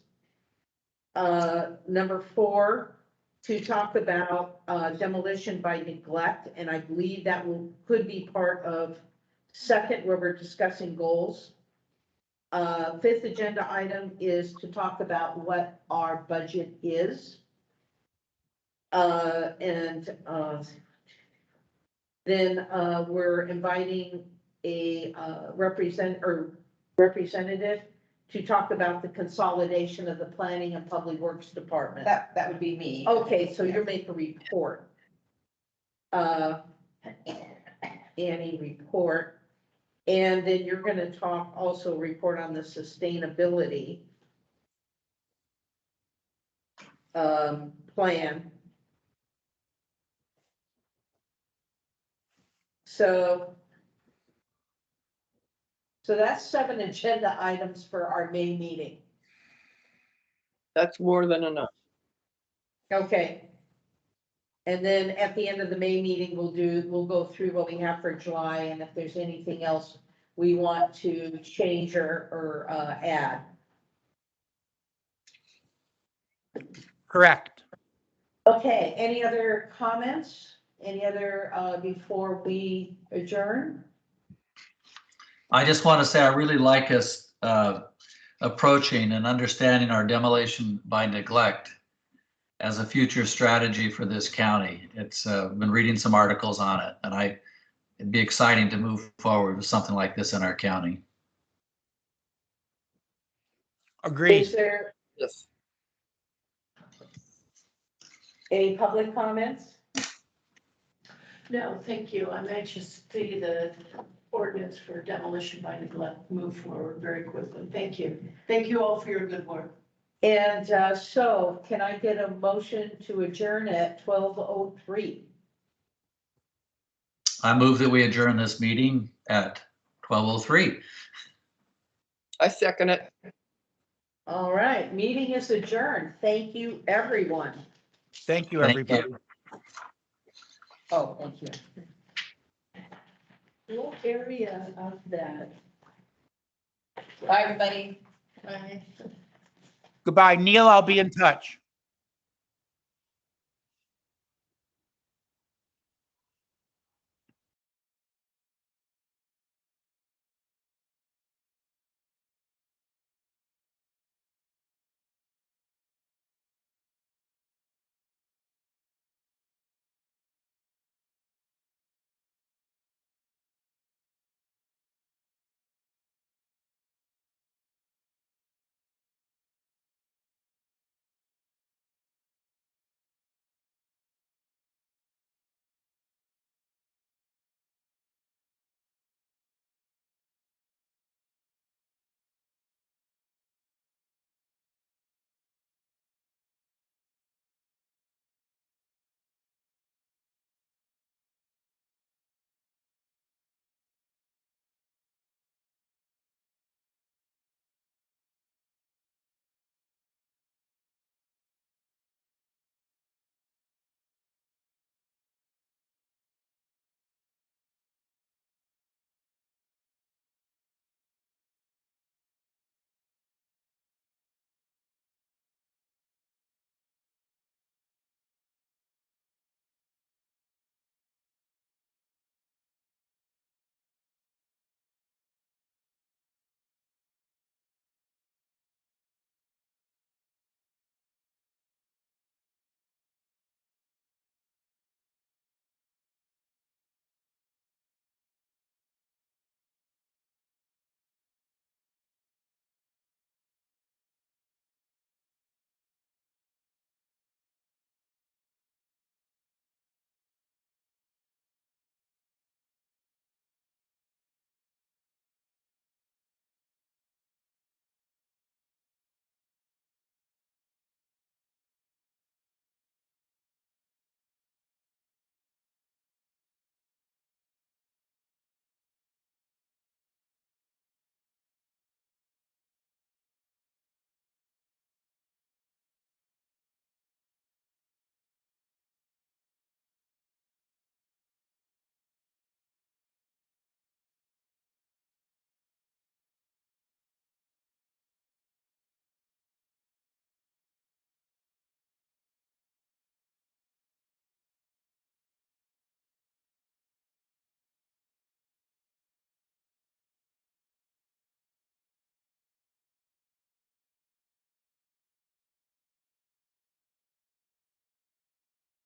Number 4, to talk about demolition by neglect, and I believe that could be part of 2nd, where we're discussing goals. 5th agenda item is to talk about what our budget is. Then we're inviting a representative to talk about the consolidation of the planning and public works department. That would be me. Okay, so you'll make a report. Annie report. And then you're gonna also report on the sustainability plan. So that's 7 agenda items for our May meeting. That's more than enough. Okay. And then at the end of the May meeting, we'll go through what we have for July, and if there's anything else we want to change or add. Correct. Okay, any other comments? Any other, before we adjourn? I just want to say I really like us approaching and understanding our demolition by neglect as a future strategy for this county. It's been reading some articles on it, and it'd be exciting to move forward with something like this in our county. Agreed. Is there Yes. any public comments? No, thank you. I'm anxious to see the ordinance for demolition by neglect move forward very quickly. Thank you. Thank you all for your good work. And so can I get a motion to adjourn at 12:03? I move that we adjourn this meeting at 12:03. I second it. All right, meeting is adjourned. Thank you, everyone. Thank you, Thank everybody. you. Oh, thank you. What area of that? Bye, everybody. Bye. Goodbye. Neil, I'll be in touch.